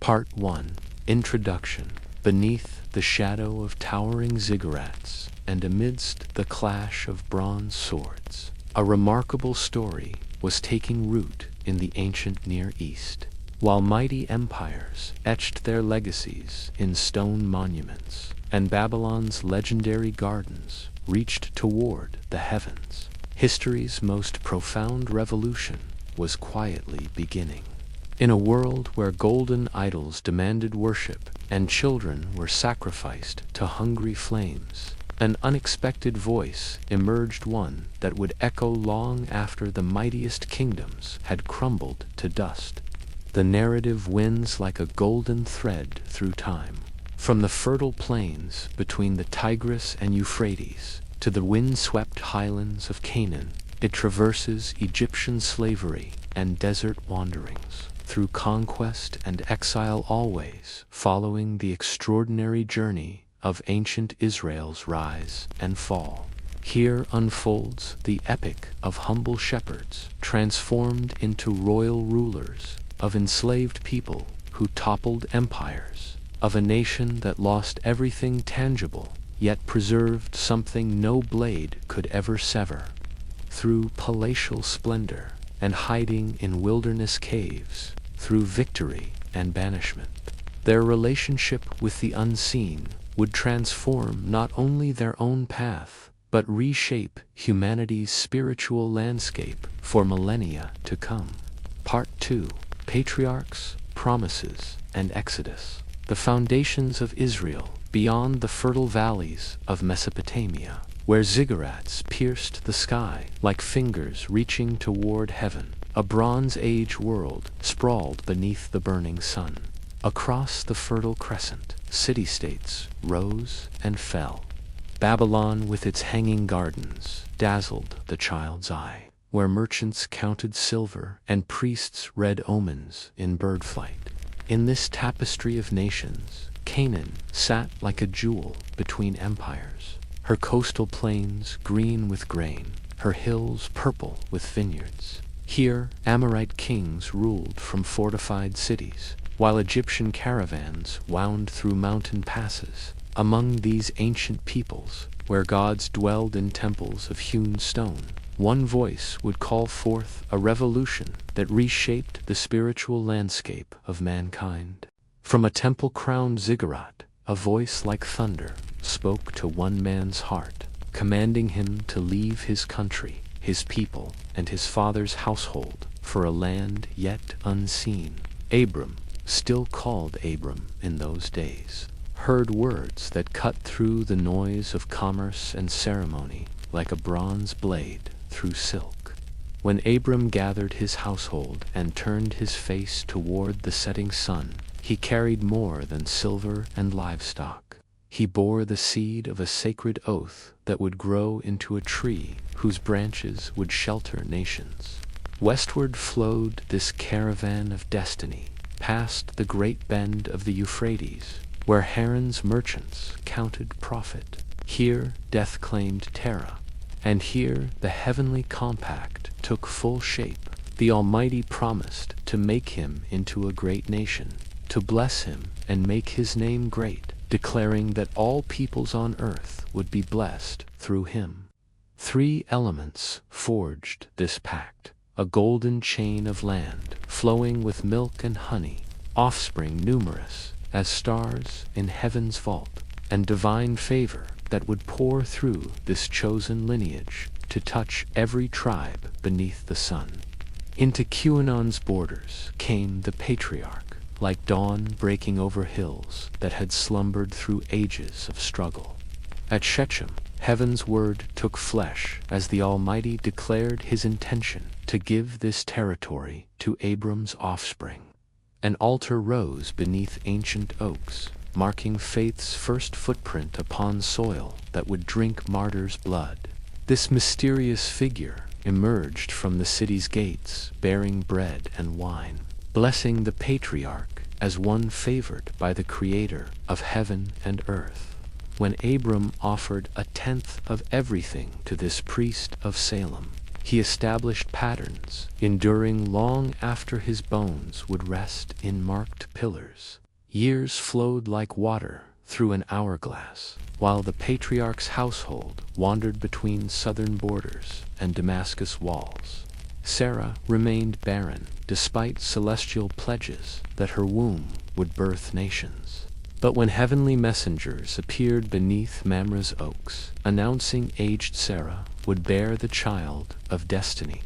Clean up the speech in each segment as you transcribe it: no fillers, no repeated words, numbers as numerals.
Part 1. Introduction. Beneath the shadow of towering ziggurats and amidst the clash of bronze swords, a remarkable story was taking root in the ancient Near East. While mighty empires etched their legacies in stone monuments, and Babylon's legendary gardens reached toward the heavens, history's most profound revolution was quietly beginning. In a world where golden idols demanded worship and children were sacrificed to hungry flames, an unexpected voice emerged, one that would echo long after the mightiest kingdoms had crumbled to dust. The narrative winds like a golden thread through time. From the fertile plains between the Tigris and Euphrates to the wind-swept highlands of Canaan, it traverses Egyptian slavery and desert wanderings, through conquest and exile, always following the extraordinary journey of ancient Israel's rise and fall. Here unfolds the epic of humble shepherds transformed into royal rulers, of enslaved people who toppled empires, of a nation that lost everything tangible yet preserved something no blade could ever sever. Through palatial splendor and hiding in wilderness caves, through victory and banishment, their relationship with the unseen would transform not only their own path, but reshape humanity's spiritual landscape for millennia to come. Part 2. Patriarchs, Promises, and Exodus. The foundations of Israel beyond the fertile valleys of Mesopotamia, where ziggurats pierced the sky like fingers reaching toward heaven. A Bronze Age world sprawled beneath the burning sun. Across the Fertile Crescent, city-states rose and fell. Babylon with its hanging gardens dazzled the child's eye, where merchants counted silver and priests read omens in bird flight. In this tapestry of nations, Canaan sat like a jewel between empires, her coastal plains green with grain, her hills purple with vineyards. Here, Amorite kings ruled from fortified cities, while Egyptian caravans wound through mountain passes. Among these ancient peoples, where gods dwelled in temples of hewn stone, one voice would call forth a revolution that reshaped the spiritual landscape of mankind. From a temple-crowned ziggurat, a voice like thunder spoke to one man's heart, commanding him to leave his country, his people, and his father's household for a land yet unseen. Abram, still called Abram in those days, heard words that cut through the noise of commerce and ceremony like a bronze blade through silk. When Abram gathered his household and turned his face toward the setting sun, he carried more than silver and livestock. He bore the seed of a sacred oath that would grow into a tree whose branches would shelter nations. Westward flowed this caravan of destiny, past the great bend of the Euphrates, where Haran's merchants counted profit. Here death claimed Terra, and here the heavenly compact took full shape. The Almighty promised to make him into a great nation, to bless him and make his name great, declaring that all peoples on earth would be blessed through him. 3 elements forged this pact: a golden chain of land flowing with milk and honey, offspring numerous as stars in heaven's vault, and divine favor that would pour through this chosen lineage to touch every tribe beneath the sun. Into QAnon's borders came the patriarch, like dawn breaking over hills that had slumbered through ages of struggle. At Shechem, heaven's word took flesh as the Almighty declared his intention to give this territory to Abram's offspring. An altar rose beneath ancient oaks, marking faith's first footprint upon soil that would drink martyrs' blood. This mysterious figure emerged from the city's gates, bearing bread and wine, blessing the patriarch as one favored by the Creator of heaven and earth. When Abram offered 1/10 of everything to this priest of Salem, He established patterns, enduring long after his bones would rest in marked pillars. Years flowed like water through an hourglass, while the patriarch's household wandered between southern borders and Damascus walls. Sarah remained barren, despite celestial pledges that her womb would birth nations. But when heavenly messengers appeared beneath Mamre's oaks, announcing aged Sarah would bear the child of destiny,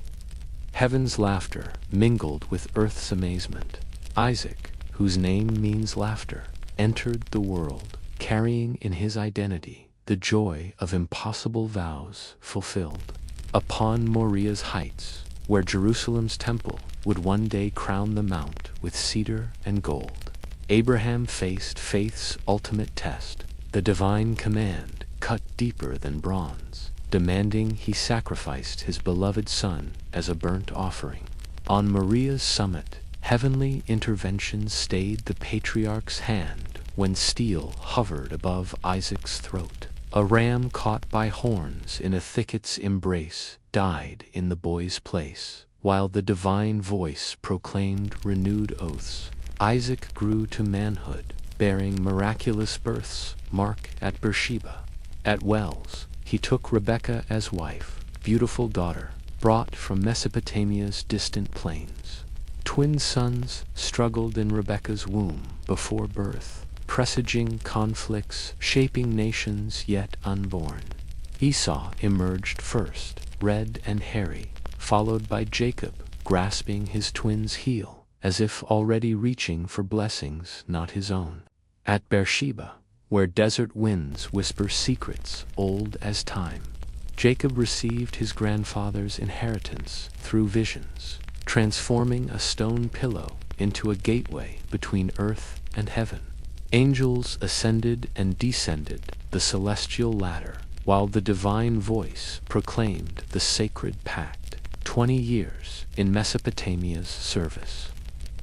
heaven's laughter mingled with earth's amazement. Isaac, whose name means laughter, entered the world, carrying in his identity the joy of impossible vows fulfilled. Upon Moriah's heights, where Jerusalem's temple would one day crown the mount with cedar and gold, Abraham faced faith's ultimate test, the divine command cut deeper than bronze, demanding he sacrificed his beloved son as a burnt offering. On Moriah's summit, heavenly intervention stayed the patriarch's hand when steel hovered above Isaac's throat. A ram caught by horns in a thicket's embrace died in the boy's place, while the divine voice proclaimed renewed oaths. Isaac grew to manhood, bearing miraculous births, Mark at Beersheba. At Wells, he took Rebekah as wife, beautiful daughter, brought from Mesopotamia's distant plains. Twin sons struggled in Rebekah's womb before birth, presaging conflicts, shaping nations yet unborn. Esau emerged first, red and hairy, followed by Jacob, grasping his twin's heel, as if already reaching for blessings not his own. At Beersheba, where desert winds whisper secrets old as time, Jacob received his grandfather's inheritance through visions, transforming a stone pillow into a gateway between earth and heaven. Angels ascended and descended the celestial ladder, while the divine voice proclaimed the sacred pact. 20 years in Mesopotamia's service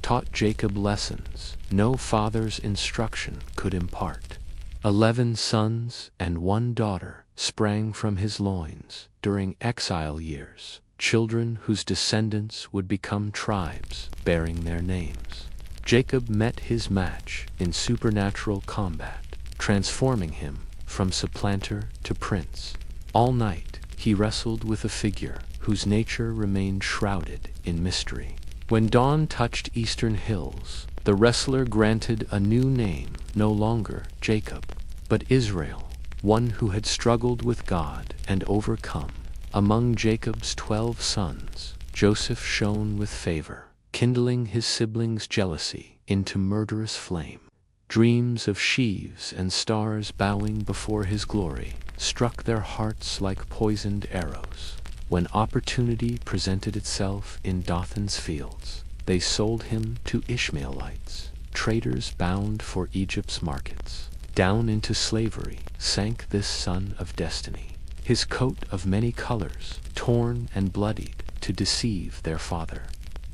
taught Jacob lessons no father's instruction could impart. 11 sons and 1 daughter sprang from his loins during exile years, children whose descendants would become tribes bearing their names. Jacob met his match in supernatural combat, transforming him from supplanter to prince. All night he wrestled with a figure whose nature remained shrouded in mystery. When dawn touched eastern hills, the wrestler granted a new name, no longer Jacob, but Israel, one who had struggled with God and overcome. Among Jacob's 12 sons, Joseph shone with favor, kindling his siblings' jealousy into murderous flame. Dreams of sheaves and stars bowing before his glory struck their hearts like poisoned arrows. When opportunity presented itself in Dothan's fields, they sold him to Ishmaelites, traders bound for Egypt's markets. Down into slavery sank this son of destiny, his coat of many colors, torn and bloodied to deceive their father.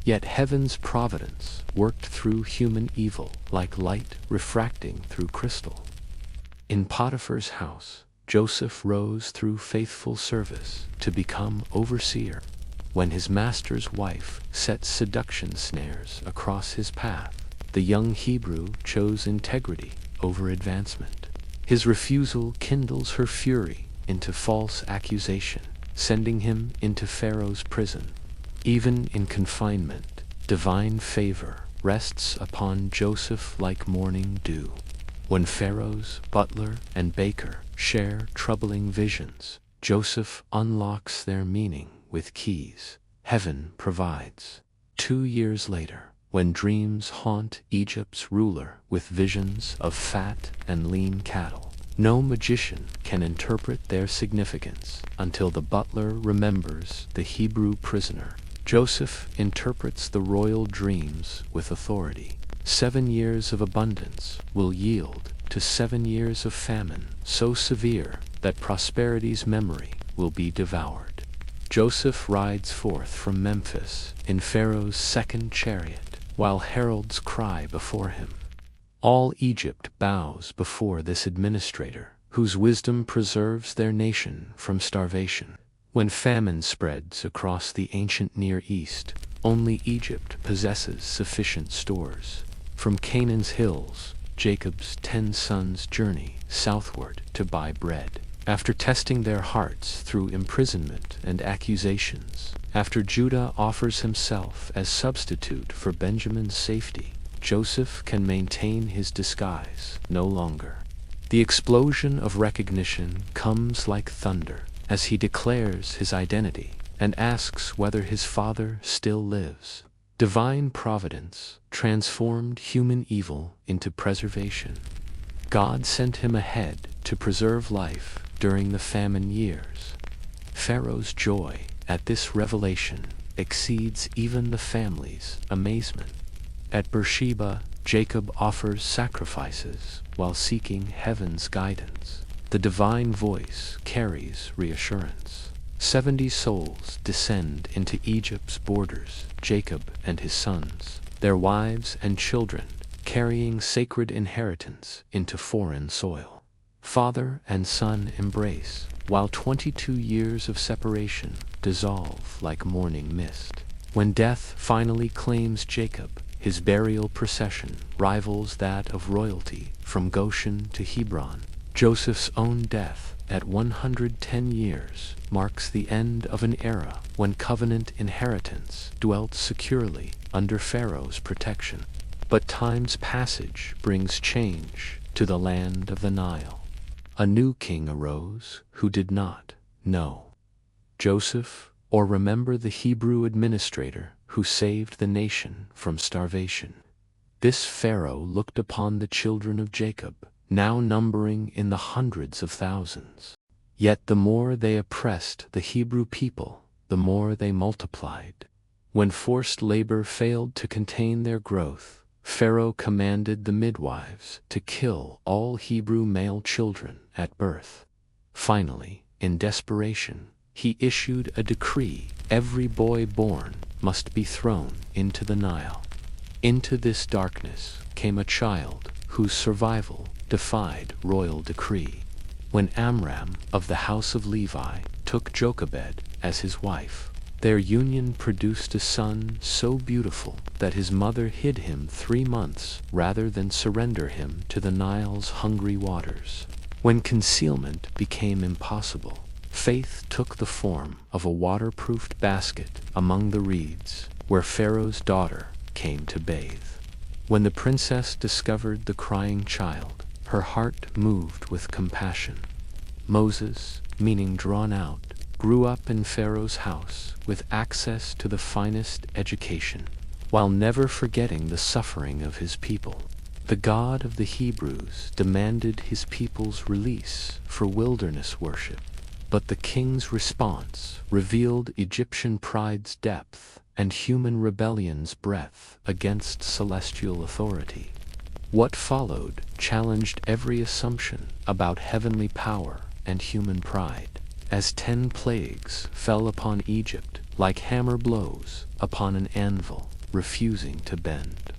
Yet heaven's providence worked through human evil like light refracting through crystal. In Potiphar's house, Joseph rose through faithful service to become overseer. When his master's wife set seduction snares across his path, the young Hebrew chose integrity over advancement. His refusal kindles her fury into false accusation, sending him into Pharaoh's prison. Even in confinement, divine favor rests upon Joseph like morning dew. When Pharaoh's butler and baker share troubling visions, Joseph unlocks their meaning with keys heaven provides. 2 years later, when dreams haunt Egypt's ruler with visions of fat and lean cattle, no magician can interpret their significance until the butler remembers the Hebrew prisoner. Joseph interprets the royal dreams with authority. 7 years of abundance will yield to 7 years of famine, so severe that prosperity's memory will be devoured. Joseph rides forth from Memphis in Pharaoh's second chariot, while heralds cry before him. All Egypt bows before this administrator, whose wisdom preserves their nation from starvation. When famine spreads across the ancient Near East, only Egypt possesses sufficient stores. From Canaan's hills, Jacob's 10 sons journey southward to buy bread. After testing their hearts through imprisonment and accusations, after Judah offers himself as substitute for Benjamin's safety, Joseph can maintain his disguise no longer. The explosion of recognition comes like thunder as he declares his identity and asks whether his father still lives. Divine providence transformed human evil into preservation. God sent him ahead to preserve life during the famine years. Pharaoh's joy at this revelation exceeds even the family's amazement. At Beersheba, Jacob offers sacrifices while seeking heaven's guidance. The divine voice carries reassurance. 70 souls descend into Egypt's borders, Jacob and his sons, their wives and children, carrying sacred inheritance into foreign soil. Father and son embrace, while 22 years of separation dissolve like morning mist. When death finally claims Jacob, his burial procession rivals that of royalty from Goshen to Hebron. Joseph's own death at 110 years marks the end of an era when covenant inheritance dwelt securely under Pharaoh's protection. But time's passage brings change to the land of the Nile. A new king arose who did not know Joseph or remember the Hebrew administrator who saved the nation from starvation. This Pharaoh looked upon the children of Jacob, now numbering in the hundreds of thousands. Yet the more they oppressed the Hebrew people, the more they multiplied. When forced labor failed to contain their growth, Pharaoh commanded the midwives to kill all Hebrew male children at birth. Finally, in desperation, he issued a decree: every boy born must be thrown into the Nile. Into this darkness came a child whose survival defied royal decree. When Amram of the house of Levi took Jochebed as his wife, their union produced a son so beautiful that his mother hid him 3 months rather than surrender him to the Nile's hungry waters. When concealment became impossible, faith took the form of a waterproofed basket among the reeds where Pharaoh's daughter came to bathe. When the princess discovered the crying child, her heart moved with compassion. Moses, meaning drawn out, grew up in Pharaoh's house with access to the finest education, while never forgetting the suffering of his people. The God of the Hebrews demanded his people's release for wilderness worship, but the king's response revealed Egyptian pride's depth and human rebellion's breadth against celestial authority. What followed challenged every assumption about heavenly power and human pride, as 10 plagues fell upon Egypt like hammer blows upon an anvil refusing to bend.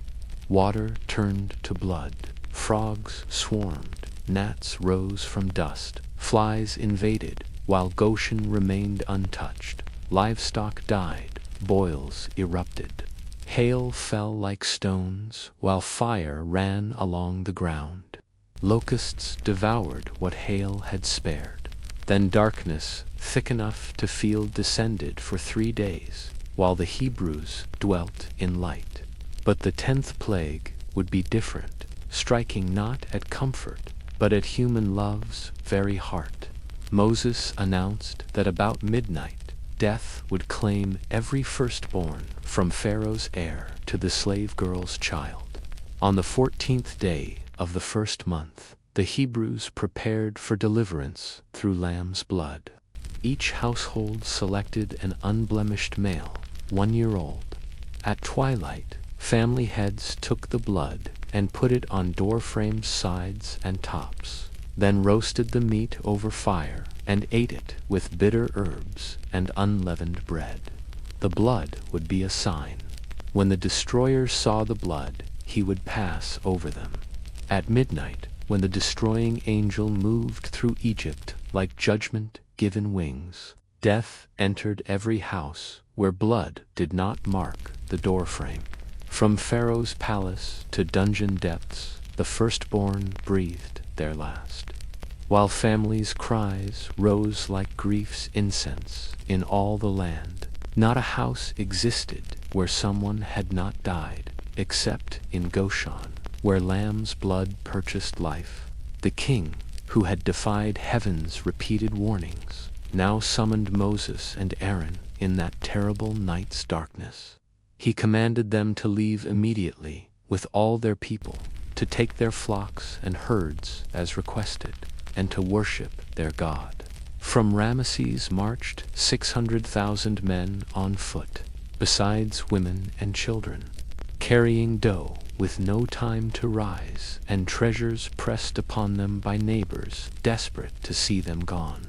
Water turned to blood, frogs swarmed, gnats rose from dust, flies invaded, while Goshen remained untouched. Livestock died, boils erupted. Hail fell like stones, while fire ran along the ground. Locusts devoured what hail had spared. Then darkness, thick enough to feel, descended for 3 days, while the Hebrews dwelt in light. But the 10th plague would be different, striking not at comfort, but at human love's very heart. Moses announced that about midnight, death would claim every firstborn, from Pharaoh's heir to the slave girl's child. On the 14th day of the first month, the Hebrews prepared for deliverance through lamb's blood. Each household selected an unblemished male, 1 year old. At twilight, family heads took the blood and put it on doorframes' sides and tops, then roasted the meat over fire and ate it with bitter herbs and unleavened bread. The blood would be a sign. When the destroyer saw the blood, he would pass over them. At midnight, when the destroying angel moved through Egypt like judgment given wings, Death entered every house where blood did not mark the doorframe. From Pharaoh's palace to dungeon depths, the firstborn breathed their last. While families' cries rose like grief's incense in all the land, not a house existed where someone had not died, except in Goshen, where lamb's blood purchased life. The king, who had defied heaven's repeated warnings, now summoned Moses and Aaron in that terrible night's darkness. He commanded them to leave immediately with all their people, to take their flocks and herds as requested, and to worship their God. From Ramesses marched 600,000 men on foot, besides women and children, carrying dough with no time to rise, and treasures pressed upon them by neighbors desperate to see them gone.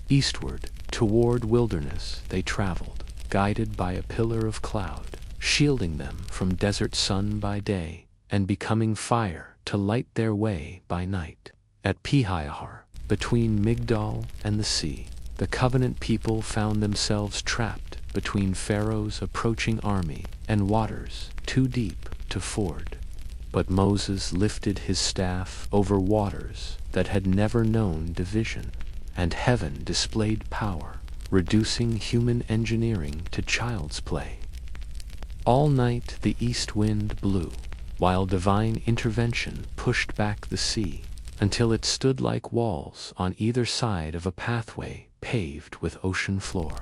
Eastward, toward wilderness, they traveled, guided by a pillar of cloud, shielding them from desert sun by day, and becoming fire to light their way by night. At Pi-hahar, between Migdol and the sea, the covenant people found themselves trapped between Pharaoh's approaching army and waters too deep to ford. But Moses lifted his staff over waters that had never known division, and heaven displayed power, reducing human engineering to child's play. All night the east wind blew, while divine intervention pushed back the sea, until it stood like walls on either side of a pathway paved with ocean floor.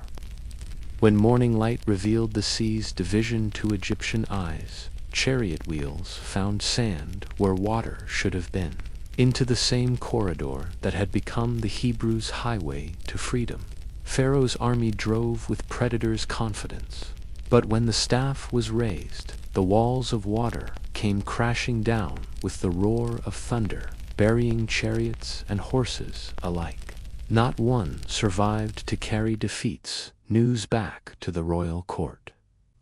When morning light revealed the sea's division to Egyptian eyes, chariot wheels found sand where water should have been, into the same corridor that had become the Hebrews' highway to freedom. Pharaoh's army drove with predators' confidence. But when the staff was raised, the walls of water came crashing down with the roar of thunder, burying chariots and horses alike. Not one survived to carry defeat's news back to the royal court.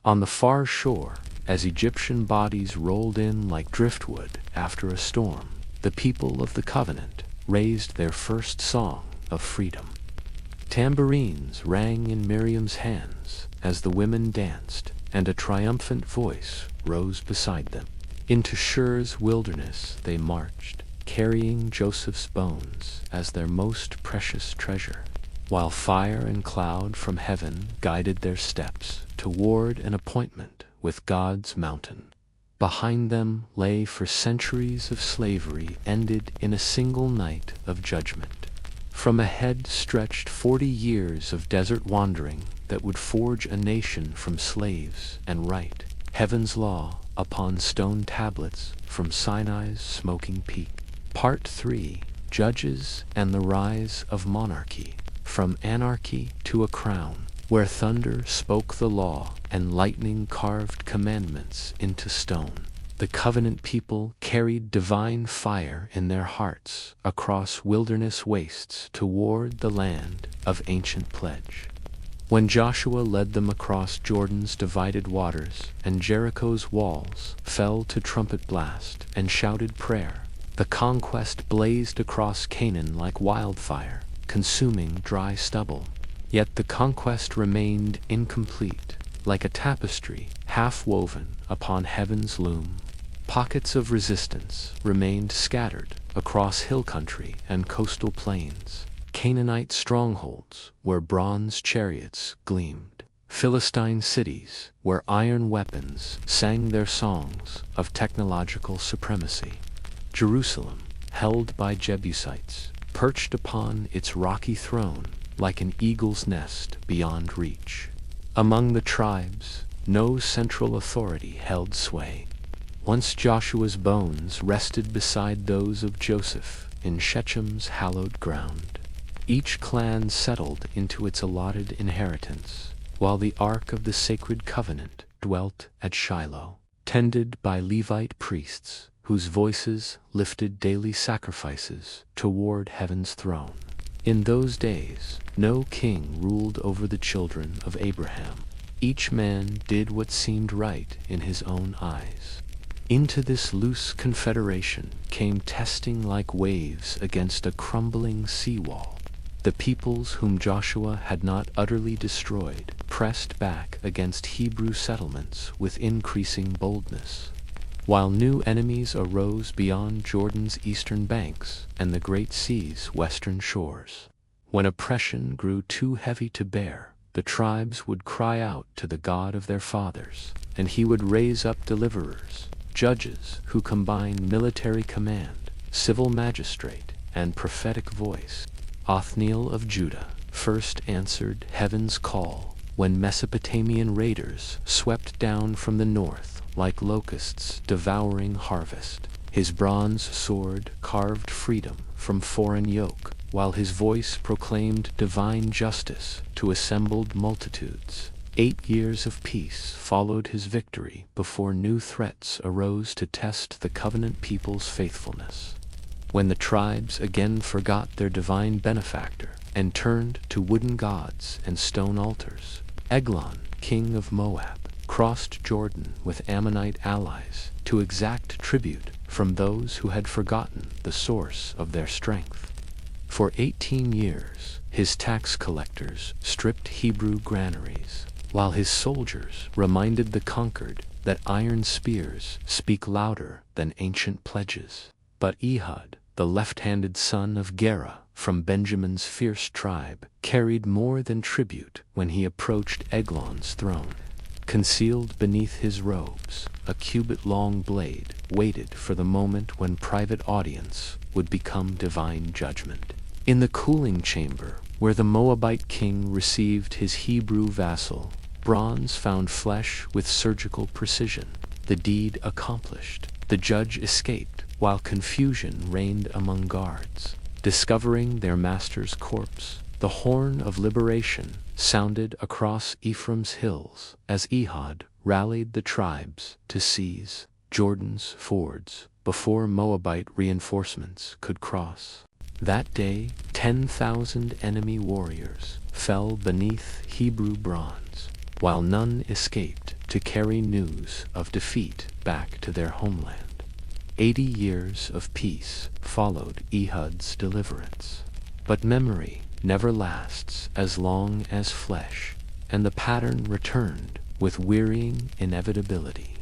On the far shore, as Egyptian bodies rolled in like driftwood after a storm, the people of the covenant raised their first song of freedom. Tambourines rang in Miriam's hands as the women danced, and a triumphant voice rose beside them. Into Shur's wilderness they marched, carrying Joseph's bones as their most precious treasure, while fire and cloud from heaven guided their steps toward an appointment with God's mountain. Behind them lay for centuries of slavery ended in a single night of judgment. From ahead stretched 40 years of desert wandering that would forge a nation from slaves and write heaven's law upon stone tablets from Sinai's smoking peak. Part 3: Judges and the Rise of Monarchy. From anarchy to a crown, where thunder spoke the law and lightning carved commandments into stone. The covenant people carried divine fire in their hearts across wilderness wastes toward the land of ancient pledge. When Joshua led them across Jordan's divided waters and Jericho's walls fell to trumpet blast and shouted prayer, the conquest blazed across Canaan like wildfire, consuming dry stubble. Yet the conquest remained incomplete, like a tapestry half-woven upon heaven's loom. Pockets of resistance remained scattered across hill country and coastal plains, Canaanite strongholds where bronze chariots gleamed, Philistine cities where iron weapons sang their songs of technological supremacy. Jerusalem, held by Jebusites, perched upon its rocky throne like an eagle's nest beyond reach. Among the tribes, no central authority held sway. Once Joshua's bones rested beside those of Joseph in Shechem's hallowed ground. Each clan settled into its allotted inheritance, while the Ark of the Sacred Covenant dwelt at Shiloh, tended by Levite priests whose voices lifted daily sacrifices toward heaven's throne. In those days, no king ruled over the children of Abraham. Each man did what seemed right in his own eyes. Into this loose confederation came testing like waves against a crumbling seawall. The peoples whom Joshua had not utterly destroyed pressed back against Hebrew settlements with increasing boldness, while new enemies arose beyond Jordan's eastern banks and the Great Sea's western shores. When oppression grew too heavy to bear, the tribes would cry out to the God of their fathers, and he would raise up deliverers, judges who combined military command, civil magistrate, and prophetic voice. Othniel of Judah first answered heaven's call when Mesopotamian raiders swept down from the north like locusts devouring harvest. His bronze sword carved freedom from foreign yoke, while his voice proclaimed divine justice to assembled multitudes. 8 years of peace followed his victory before new threats arose to test the covenant people's faithfulness. When the tribes again forgot their divine benefactor and turned to wooden gods and stone altars, Eglon, king of Moab, crossed Jordan with Ammonite allies to exact tribute from those who had forgotten the source of their strength. For 18 years, his tax collectors stripped Hebrew granaries, while his soldiers reminded the conquered that iron spears speak louder than ancient pledges. But Ehud, the left-handed son of Gera from Benjamin's fierce tribe, carried more than tribute when he approached Eglon's throne. Concealed beneath his robes, a cubit-long blade waited for the moment when private audience would become divine judgment. In the cooling chamber, where the Moabite king received his Hebrew vassal, bronze found flesh with surgical precision. The deed accomplished, the judge escaped, while confusion reigned among guards. Discovering their master's corpse, the horn of liberation sounded across Ephraim's hills as Ehud rallied the tribes to seize Jordan's fords before Moabite reinforcements could cross. That day, 10,000 enemy warriors fell beneath Hebrew bronze, while none escaped to carry news of defeat back to their homeland. 80 years of peace followed Ehud's deliverance. But memory never lasts as long as flesh, and the pattern returned with wearying inevitability.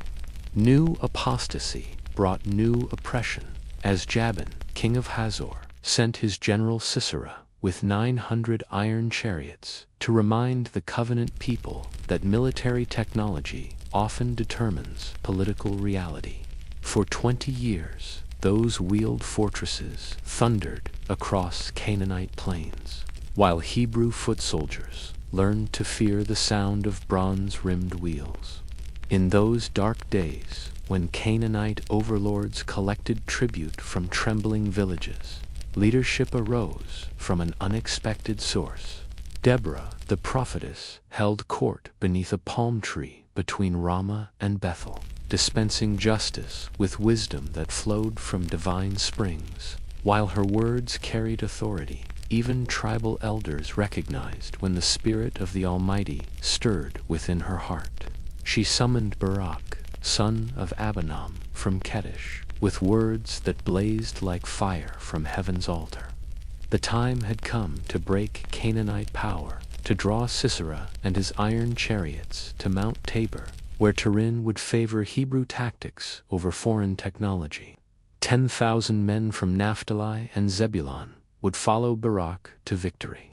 New apostasy brought new oppression, as Jabin, king of Hazor, sent his general Sisera with 900 iron chariots to remind the covenant people that military technology often determines political reality. For 20 years, those wheeled fortresses thundered across Canaanite plains, while Hebrew foot soldiers learned to fear the sound of bronze-rimmed wheels. In those dark days, when Canaanite overlords collected tribute from trembling villages, leadership arose from an unexpected source. Deborah, the prophetess, held court beneath a palm tree between Ramah and Bethel, dispensing justice with wisdom that flowed from divine springs. While her words carried authority, even tribal elders recognized when the Spirit of the Almighty stirred within her heart. She summoned Barak, son of Abinam, from Kedesh, with words that blazed like fire from heaven's altar. The time had come to break Canaanite power, to draw Sisera and his iron chariots to Mount Tabor, where Turin would favor Hebrew tactics over foreign technology. 10,000 men from Naphtali and Zebulun would follow Barak to victory.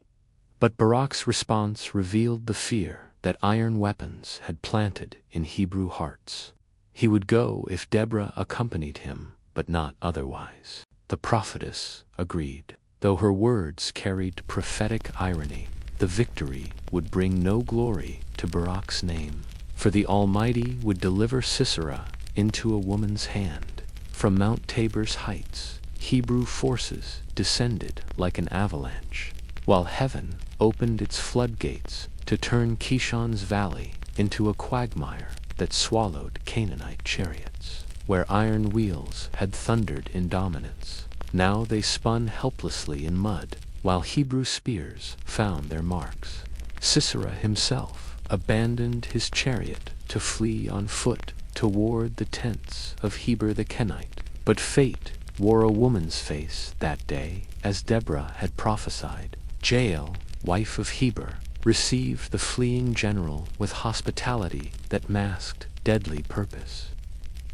But Barak's response revealed the fear that iron weapons had planted in Hebrew hearts. He would go if Deborah accompanied him, but not otherwise. The prophetess agreed. Though her words carried prophetic irony, the victory would bring no glory to Barak's name, for the Almighty would deliver Sisera into a woman's hand. From Mount Tabor's heights, Hebrew forces descended like an avalanche, while heaven opened its floodgates to turn Kishon's valley into a quagmire that swallowed Canaanite chariots. Where iron wheels had thundered in dominance, now they spun helplessly in mud, while Hebrew spears found their marks. Sisera himself abandoned his chariot to flee on foot toward the tents of Heber the Kenite. But fate wore a woman's face that day, as Deborah had prophesied. Jael, wife of Heber, received the fleeing general with hospitality that masked deadly purpose.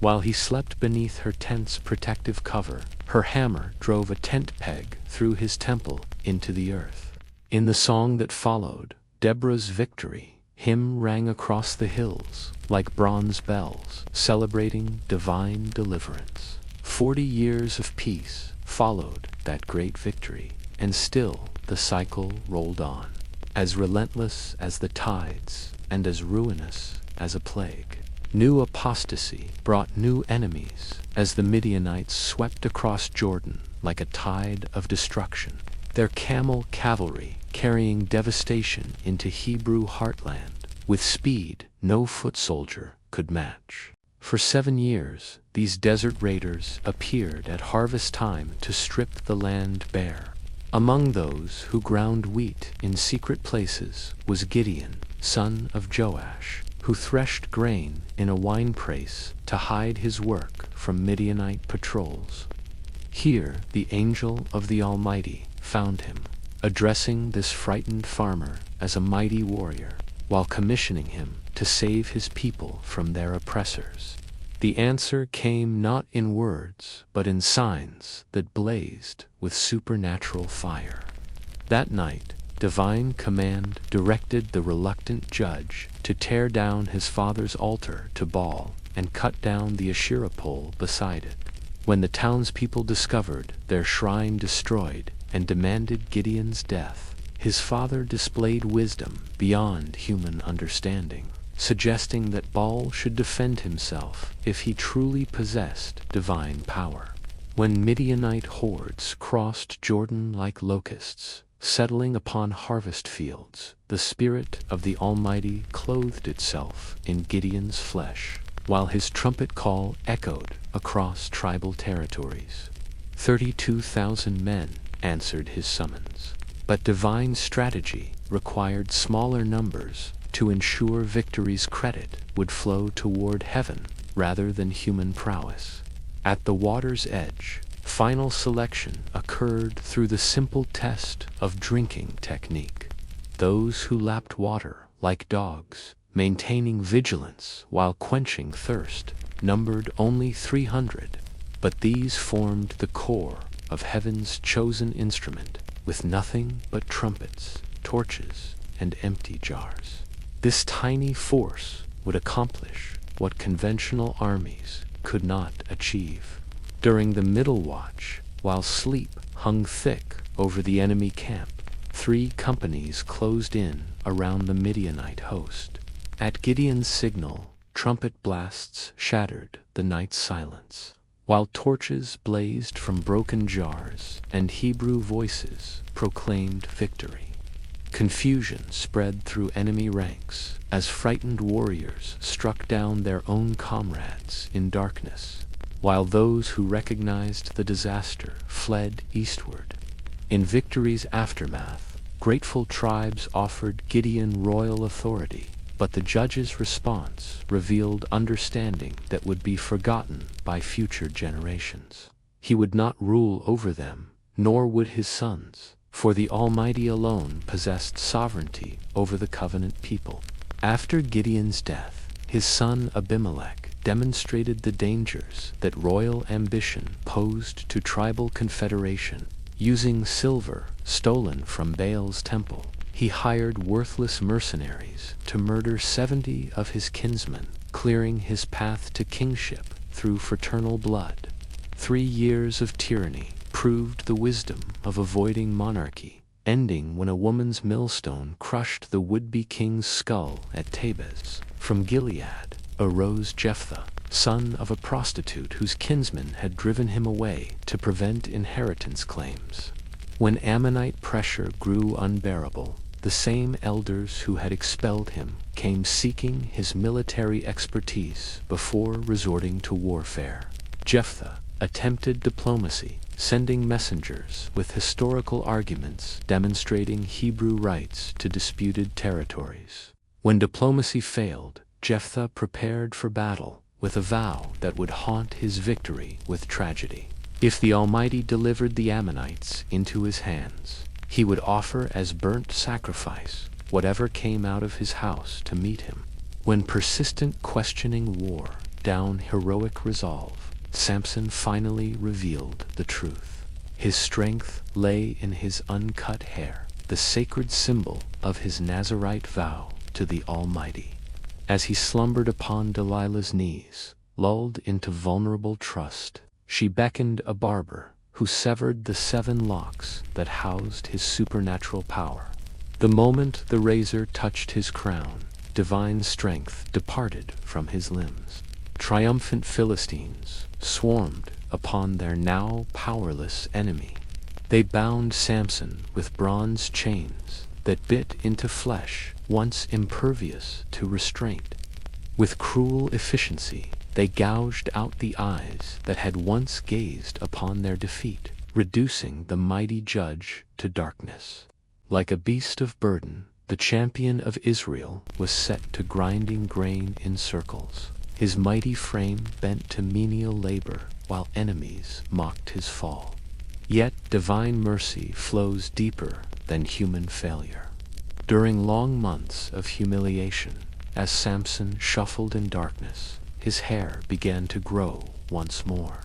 While he slept beneath her tent's protective cover, her hammer drove a tent peg through his temple into the earth. In the song that followed, Deborah's victory, hymn rang across the hills like bronze bells, celebrating divine deliverance. 40 years of peace followed that great victory, and still the cycle rolled on, as relentless as the tides and as ruinous as a plague. New apostasy brought new enemies as the Midianites swept across Jordan like a tide of destruction, their camel cavalry carrying devastation into Hebrew heartland with speed no foot soldier could match. For 7 years, these desert raiders appeared at harvest time to strip the land bare. Among those who ground wheat in secret places was Gideon, son of Joash, who threshed grain in a winepress to hide his work from Midianite patrols. Here the angel of the Almighty found him, addressing this frightened farmer as a mighty warrior, while commissioning him to save his people from their oppressors. The answer came not in words, but in signs that blazed with supernatural fire. That night, divine command directed the reluctant judge to tear down his father's altar to Baal and cut down the Asherah pole beside it. When the townspeople discovered their shrine destroyed and demanded Gideon's death, his father displayed wisdom beyond human understanding, suggesting that Baal should defend himself if he truly possessed divine power. When Midianite hordes crossed Jordan like locusts, settling upon harvest fields, the Spirit of the Almighty clothed itself in Gideon's flesh, while his trumpet call echoed across tribal territories. 32,000 men answered his summons. But divine strategy required smaller numbers to ensure victory's credit would flow toward heaven rather than human prowess. At the water's edge, final selection occurred through the simple test of drinking technique. Those who lapped water like dogs, maintaining vigilance while quenching thirst, numbered only 300, but these formed the core of heaven's chosen instrument, with nothing but trumpets, torches, and empty jars. This tiny force would accomplish what conventional armies could not achieve. During the middle watch, while sleep hung thick over the enemy camp, 3 companies closed in around the Midianite host. At Gideon's signal, trumpet blasts shattered the night's silence, while torches blazed from broken jars and Hebrew voices proclaimed victory. Confusion spread through enemy ranks as frightened warriors struck down their own comrades in darkness, while those who recognized the disaster fled eastward. In victory's aftermath, grateful tribes offered Gideon royal authority, but the judge's response revealed understanding that would be forgotten by future generations. He would not rule over them, nor would his sons, for the Almighty alone possessed sovereignty over the covenant people. After Gideon's death, his son Abimelech demonstrated the dangers that royal ambition posed to tribal confederation. Using silver stolen from Baal's temple, he hired worthless mercenaries to murder 70 of his kinsmen, clearing his path to kingship through fraternal blood. 3 years of tyranny proved the wisdom of avoiding monarchy, ending when a woman's millstone crushed the would-be king's skull at Tabez. From Gilead arose Jephthah, son of a prostitute whose kinsmen had driven him away to prevent inheritance claims. When Ammonite pressure grew unbearable, the same elders who had expelled him came seeking his military expertise before resorting to warfare. Jephthah attempted diplomacy, sending messengers with historical arguments demonstrating Hebrew rights to disputed territories. When diplomacy failed, Jephthah prepared for battle with a vow that would haunt his victory with tragedy. If the Almighty delivered the Ammonites into his hands, He would offer as burnt sacrifice whatever came out of his house to meet him. When persistent questioning wore down heroic resolve, Samson finally revealed the truth. His strength lay in his uncut hair, the sacred symbol of his Nazirite vow to the Almighty. As he slumbered upon Delilah's knees, lulled into vulnerable trust, she beckoned a barber who severed the 7 locks that housed his supernatural power. The moment the razor touched his crown, divine strength departed from his limbs. Triumphant Philistines swarmed upon their now powerless enemy. They bound Samson with bronze chains that bit into flesh once impervious to restraint. With cruel efficiency, they gouged out the eyes that had once gazed upon their defeat, reducing the mighty judge to darkness. Like a beast of burden, the champion of Israel was set to grinding grain in circles, his mighty frame bent to menial labor while enemies mocked his fall. Yet divine mercy flows deeper than human failure. During long months of humiliation, as Samson shuffled in darkness, his hair began to grow once more.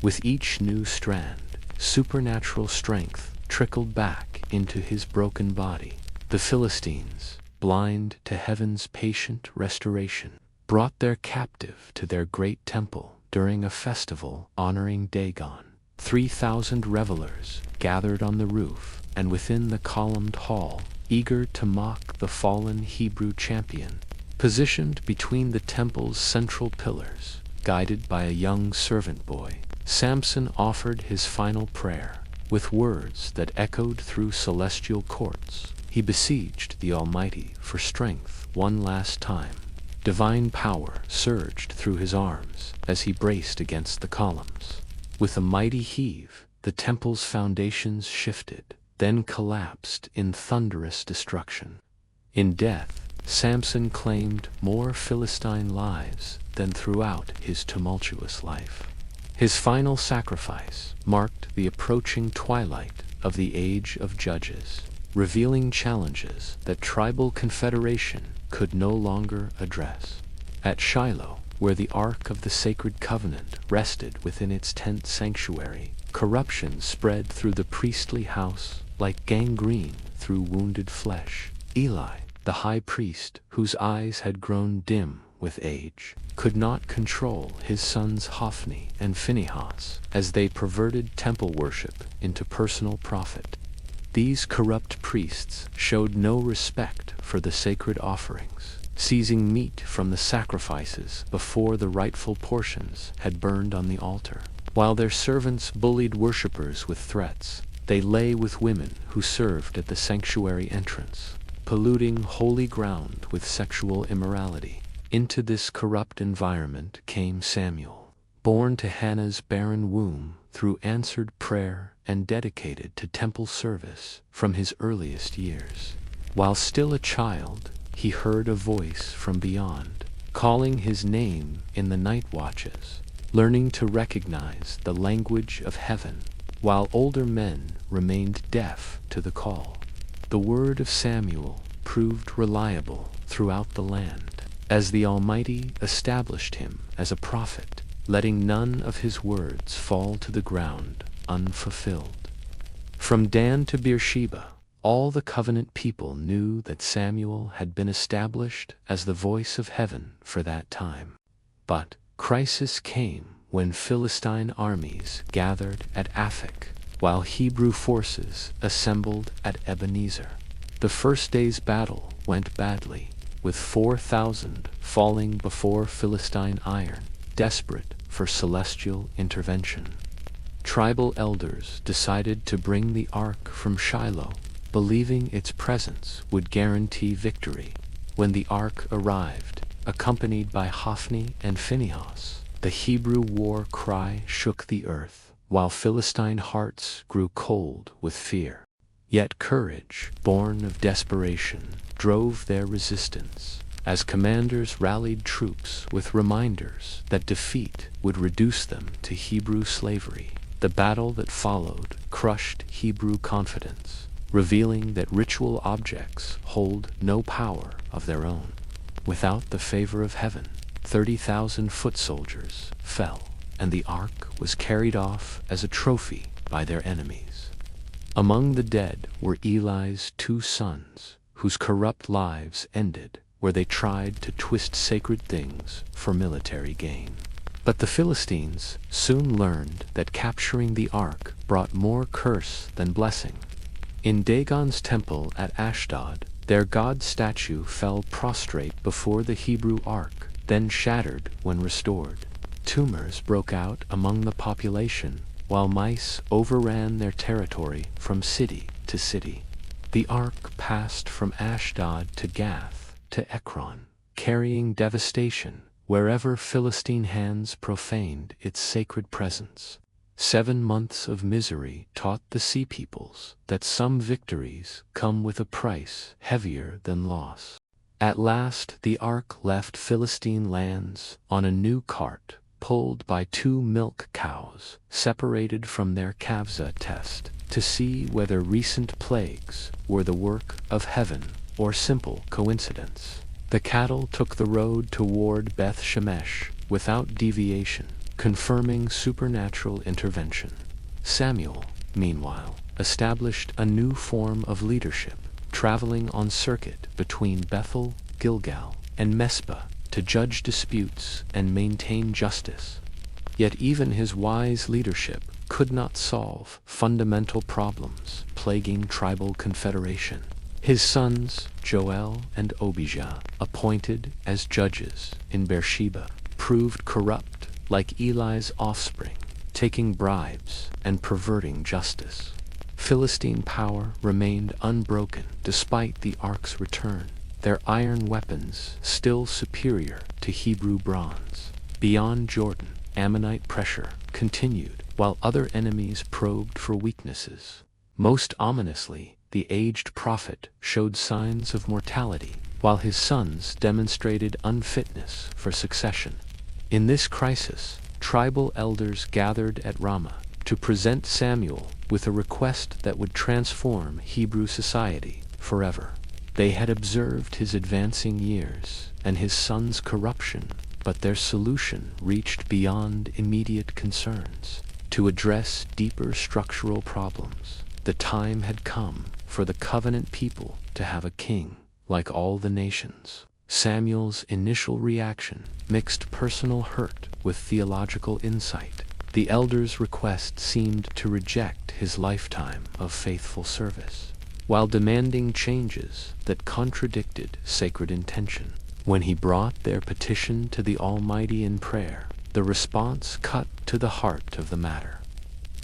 With each new strand, supernatural strength trickled back into his broken body. The Philistines, blind to heaven's patient restoration, brought their captive to their great temple during a festival honoring Dagon. 3,000 revelers gathered on the roof and within the columned hall, eager to mock the fallen Hebrew champion. Positioned between the temple's central pillars, guided by a young servant boy, Samson offered his final prayer. With words that echoed through celestial courts, he besieged the Almighty for strength one last time. Divine power surged through his arms as he braced against the columns. With a mighty heave, the temple's foundations shifted, then collapsed in thunderous destruction. In death, Samson claimed more Philistine lives than throughout his tumultuous life. His final sacrifice marked the approaching twilight of the Age of Judges, revealing challenges that tribal confederation could no longer address. At Shiloh, where the Ark of the Sacred Covenant rested within its tent sanctuary, corruption spread through the priestly house like gangrene through wounded flesh. Eli, the high priest, whose eyes had grown dim with age, could not control his sons Hophni and Phinehas as they perverted temple worship into personal profit. These corrupt priests showed no respect for the sacred offerings, seizing meat from the sacrifices before the rightful portions had burned on the altar. While their servants bullied worshippers with threats, they lay with women who served at the sanctuary entrance, polluting holy ground with sexual immorality. Into this corrupt environment came Samuel, born to Hannah's barren womb through answered prayer and dedicated to temple service from his earliest years. While still a child, he heard a voice from beyond, calling his name in the night watches, learning to recognize the language of heaven, while older men remained deaf to the call. The word of Samuel proved reliable throughout the land, as the Almighty established him as a prophet, letting none of his words fall to the ground unfulfilled. From Dan to Beersheba, all the covenant people knew that Samuel had been established as the voice of heaven for that time. But crisis came when Philistine armies gathered at Aphek, while Hebrew forces assembled at Ebenezer. The first day's battle went badly, with 4,000 falling before Philistine iron, desperate for celestial intervention. Tribal elders decided to bring the ark from Shiloh, believing its presence would guarantee victory. When the ark arrived, accompanied by Hophni and Phinehas, the Hebrew war cry shook the earth, while Philistine hearts grew cold with fear. Yet courage, born of desperation, drove their resistance, as commanders rallied troops with reminders that defeat would reduce them to Hebrew slavery. The battle that followed crushed Hebrew confidence, revealing that ritual objects hold no power of their own. Without the favor of heaven, 30,000 foot soldiers fell, and the ark was carried off as a trophy by their enemies. Among the dead were Eli's 2 sons, whose corrupt lives ended where they tried to twist sacred things for military gain. But the Philistines soon learned that capturing the ark brought more curse than blessing. In Dagon's temple at Ashdod, their god statue fell prostrate before the Hebrew ark, then shattered when restored. Tumors broke out among the population, while mice overran their territory from city to city. The ark passed from Ashdod to Gath to Ekron, carrying devastation wherever Philistine hands profaned its sacred presence. 7 months of misery taught the sea peoples that some victories come with a price heavier than loss. At last the ark left Philistine lands on a new cart, pulled by 2 milk cows separated from their Kavza test, to see whether recent plagues were the work of heaven or simple coincidence. The cattle took the road toward Beth Shemesh without deviation, confirming supernatural intervention. Samuel, meanwhile, established a new form of leadership, traveling on circuit between Bethel, Gilgal, and Mespah to judge disputes and maintain justice. Yet even his wise leadership could not solve fundamental problems plaguing tribal confederation. His sons, Joel and Obijah, appointed as judges in Beersheba, proved corrupt like Eli's offspring, taking bribes and perverting justice. Philistine power remained unbroken despite the ark's return, their iron weapons still superior to Hebrew bronze. Beyond Jordan, Ammonite pressure continued while other enemies probed for weaknesses. Most ominously, the aged prophet showed signs of mortality, while his sons demonstrated unfitness for succession. In this crisis, tribal elders gathered at Ramah to present Samuel with a request that would transform Hebrew society forever. They had observed his advancing years and his son's corruption, but their solution reached beyond immediate concerns. To address deeper structural problems, the time had come for the covenant people to have a king, like all the nations. Samuel's initial reaction mixed personal hurt with theological insight. The elders' request seemed to reject his lifetime of faithful service, while demanding changes that contradicted sacred intention. When he brought their petition to the Almighty in prayer, the response cut to the heart of the matter.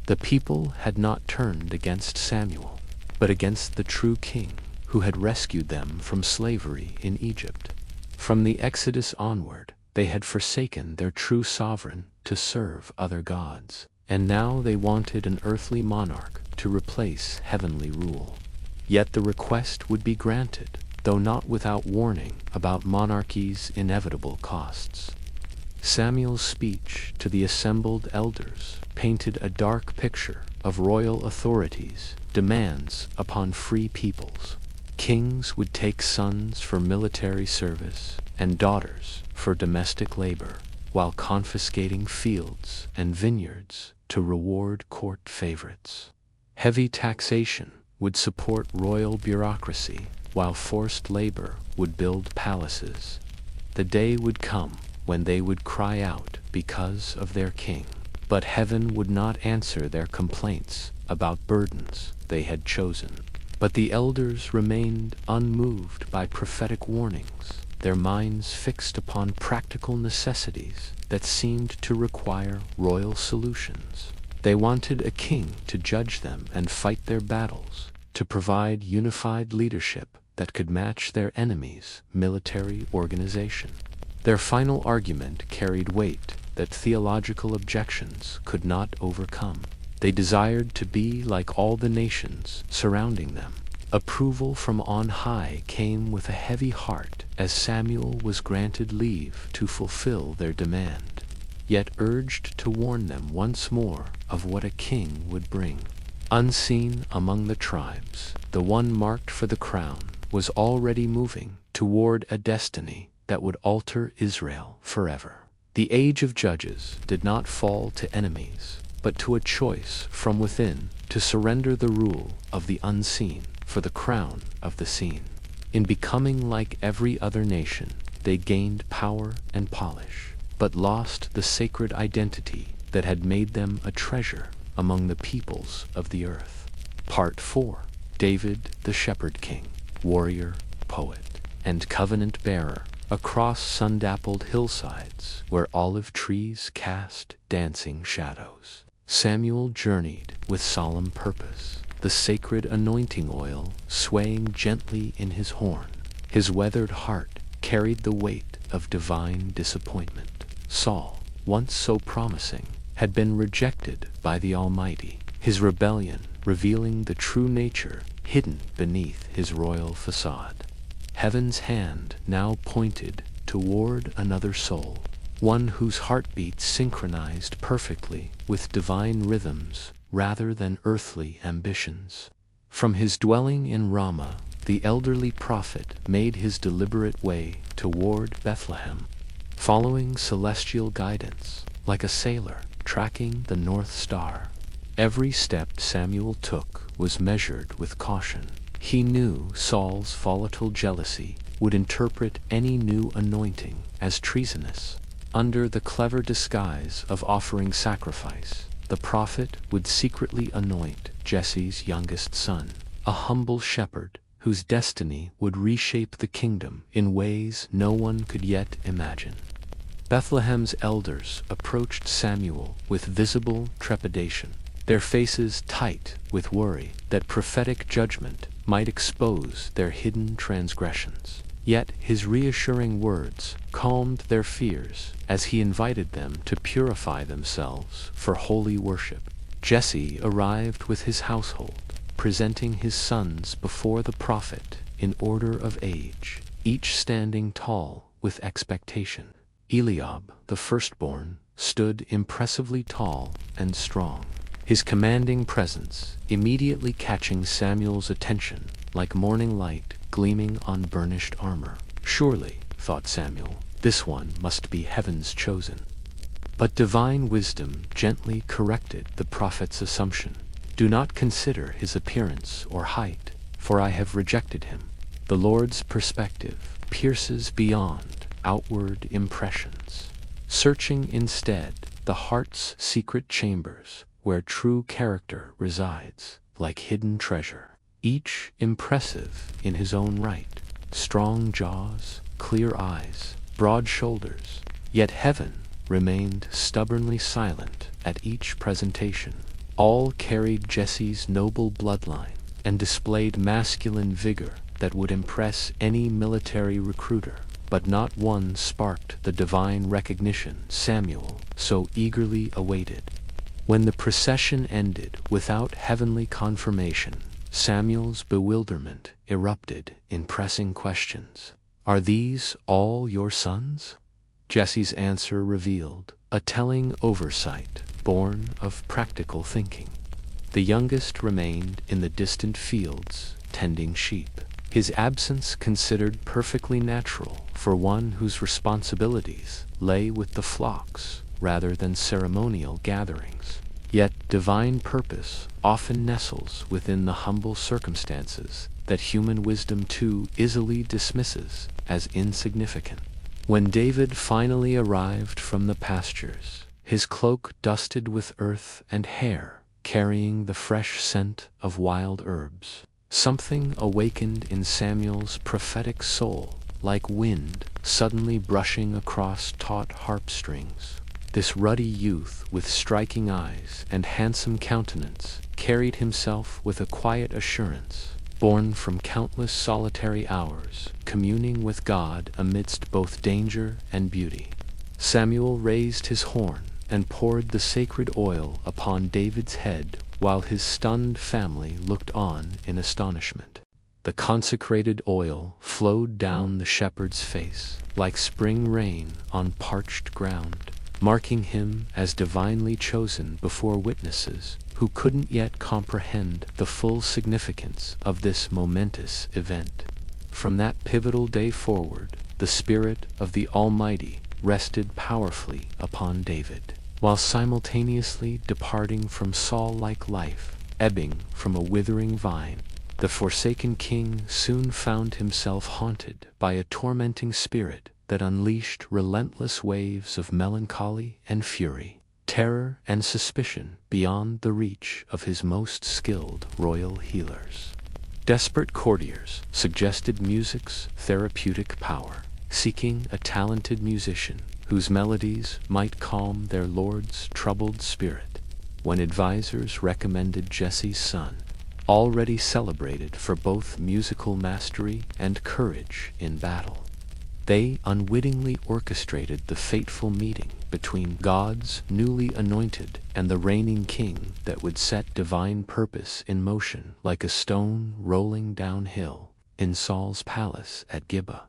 The people had not turned against Samuel, but against the true king who had rescued them from slavery in Egypt. From the Exodus onward, they had forsaken their true sovereign to serve other gods, and now they wanted an earthly monarch to replace heavenly rule. Yet the request would be granted, though not without warning about monarchy's inevitable costs. Samuel's speech to the assembled elders painted a dark picture of royal authority's demands upon free peoples. Kings would take sons for military service and daughters for domestic labor, while confiscating fields and vineyards to reward court favorites. Heavy taxation would support royal bureaucracy, while forced labor would build palaces. The day would come when they would cry out because of their king, but heaven would not answer their complaints about burdens they had chosen. But the elders remained unmoved by prophetic warnings, their minds fixed upon practical necessities that seemed to require royal solutions. They wanted a king to judge them and fight their battles, to provide unified leadership that could match their enemies' military organization. Their final argument carried weight that theological objections could not overcome. They desired to be like all the nations surrounding them. Approval from on high came with a heavy heart as Samuel was granted leave to fulfill their demand, yet urged to warn them once more of what a king would bring. Unseen among the tribes, the one marked for the crown was already moving toward a destiny that would alter Israel forever. The age of judges did not fall to enemies, but to a choice from within to surrender the rule of the unseen for the crown of the seen. In becoming like every other nation, they gained power and polish, but lost the sacred identity that had made them a treasure among the peoples of the earth. Part 4. David the Shepherd King, warrior, poet, and covenant bearer, across sun-dappled hillsides where olive trees cast dancing shadows. Samuel journeyed with solemn purpose, the sacred anointing oil swaying gently in his horn. His weathered heart carried the weight of divine disappointment. Saul, once so promising, had been rejected by the Almighty, his rebellion revealing the true nature hidden beneath his royal facade. Heaven's hand now pointed toward another soul, one whose heartbeat synchronized perfectly with divine rhythms rather than earthly ambitions. From his dwelling in Ramah, the elderly prophet made his deliberate way toward Bethlehem, following celestial guidance like a sailor tracking the North Star. Every step Samuel took was measured with caution. He knew Saul's volatile jealousy would interpret any new anointing as treasonous. Under the clever disguise of offering sacrifice, the prophet would secretly anoint Jesse's youngest son, a humble shepherd whose destiny would reshape the kingdom in ways no one could yet imagine. Bethlehem's elders approached Samuel with visible trepidation, their faces tight with worry that prophetic judgment might expose their hidden transgressions. Yet his reassuring words calmed their fears as he invited them to purify themselves for holy worship. Jesse arrived with his household, presenting his sons before the prophet in order of age, each standing tall with expectation. Eliab, the firstborn, stood impressively tall and strong, his commanding presence immediately catching Samuel's attention like morning light gleaming on burnished armor. Surely, thought Samuel, this one must be heaven's chosen. But divine wisdom gently corrected the prophet's assumption. Do not consider his appearance or height, for I have rejected him. The Lord's perspective pierces beyond outward impressions, searching instead the heart's secret chambers where true character resides, like hidden treasure, each impressive in his own right. Strong jaws, clear eyes, broad shoulders, yet heaven remained stubbornly silent at each presentation. All carried Jesse's noble bloodline and displayed masculine vigor that would impress any military recruiter, but not one sparked the divine recognition Samuel so eagerly awaited. When the procession ended without heavenly confirmation, Samuel's bewilderment erupted in pressing questions. Are these all your sons? Jesse's answer revealed a telling oversight born of practical thinking. The youngest remained in the distant fields, tending sheep, his absence considered perfectly natural for one whose responsibilities lay with the flocks rather than ceremonial gatherings. Yet divine purpose often nestles within the humble circumstances that human wisdom too easily dismisses as insignificant. When David finally arrived from the pastures, his cloak dusted with earth and hair, carrying the fresh scent of wild herbs, something awakened in Samuel's prophetic soul, like wind suddenly brushing across taut harp strings. This ruddy youth with striking eyes and handsome countenance carried himself with a quiet assurance, born from countless solitary hours, communing with God amidst both danger and beauty. Samuel raised his horn and poured the sacred oil upon David's head while his stunned family looked on in astonishment. The consecrated oil flowed down the shepherd's face like spring rain on parched ground, marking him as divinely chosen before witnesses who couldn't yet comprehend the full significance of this momentous event. From that pivotal day forward, the Spirit of the Almighty rested powerfully upon David, while simultaneously departing from Saul-like life, ebbing from a withering vine. The forsaken king soon found himself haunted by a tormenting spirit that unleashed relentless waves of melancholy and fury, terror and suspicion beyond the reach of his most skilled royal healers. Desperate courtiers suggested music's therapeutic power, seeking a talented musician whose melodies might calm their lord's troubled spirit, when advisors recommended Jesse's son, already celebrated for both musical mastery and courage in battle. They unwittingly orchestrated the fateful meeting between God's newly anointed and the reigning king that would set divine purpose in motion like a stone rolling downhill in Saul's palace at Gibeah.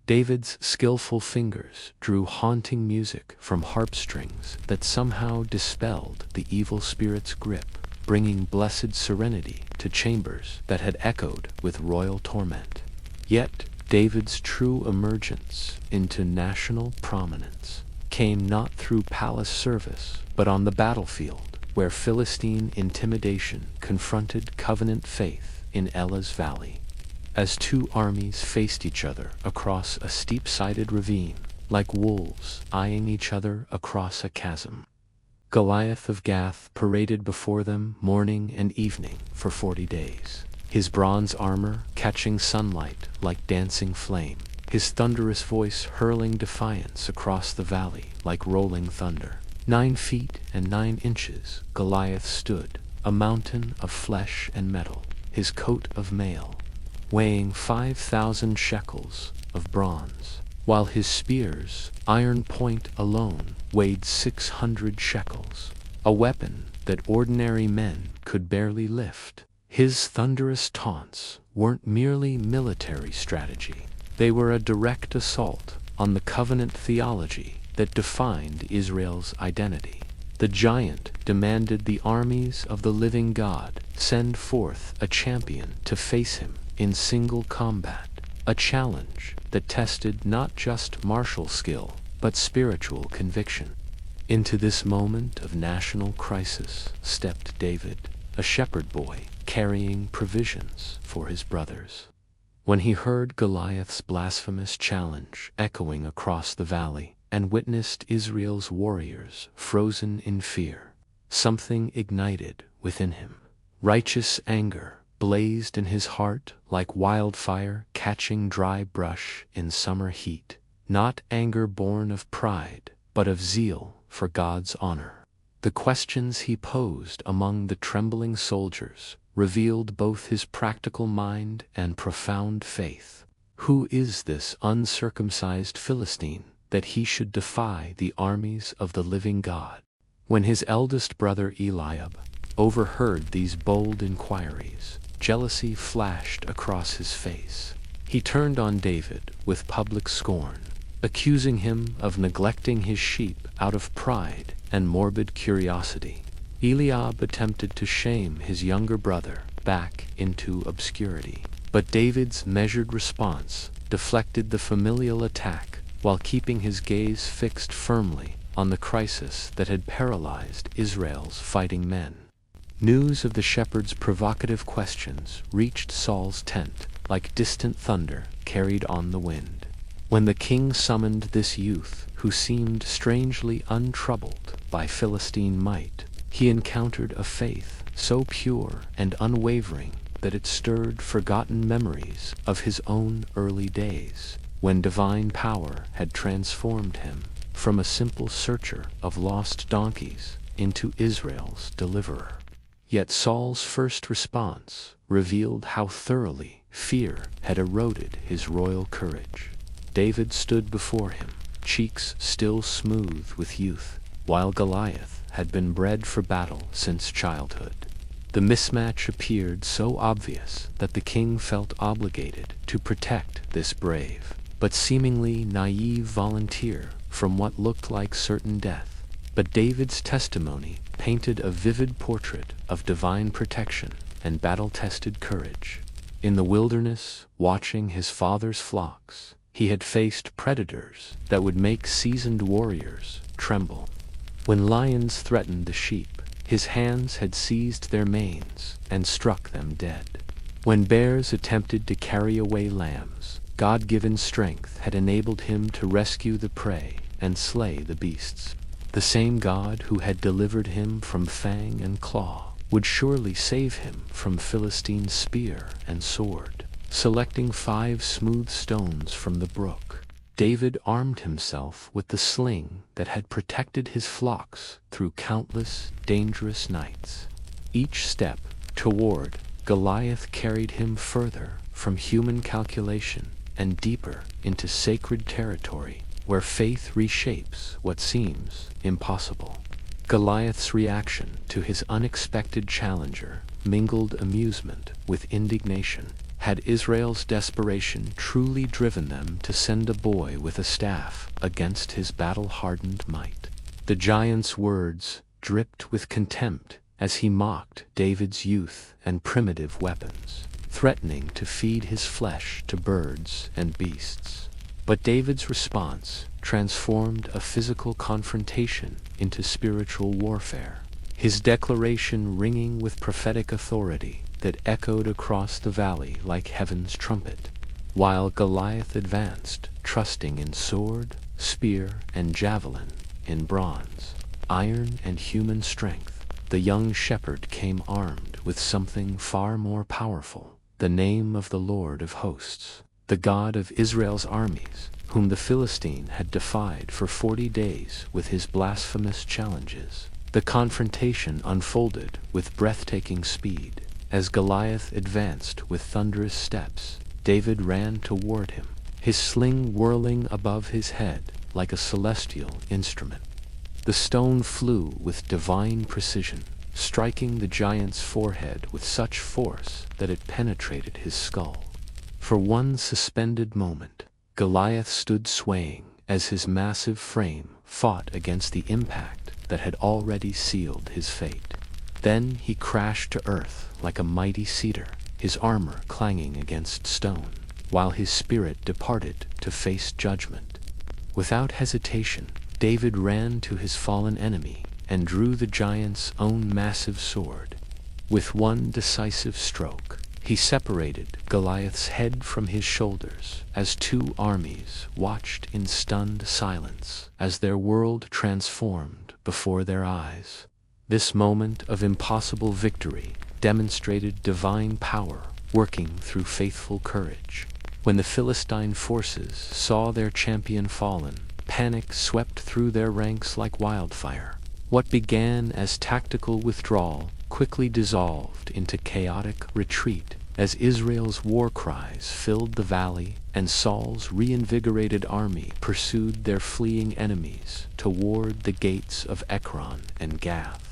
David's skillful fingers drew haunting music from harpstrings that somehow dispelled the evil spirit's grip, bringing blessed serenity to chambers that had echoed with royal torment. Yet, David's true emergence into national prominence came not through palace service, but on the battlefield, where Philistine intimidation confronted covenant faith in Ella's valley. As two armies faced each other across a steep-sided ravine, like wolves eyeing each other across a chasm, Goliath of Gath paraded before them morning and evening for 40 days, his bronze armor catching sunlight like dancing flame, his thunderous voice hurling defiance across the valley like rolling thunder. 9 feet and 9 inches Goliath stood, a mountain of flesh and metal, his coat of mail, weighing 5,000 shekels of bronze, while his spear's iron point alone weighed 600 shekels, a weapon that ordinary men could barely lift. His thunderous taunts weren't merely military strategy. They were a direct assault on the covenant theology that defined Israel's identity. The giant demanded the armies of the living God send forth a champion to face him in single combat, a challenge that tested not just martial skill, but spiritual conviction. Into this moment of national crisis stepped David, a shepherd boy carrying provisions for his brothers. When he heard Goliath's blasphemous challenge echoing across the valley and witnessed Israel's warriors frozen in fear, something ignited within him. Righteous anger blazed in his heart like wildfire catching dry brush in summer heat, not anger born of pride, but of zeal for God's honor. The questions he posed among the trembling soldiers revealed both his practical mind and profound faith. Who is this uncircumcised Philistine that he should defy the armies of the living God? When his eldest brother Eliab overheard these bold inquiries, jealousy flashed across his face. He turned on David with public scorn, accusing him of neglecting his sheep out of pride and morbid curiosity. Eliab attempted to shame his younger brother back into obscurity, but David's measured response deflected the familial attack while keeping his gaze fixed firmly on the crisis that had paralyzed Israel's fighting men. News of the shepherd's provocative questions reached Saul's tent like distant thunder carried on the wind. When the king summoned this youth, who seemed strangely untroubled by Philistine might, he encountered a faith so pure and unwavering that it stirred forgotten memories of his own early days, when divine power had transformed him from a simple searcher of lost donkeys into Israel's deliverer. Yet Saul's first response revealed how thoroughly fear had eroded his royal courage. David stood before him, cheeks still smooth with youth, while Goliath had been bred for battle since childhood. The mismatch appeared so obvious that the king felt obligated to protect this brave, but seemingly naive volunteer from what looked like certain death. But David's testimony painted a vivid portrait of divine protection and battle-tested courage. In the wilderness, watching his father's flocks, he had faced predators that would make seasoned warriors tremble. When lions threatened the sheep, his hands had seized their manes and struck them dead. When bears attempted to carry away lambs, God-given strength had enabled him to rescue the prey and slay the beasts. The same God who had delivered him from fang and claw would surely save him from Philistine's spear and sword. Selecting 5 smooth stones from the brook, David armed himself with the sling that had protected his flocks through countless dangerous nights. Each step toward Goliath carried him further from human calculation and deeper into sacred territory where faith reshapes what seems impossible. Goliath's reaction to his unexpected challenger mingled amusement with indignation. Had Israel's desperation truly driven them to send a boy with a staff against his battle-hardened might? The giant's words dripped with contempt as he mocked David's youth and primitive weapons, threatening to feed his flesh to birds and beasts. But David's response transformed a physical confrontation into spiritual warfare, his declaration ringing with prophetic authority that echoed across the valley like heaven's trumpet. While Goliath advanced, trusting in sword, spear, and javelin, in bronze, iron, and human strength, the young shepherd came armed with something far more powerful: the name of the Lord of hosts, the God of Israel's armies, whom the Philistine had defied for 40 days with his blasphemous challenges. The confrontation unfolded with breathtaking speed. As Goliath advanced with thunderous steps, David ran toward him, his sling whirling above his head like a celestial instrument. The stone flew with divine precision, striking the giant's forehead with such force that it penetrated his skull. For one suspended moment, Goliath stood swaying as his massive frame fought against the impact that had already sealed his fate. Then he crashed to earth like a mighty cedar, his armor clanging against stone, while his spirit departed to face judgment. Without hesitation, David ran to his fallen enemy and drew the giant's own massive sword. With one decisive stroke, he separated Goliath's head from his shoulders as 2 armies watched in stunned silence as their world transformed before their eyes. This moment of impossible victory demonstrated divine power working through faithful courage. When the Philistine forces saw their champion fallen, panic swept through their ranks like wildfire. What began as tactical withdrawal quickly dissolved into chaotic retreat as Israel's war cries filled the valley and Saul's reinvigorated army pursued their fleeing enemies toward the gates of Ekron and Gath.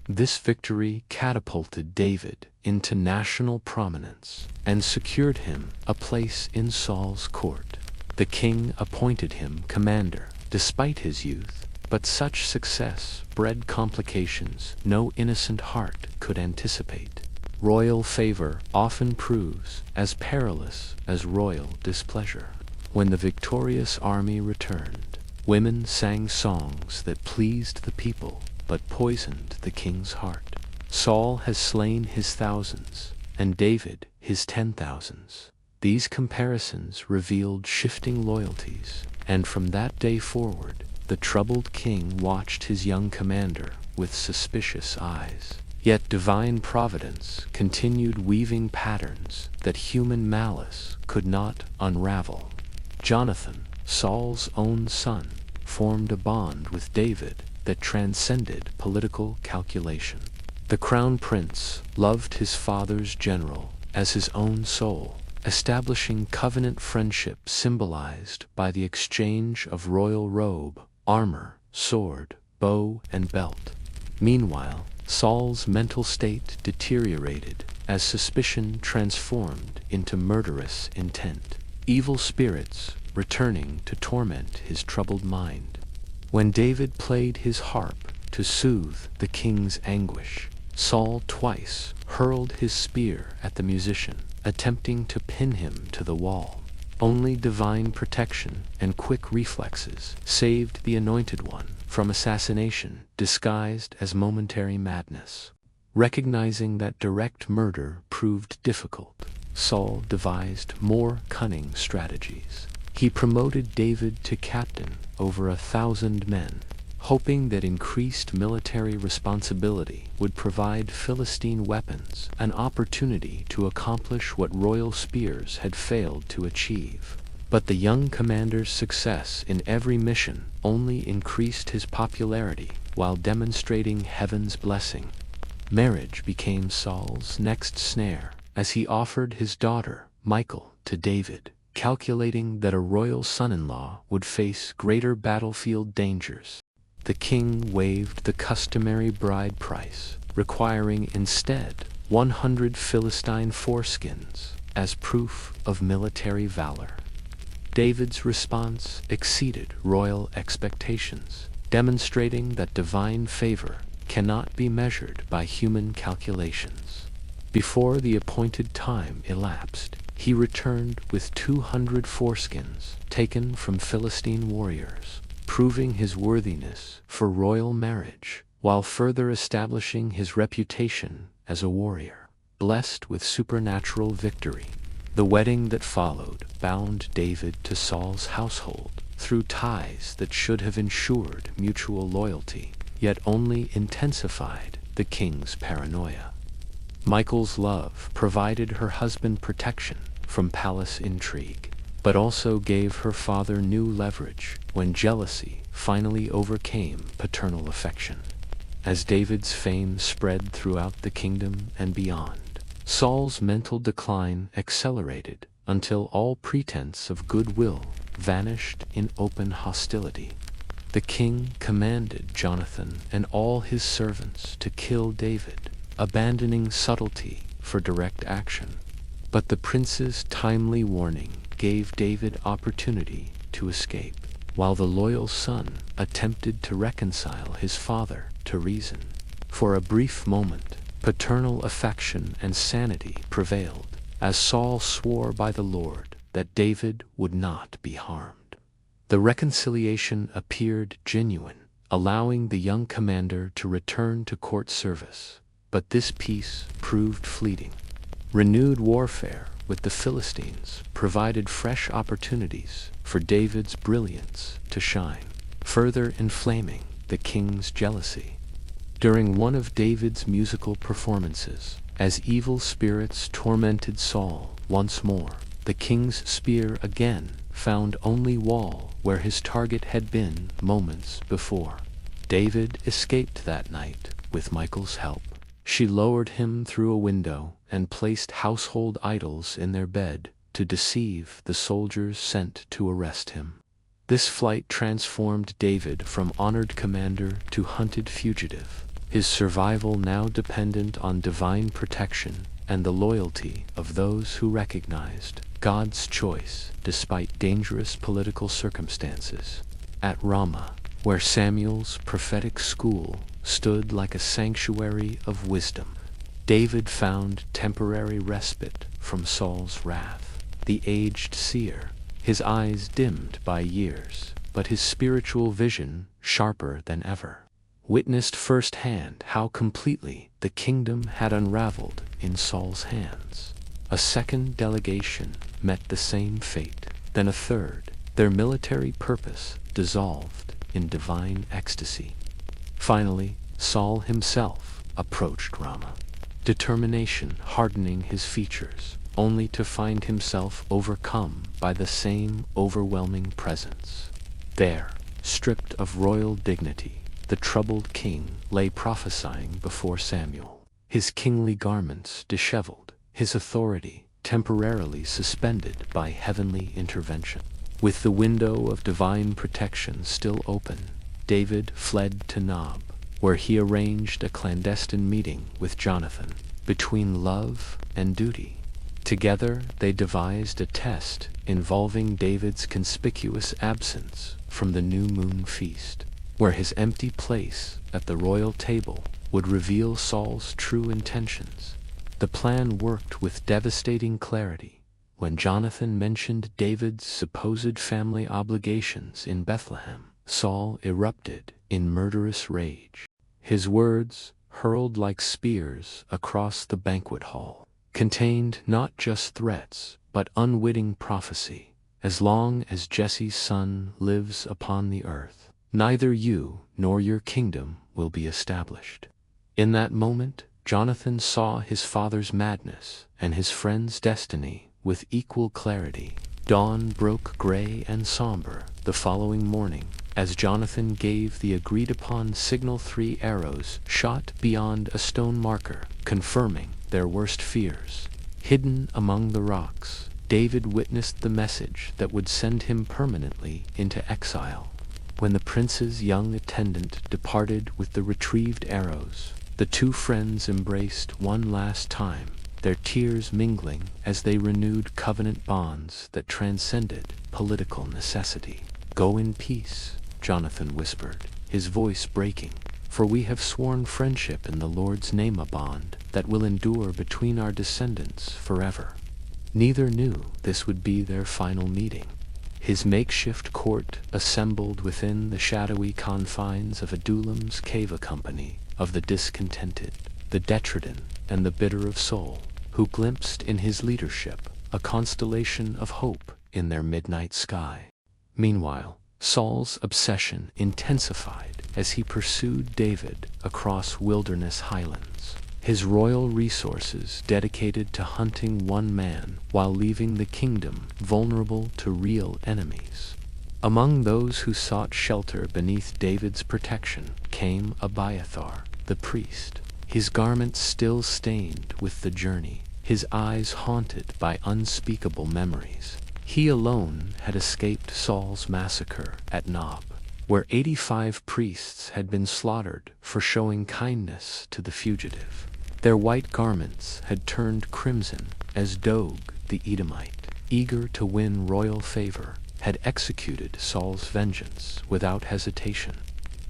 This victory catapulted David into national prominence and secured him a place in Saul's court. The king appointed him commander despite his youth, but such success bred complications no innocent heart could anticipate. Royal favor often proves as perilous as royal displeasure. When the victorious army returned, women sang songs that pleased the people but poisoned the king's heart. Saul has slain his thousands, and David his 10,000s. These comparisons revealed shifting loyalties, and from that day forward, the troubled king watched his young commander with suspicious eyes. Yet divine providence continued weaving patterns that human malice could not unravel. Jonathan, Saul's own son, formed a bond with David that transcended political calculation. The crown prince loved his father's general as his own soul, establishing covenant friendship symbolized by the exchange of royal robe, armor, sword, bow, and belt. Meanwhile, Saul's mental state deteriorated as suspicion transformed into murderous intent, evil spirits returning to torment his troubled mind. When David played his harp to soothe the king's anguish, Saul twice hurled his spear at the musician, attempting to pin him to the wall. Only divine protection and quick reflexes saved the anointed one from assassination disguised as momentary madness. Recognizing that direct murder proved difficult, Saul devised more cunning strategies. He promoted David to captain over 1,000 men, hoping that increased military responsibility would provide Philistine weapons an opportunity to accomplish what royal spears had failed to achieve. But the young commander's success in every mission only increased his popularity while demonstrating heaven's blessing. Marriage became Saul's next snare, as he offered his daughter, Michal, to David, calculating that a royal son-in-law would face greater battlefield dangers. The king waived the customary bride price, requiring instead 100 Philistine foreskins as proof of military valor. David's response exceeded royal expectations, demonstrating that divine favor cannot be measured by human calculations. Before the appointed time elapsed, he returned with 200 foreskins taken from Philistine warriors, proving his worthiness for royal marriage, while further establishing his reputation as a warrior, blessed with supernatural victory. The wedding that followed bound David to Saul's household through ties that should have ensured mutual loyalty, yet only intensified the king's paranoia. Michal's love provided her husband protection from palace intrigue, but also gave her father new leverage when jealousy finally overcame paternal affection. As David's fame spread throughout the kingdom and beyond, Saul's mental decline accelerated until all pretense of goodwill vanished in open hostility. The king commanded Jonathan and all his servants to kill David, abandoning subtlety for direct action. But the prince's timely warning gave David opportunity to escape, while the loyal son attempted to reconcile his father to reason. For a brief moment, paternal affection and sanity prevailed, as Saul swore by the Lord that David would not be harmed. The reconciliation appeared genuine, allowing the young commander to return to court service. But this peace proved fleeting. Renewed warfare with the Philistines provided fresh opportunities for David's brilliance to shine, further inflaming the king's jealousy. During one of David's musical performances, as evil spirits tormented Saul once more, the king's spear again found only wall where his target had been moments before. David escaped that night with Michal's help. She lowered him through a window and placed household idols in their bed to deceive the soldiers sent to arrest him. This flight transformed David from honored commander to hunted fugitive, his survival now dependent on divine protection and the loyalty of those who recognized God's choice despite dangerous political circumstances. At Ramah, where Samuel's prophetic school stood like a sanctuary of wisdom, David found temporary respite from Saul's wrath. The aged seer, his eyes dimmed by years, but his spiritual vision sharper than ever, witnessed firsthand how completely the kingdom had unraveled in Saul's hands. A second delegation met the same fate, then a third, their military purpose dissolved in divine ecstasy. Finally, Saul himself approached Ramah, determination hardening his features, only to find himself overcome by the same overwhelming presence. There, stripped of royal dignity, the troubled king lay prophesying before Samuel, his kingly garments disheveled, his authority temporarily suspended by heavenly intervention. With the window of divine protection still open, David fled to Nob, where he arranged a clandestine meeting with Jonathan, between love and duty. Together they devised a test involving David's conspicuous absence from the new moon feast. where his empty place at the royal table would reveal Saul's true intentions. The plan worked with devastating clarity. When Jonathan mentioned David's supposed family obligations in Bethlehem, Saul erupted in murderous rage. His words, hurled like spears across the banquet hall, contained not just threats, but unwitting prophecy. As long as Jesse's son lives upon the earth, neither you nor your kingdom will be established. In that moment, Jonathan saw his father's madness and his friend's destiny with equal clarity. Dawn broke gray and somber the following morning, as Jonathan gave the agreed-upon signal. 3 arrows shot beyond a stone marker, confirming their worst fears. Hidden among the rocks, David witnessed the message that would send him permanently into exile. When the prince's young attendant departed with the retrieved arrows, the 2 friends embraced one last time, their tears mingling as they renewed covenant bonds that transcended political necessity. "Go in peace," Jonathan whispered, his voice breaking, "for we have sworn friendship in the Lord's name, a bond that will endure between our descendants forever." Neither knew this would be their final meeting. His makeshift court assembled within the shadowy confines of Adullam's cave, a company of the discontented, the downtrodden, and the bitter of soul, who glimpsed in his leadership a constellation of hope in their midnight sky. Meanwhile, Saul's obsession intensified as he pursued David across wilderness highlands, his royal resources dedicated to hunting one man while leaving the kingdom vulnerable to real enemies. Among those who sought shelter beneath David's protection came Abiathar, the priest, his garments still stained with the journey, his eyes haunted by unspeakable memories. He alone had escaped Saul's massacre at Nob, where 85 priests had been slaughtered for showing kindness to the fugitive. Their white garments had turned crimson as Dog the Edomite, eager to win royal favor, had executed Saul's vengeance without hesitation.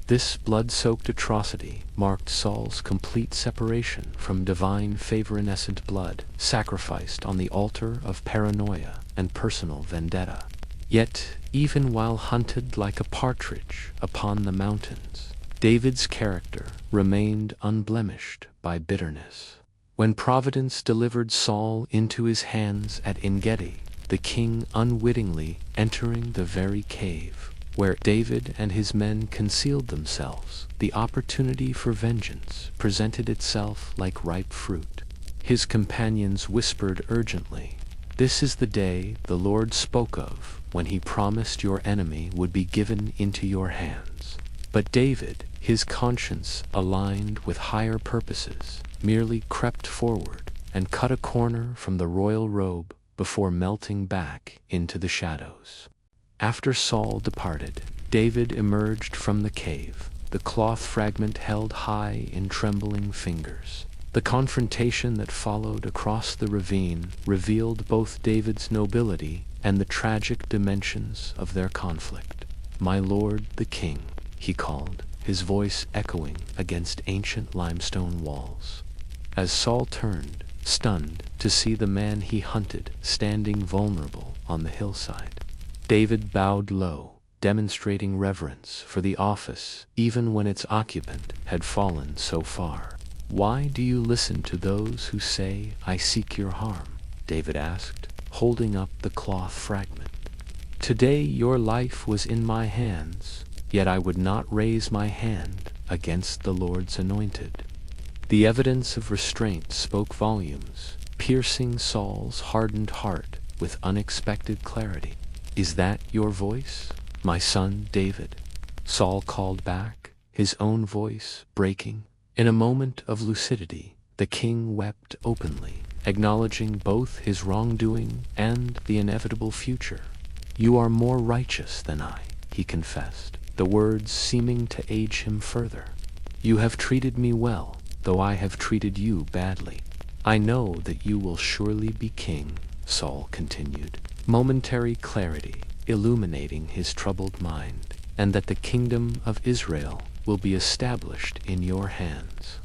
This blood-soaked atrocity marked Saul's complete separation from divine favor-innocent blood, sacrificed on the altar of paranoia and personal vendetta. Yet, even while hunted like a partridge upon the mountains, David's character remained unblemished by bitterness. When Providence delivered Saul into his hands at En-gedi, the king unwittingly entering the very cave where David and his men concealed themselves, the opportunity for vengeance presented itself like ripe fruit. His companions whispered urgently, "This is the day the Lord spoke of, when he promised your enemy would be given into your hands." But David, his conscience aligned with higher purposes, merely crept forward and cut a corner from the royal robe before melting back into the shadows. After Saul departed, David emerged from the cave, the cloth fragment held high in trembling fingers. The confrontation that followed across the ravine revealed both David's nobility and the tragic dimensions of their conflict. "My lord the king," he called, his voice echoing against ancient limestone walls. As Saul turned, stunned, to see the man he hunted standing vulnerable on the hillside, David bowed low, demonstrating reverence for the office even when its occupant had fallen so far. "Why do you listen to those who say, 'I seek your harm'?" David asked, holding up the cloth fragment. "Today your life was in my hands, yet I would not raise my hand against the Lord's anointed." The evidence of restraint spoke volumes, piercing Saul's hardened heart with unexpected clarity. "Is that your voice, my son David?" Saul called back, his own voice breaking. In a moment of lucidity, the king wept openly, acknowledging both his wrongdoing and the inevitable future. "You are more righteous than I," he confessed, the words seeming to age him further. "You have treated me well, though I have treated you badly. I know that you will surely be king," Saul continued, momentary clarity illuminating his troubled mind. and that the kingdom of Israel will be established in your hands."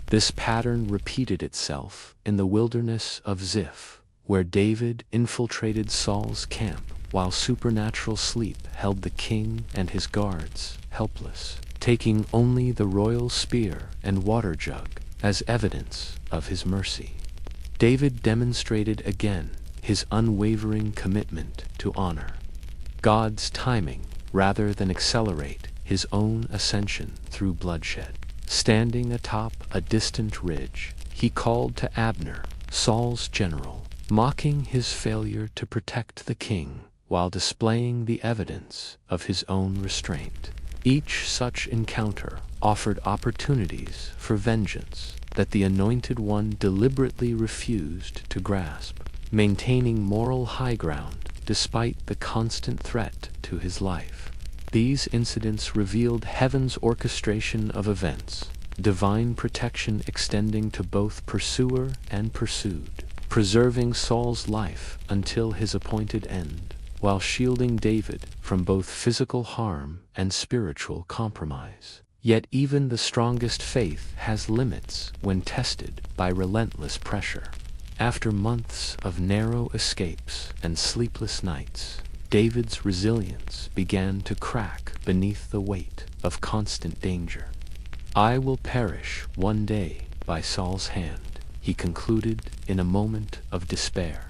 This pattern repeated itself in the wilderness of Ziph, where David infiltrated Saul's camp while supernatural sleep held the king and his guards helpless, taking only the royal spear and water jug as evidence of his mercy. David demonstrated again his unwavering commitment to honor God's timing rather than accelerate his own ascension through bloodshed. Standing atop a distant ridge, he called to Abner, Saul's general, mocking his failure to protect the king while displaying the evidence of his own restraint. Each such encounter offered opportunities for vengeance that the Anointed One deliberately refused to grasp, maintaining moral high ground despite the constant threat to his life. These incidents revealed heaven's orchestration of events, divine protection extending to both pursuer and pursued, preserving Saul's life until his appointed end, while shielding David from both physical harm and spiritual compromise. Yet even the strongest faith has limits when tested by relentless pressure. After months of narrow escapes and sleepless nights, David's resilience began to crack beneath the weight of constant danger. "I will perish one day by Saul's hand," he concluded in a moment of despair,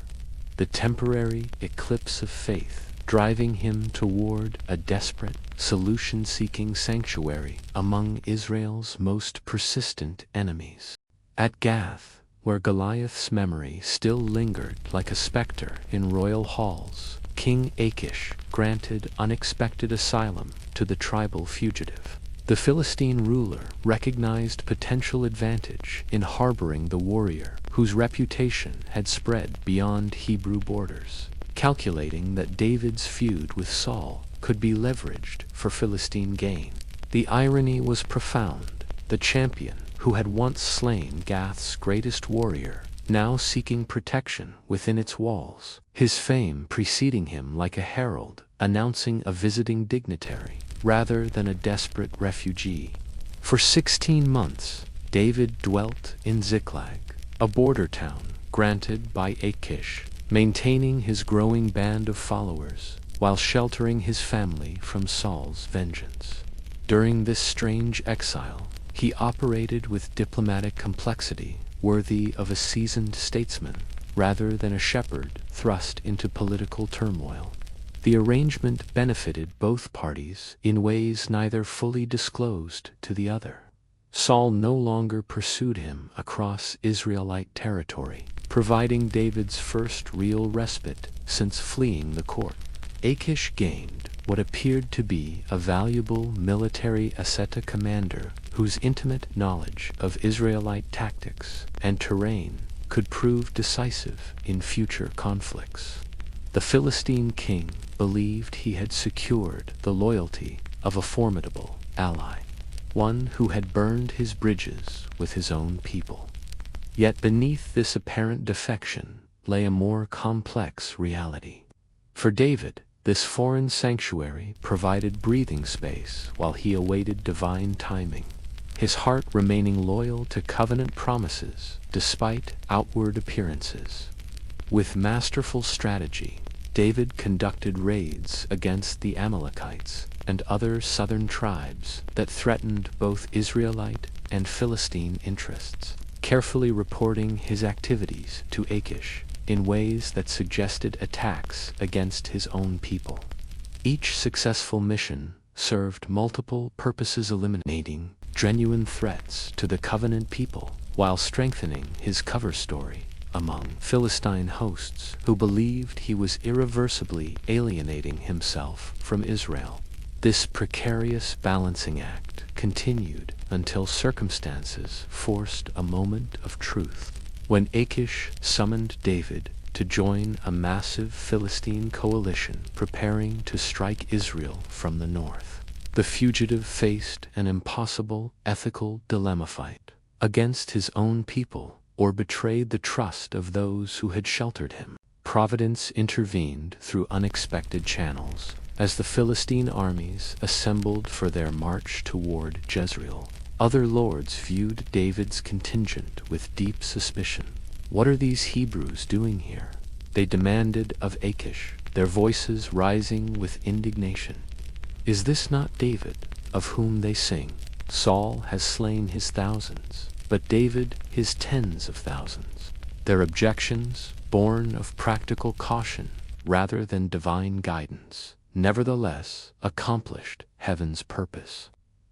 the temporary eclipse of faith driving him toward a desperate, solution-seeking sanctuary among Israel's most persistent enemies. At Gath, where Goliath's memory still lingered like a specter in royal halls, King Achish granted unexpected asylum to the tribal fugitive. The Philistine ruler recognized potential advantage in harboring the warrior whose reputation had spread beyond Hebrew borders, calculating that David's feud with Saul could be leveraged for Philistine gain. The irony was profound. The champion who had once slain Gath's greatest warrior, now seeking protection within its walls, his fame preceding him like a herald announcing a visiting dignitary rather than a desperate refugee. For 16 months, David dwelt in Ziklag, a border town granted by Achish, maintaining his growing band of followers while sheltering his family from Saul's vengeance. During this strange exile, he operated with diplomatic complexity worthy of a seasoned statesman rather than a shepherd thrust into political turmoil. The arrangement benefited both parties in ways neither fully disclosed to the other. Saul no longer pursued him across Israelite territory, providing David's first real respite since fleeing the court. Achish gained what appeared to be a valuable military asceta commander whose intimate knowledge of Israelite tactics and terrain could prove decisive in future conflicts. The Philistine king believed he had secured the loyalty of a formidable ally, one who had burned his bridges with his own people. Yet beneath this apparent defection lay a more complex reality. For David, this foreign sanctuary provided breathing space while he awaited divine timing, his heart remaining loyal to covenant promises despite outward appearances. With masterful strategy, David conducted raids against the Amalekites and other southern tribes that threatened both Israelite and Philistine interests, carefully reporting his activities to Achish in ways that suggested attacks against his own people. Each successful mission served multiple purposes, eliminating genuine threats to the covenant people while strengthening his cover story among Philistine hosts who believed he was irreversibly alienating himself from Israel. This precarious balancing act continued until circumstances forced a moment of truth, when Achish summoned David to join a massive Philistine coalition preparing to strike Israel from the north. The fugitive faced an impossible ethical dilemma: fight against his own people or betrayed the trust of those who had sheltered him. Providence intervened through unexpected channels, As the Philistine armies assembled for their march toward Jezreel, other lords viewed David's contingent with deep suspicion. What are these Hebrews doing here? They demanded of Achish, their voices rising with indignation. Is this not David, of whom they sing? Saul has slain his thousands, but David his tens of thousands. Their objections, born of practical caution rather than divine guidance, nevertheless accomplished heaven's purpose.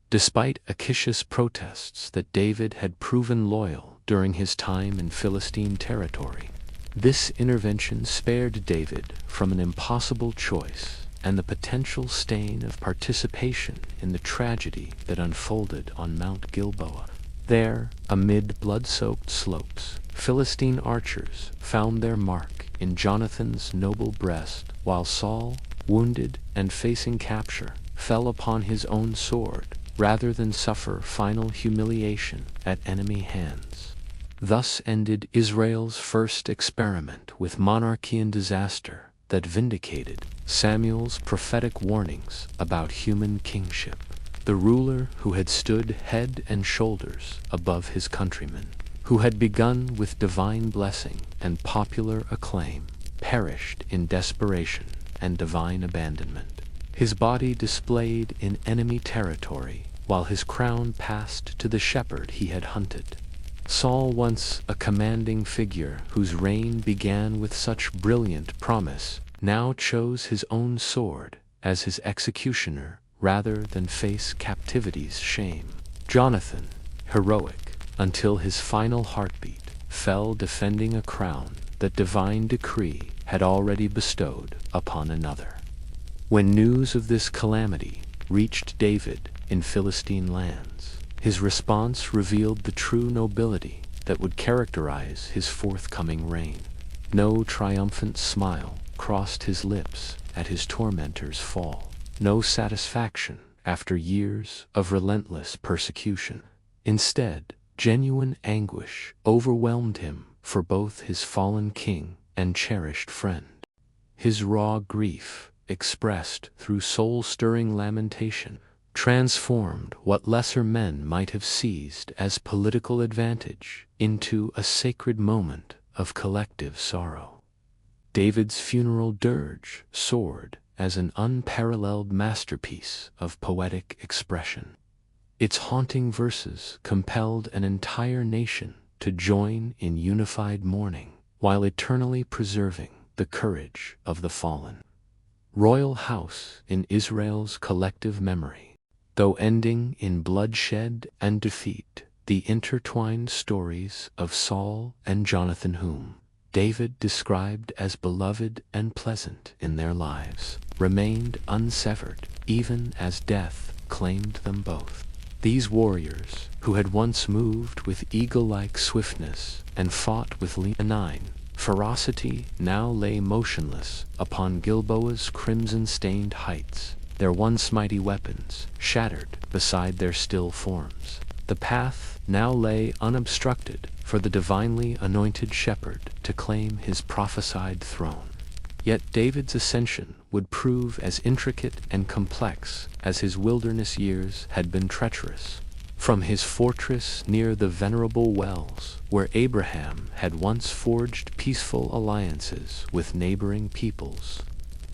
Despite Achish's protests that David had proven loyal during his time in Philistine territory, this intervention spared David from an impossible choice and the potential stain of participation in the tragedy that unfolded on Mount Gilboa. There, amid blood-soaked slopes, Philistine archers found their mark in Jonathan's noble breast, while Saul, wounded and facing capture, fell upon his own sword rather than suffer final humiliation at enemy hands. Thus ended Israel's first experiment with monarchy and disaster that vindicated Samuel's prophetic warnings about human kingship. The ruler who had stood head and shoulders above his countrymen, who had begun with divine blessing and popular acclaim, perished in desperation and divine abandonment. His body displayed in enemy territory, while his crown passed to the shepherd he had hunted. Saul, once a commanding figure whose reign began with such brilliant promise, now chose his own sword as his executioner rather than face captivity's shame. Jonathan, heroic until his final heartbeat, fell defending a crown that divine decree had already bestowed upon another. When news of this calamity reached David in Philistine lands, his response revealed the true nobility that would characterize his forthcoming reign. No triumphant smile crossed his lips at his tormentor's fall. No satisfaction after years of relentless persecution. Instead, genuine anguish overwhelmed him for both his fallen king and cherished friend. His raw grief, expressed through soul-stirring lamentation, transformed what lesser men might have seized as political advantage into a sacred moment of collective sorrow. David's funeral dirge soared as an unparalleled masterpiece of poetic expression. Its haunting verses compelled an entire nation to join in unified mourning, while eternally preserving the courage of the fallen. Royal house in Israel's collective memory. Though ending in bloodshed and defeat, the intertwined stories of Saul and Jonathan, whom David described as beloved and pleasant in their lives, remained unsevered even as death claimed them both. These warriors, who had once moved with eagle-like swiftness and fought with leonine ferocity, now lay motionless upon Gilboa's crimson-stained heights, their once mighty weapons shattered beside their still forms. The path now lay unobstructed for the divinely anointed shepherd to claim his prophesied throne. Yet David's ascension would prove as intricate and complex as his wilderness years had been treacherous. From his fortress near the venerable wells, where Abraham had once forged peaceful alliances with neighboring peoples,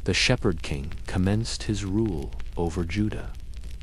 the shepherd king commenced his rule over Judah.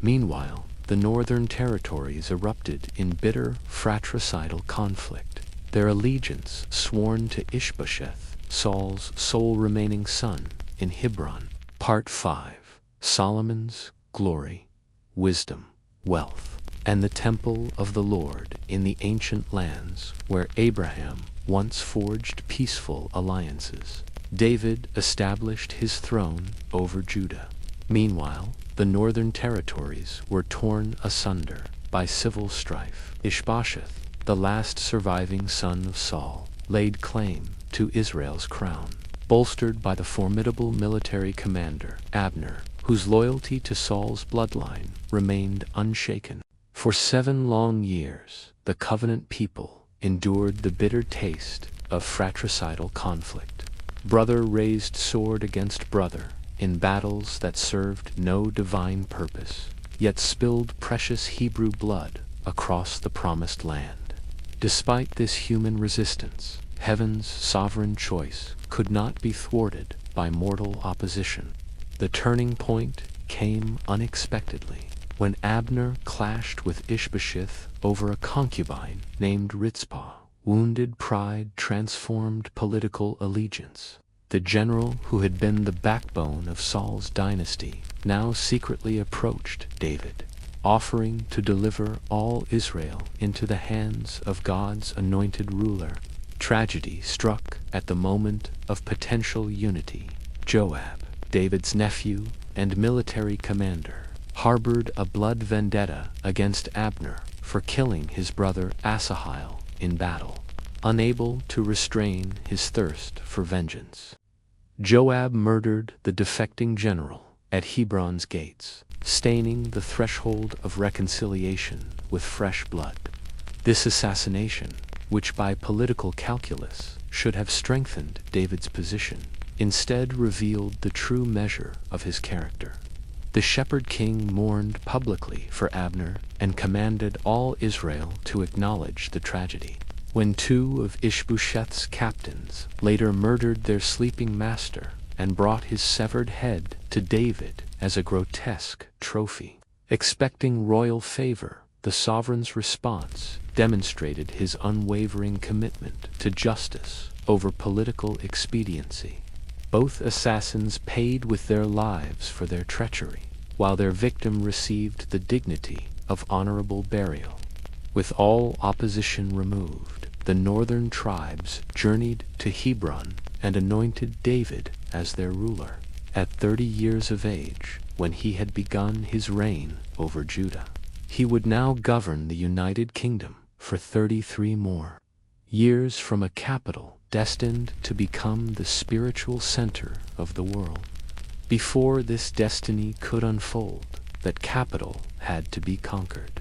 Meanwhile, the northern territories erupted in bitter fratricidal conflict, their allegiance sworn to Ishbosheth, Saul's sole remaining son, in Hebron. Part 5. Solomon's glory, wisdom, wealth, and the temple of the Lord in the ancient lands where Abraham once forged peaceful alliances. David established his throne over Judah. Meanwhile, the northern territories were torn asunder by civil strife. Ishbosheth, the last surviving son of Saul, laid claim to Israel's crown, bolstered by the formidable military commander, Abner, whose loyalty to Saul's bloodline remained unshaken. For 7 long years, the covenant people endured the bitter taste of fratricidal conflict. Brother raised sword against brother in battles that served no divine purpose, yet spilled precious Hebrew blood across the promised land. Despite this human resistance, heaven's sovereign choice could not be thwarted by mortal opposition. The turning point came unexpectedly when Abner clashed with Ishbosheth over a concubine named Rizpah. Wounded pride transformed political allegiance. The general who had been the backbone of Saul's dynasty now secretly approached David, offering to deliver all Israel into the hands of God's anointed ruler. Tragedy struck at the moment of potential unity. Joab, David's nephew and military commander, harbored a blood vendetta against Abner for killing his brother Asahel in battle, unable to restrain his thirst for vengeance. Joab murdered the defecting general at Hebron's gates, staining the threshold of reconciliation with fresh blood. This assassination, which by political calculus should have strengthened David's position, instead revealed the true measure of his character. The shepherd king mourned publicly for Abner and commanded all Israel to acknowledge the tragedy. When two of Ishbosheth's captains later murdered their sleeping master and brought his severed head to David as a grotesque trophy, expecting royal favor, the sovereign's response demonstrated his unwavering commitment to justice over political expediency. Both assassins paid with their lives for their treachery, while their victim received the dignity of honorable burial. With all opposition removed, the northern tribes journeyed to Hebron and anointed David as their ruler, at 30 years of age, when he had begun his reign over Judah. He would now govern the United Kingdom for 33 more years from a capital destined to become the spiritual center of the world. Before this destiny could unfold, that capital had to be conquered.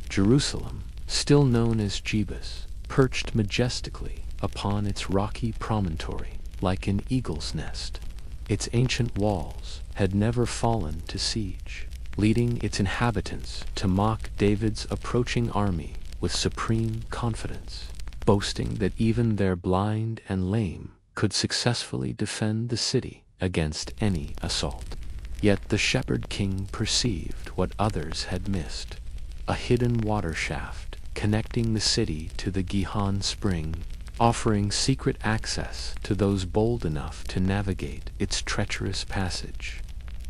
Jerusalem, still known as Jebus, perched majestically upon its rocky promontory like an eagle's nest. Its ancient walls had never fallen to siege, leading its inhabitants to mock David's approaching army with supreme confidence, boasting that even their blind and lame could successfully defend the city against any assault. Yet the shepherd king perceived what others had missed: a hidden water shaft connecting the city to the Gihon spring, offering secret access to those bold enough to navigate its treacherous passage.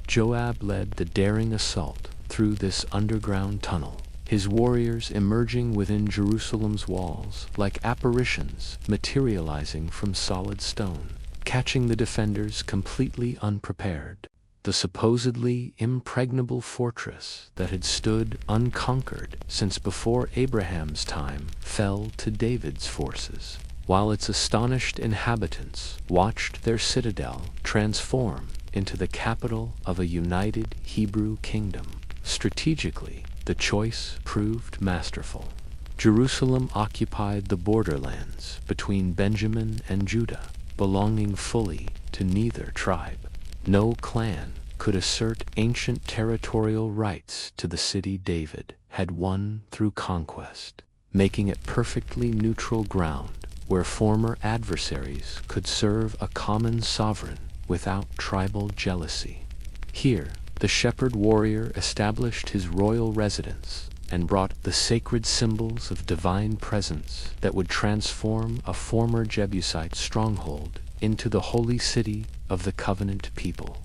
Joab led the daring assault through this underground tunnel, his warriors emerging within Jerusalem's walls like apparitions materializing from solid stone, catching the defenders completely unprepared. The supposedly impregnable fortress that had stood unconquered since before Abraham's time fell to David's forces, while its astonished inhabitants watched their citadel transform into the capital of a united Hebrew kingdom. Strategically, the choice proved masterful. Jerusalem occupied the borderlands between Benjamin and Judah, belonging fully to neither tribe. No clan could assert ancient territorial rights to the city David had won through conquest, making it perfectly neutral ground where former adversaries could serve a common sovereign without tribal jealousy. Here, the shepherd warrior established his royal residence and brought the sacred symbols of divine presence that would transform a former Jebusite stronghold into the holy city of the covenant people.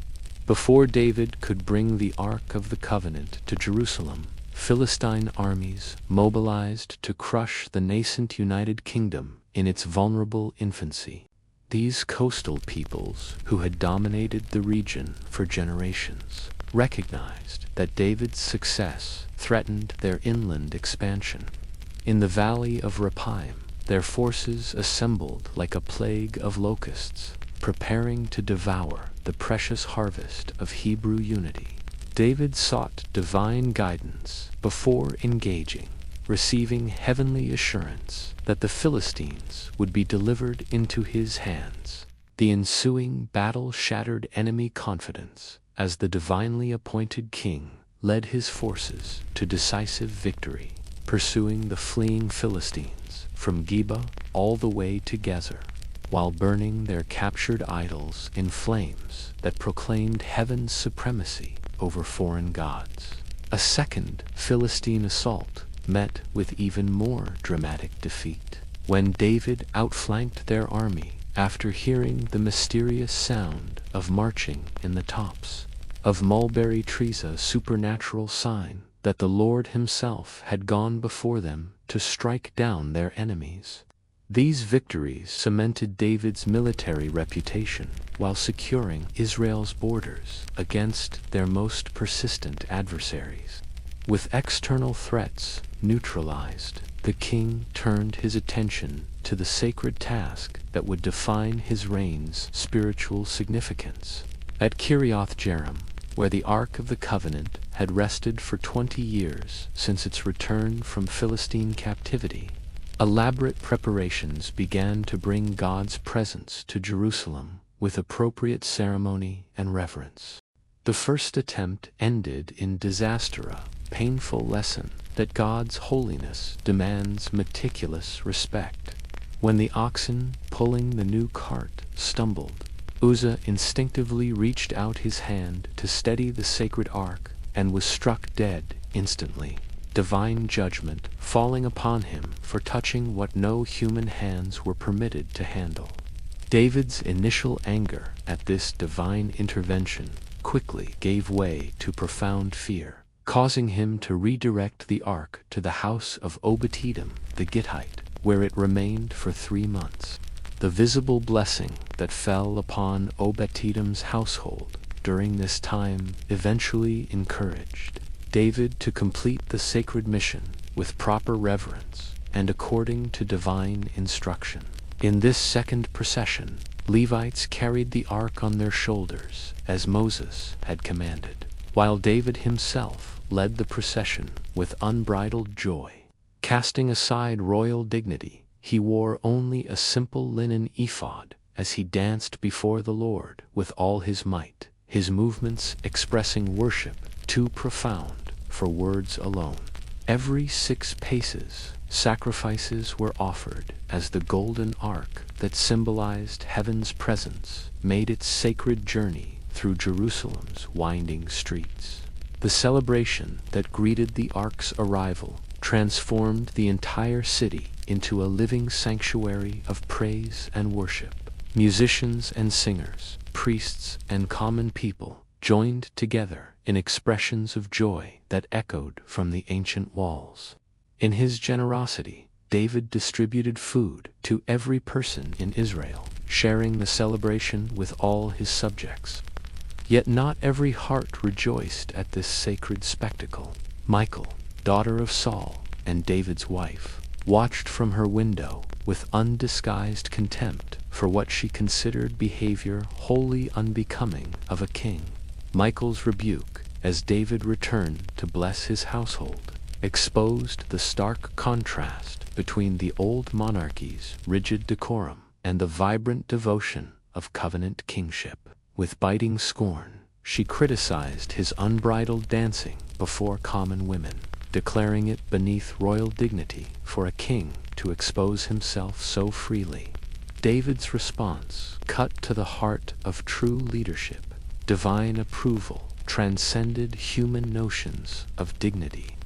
Before David could bring the Ark of the Covenant to Jerusalem, Philistine armies mobilized to crush the nascent United Kingdom in its vulnerable infancy. These coastal peoples, who had dominated the region for generations, recognized that David's success threatened their inland expansion. In the valley of Rephaim, their forces assembled like a plague of locusts, preparing to devour the precious harvest of Hebrew unity. David sought divine guidance before engaging, receiving heavenly assurance that the Philistines would be delivered into his hands. The ensuing battle shattered enemy confidence as the divinely appointed king led his forces to decisive victory, pursuing the fleeing Philistines from Geba all the way to Gezer, while burning their captured idols in flames that proclaimed heaven's supremacy over foreign gods. A second Philistine assault met with even more dramatic defeat, when David outflanked their army after hearing the mysterious sound of marching in the tops of mulberry trees, a supernatural sign that the Lord himself had gone before them to strike down their enemies. These victories cemented David's military reputation while securing Israel's borders against their most persistent adversaries. With external threats neutralized, the king turned his attention to the sacred task that would define his reign's spiritual significance. At Kirjath Jearim, where the Ark of the Covenant had rested for 20 years since its return from Philistine captivity, elaborate preparations began to bring God's presence to Jerusalem with appropriate ceremony and reverence. The first attempt ended in disaster, a painful lesson that God's holiness demands meticulous respect. When the oxen pulling the new cart stumbled, Uzzah instinctively reached out his hand to steady the sacred ark and was struck dead instantly, divine judgment falling upon him for touching what no human hands were permitted to handle. David's initial anger at this divine intervention quickly gave way to profound fear, causing him to redirect the ark to the house of Obed-Edom the Gittite, where it remained for 3 months. The visible blessing that fell upon Obed-Edom's household during this time eventually encouraged David to complete the sacred mission with proper reverence and according to divine instruction. In this second procession, Levites carried the ark on their shoulders as Moses had commanded, while David himself led the procession with unbridled joy. Casting aside royal dignity, he wore only a simple linen ephod as he danced before the Lord with all his might, his movements expressing worship too profound for words alone. Every 6 paces, sacrifices were offered as the golden ark that symbolized heaven's presence made its sacred journey through Jerusalem's winding streets. The celebration that greeted the ark's arrival transformed the entire city into a living sanctuary of praise and worship. Musicians and singers, priests and common people joined together in expressions of joy that echoed from the ancient walls. In his generosity, David distributed food to every person in Israel, sharing the celebration with all his subjects. Yet not every heart rejoiced at this sacred spectacle. Michal, daughter of Saul and David's wife, watched from her window with undisguised contempt for what she considered behavior wholly unbecoming of a king. Michal's rebuke, as David returned to bless his household, exposed the stark contrast between the old monarchy's rigid decorum and the vibrant devotion of covenant kingship. With biting scorn, she criticized his unbridled dancing before common women, declaring it beneath royal dignity for a king to expose himself so freely. David's response cut to the heart of true leadership. Divine approval transcended human notions of dignity.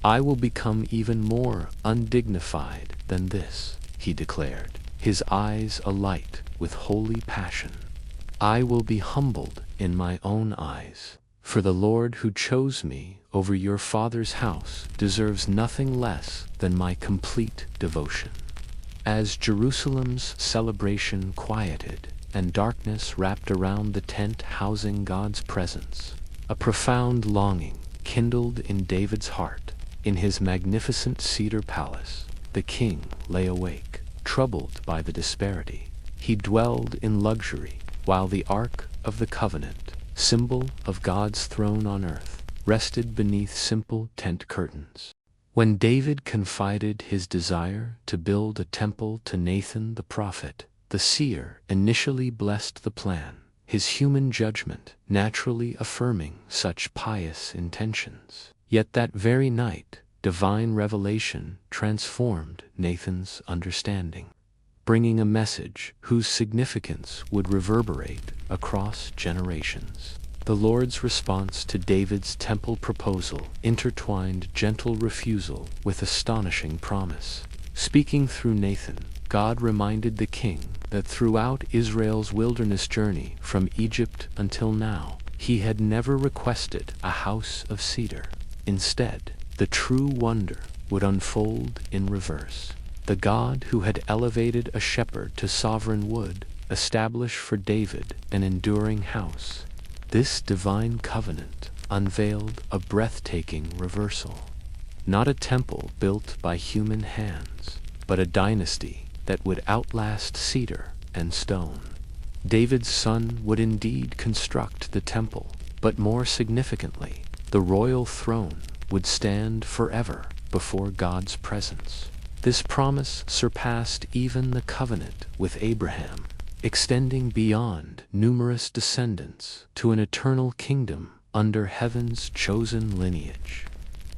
"I will become even more undignified than this," he declared, his eyes alight with holy passion. "I will be humbled in my own eyes, for the Lord who chose me over your father's house deserves nothing less than my complete devotion." As Jerusalem's celebration quieted and darkness wrapped around the tent housing God's presence, a profound longing kindled in David's heart. In his magnificent cedar palace, the king lay awake, troubled by the disparity. He dwelled in luxury, while the Ark of the Covenant, symbol of God's throne on earth, rested beneath simple tent curtains. When David confided his desire to build a temple to Nathan the prophet, the The seer initially blessed the plan, his human judgment naturally affirming such pious intentions. Yet that very night, divine revelation transformed Nathan's understanding, bringing a message whose significance would reverberate across generations. The Lord's response to David's temple proposal intertwined gentle refusal with astonishing promise. Speaking through Nathan, God reminded the king that throughout Israel's wilderness journey from Egypt until now, he had never requested a house of cedar. Instead, the true wonder would unfold in reverse. The God who had elevated a shepherd to sovereign would establish for David an enduring house. This divine covenant unveiled a breathtaking reversal. Not a temple built by human hands, but a dynasty that would outlast cedar and stone. David's son would indeed construct the temple, but more significantly, the royal throne would stand forever before God's presence. This promise surpassed even the covenant with Abraham, extending beyond numerous descendants to an eternal kingdom under heaven's chosen lineage.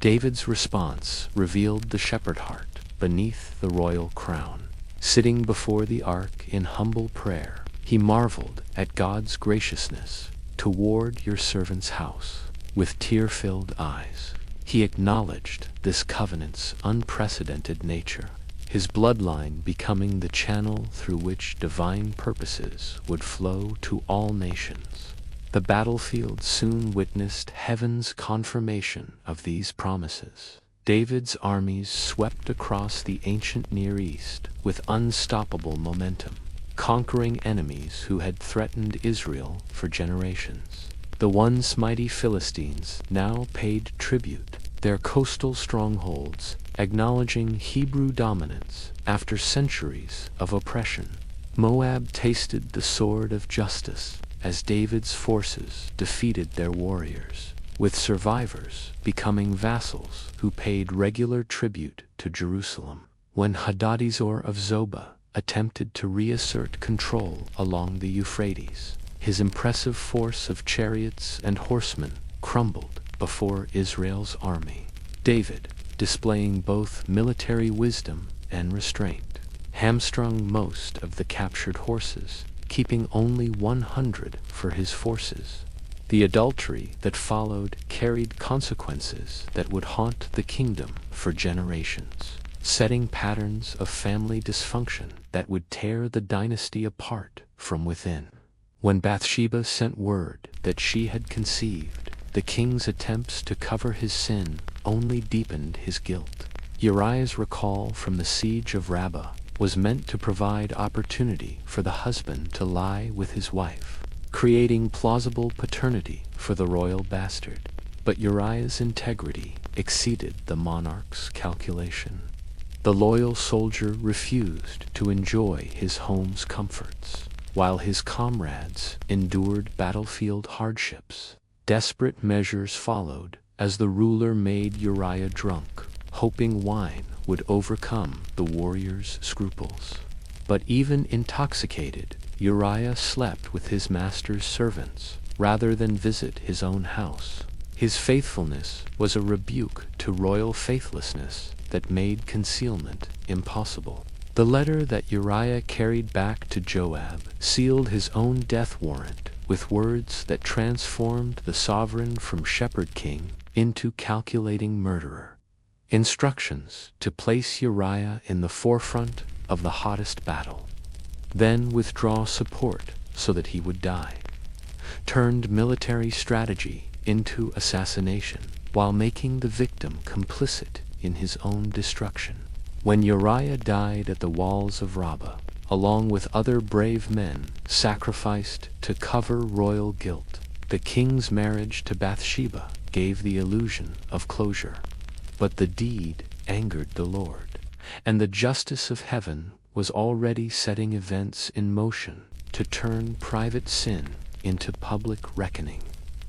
David's response revealed the shepherd heart beneath the royal crown. Sitting before the ark in humble prayer, he marveled at God's graciousness toward your servant's house. With tear-filled eyes, he acknowledged this covenant's unprecedented nature, his bloodline becoming the channel through which divine purposes would flow to all nations. The battlefield soon witnessed heaven's confirmation of these promises. David's armies swept across the ancient Near East with unstoppable momentum, conquering enemies who had threatened Israel for generations. The once mighty Philistines now paid tribute, their coastal strongholds acknowledging Hebrew dominance after centuries of oppression. Moab tasted the sword of justice as David's forces defeated their warriors, with survivors becoming vassals who paid regular tribute to Jerusalem. When Hadadezer of Zobah attempted to reassert control along the Euphrates, his impressive force of chariots and horsemen crumbled before Israel's army. David, displaying both military wisdom and restraint, hamstrung most of the captured horses, keeping only 100 for his forces. The adultery that followed carried consequences that would haunt the kingdom for generations, setting patterns of family dysfunction that would tear the dynasty apart from within. When Bathsheba sent word that she had conceived, the king's attempts to cover his sin only deepened his guilt. Uriah's recall from the siege of Rabbah was meant to provide opportunity for the husband to lie with his wife, creating plausible paternity for the royal bastard. But Uriah's integrity exceeded the monarch's calculation. The loyal soldier refused to enjoy his home's comforts, while his comrades endured battlefield hardships. Desperate measures followed as the ruler made Uriah drunk, hoping wine would overcome the warrior's scruples. But even intoxicated, Uriah slept with his master's servants rather than visit his own house. His faithfulness was a rebuke to royal faithlessness that made concealment impossible. The letter that Uriah carried back to Joab sealed his own death warrant with words that transformed the sovereign from shepherd king into calculating murderer. Instructions to place Uriah in the forefront of the hottest battle, then withdraw support so that he would die, turned military strategy into assassination while making the victim complicit in his own destruction. When Uriah died at the walls of Rabbah, along with other brave men sacrificed to cover royal guilt, the king's marriage to Bathsheba gave the illusion of closure. But the deed angered the Lord, and the justice of heaven was already setting events in motion to turn private sin into public reckoning.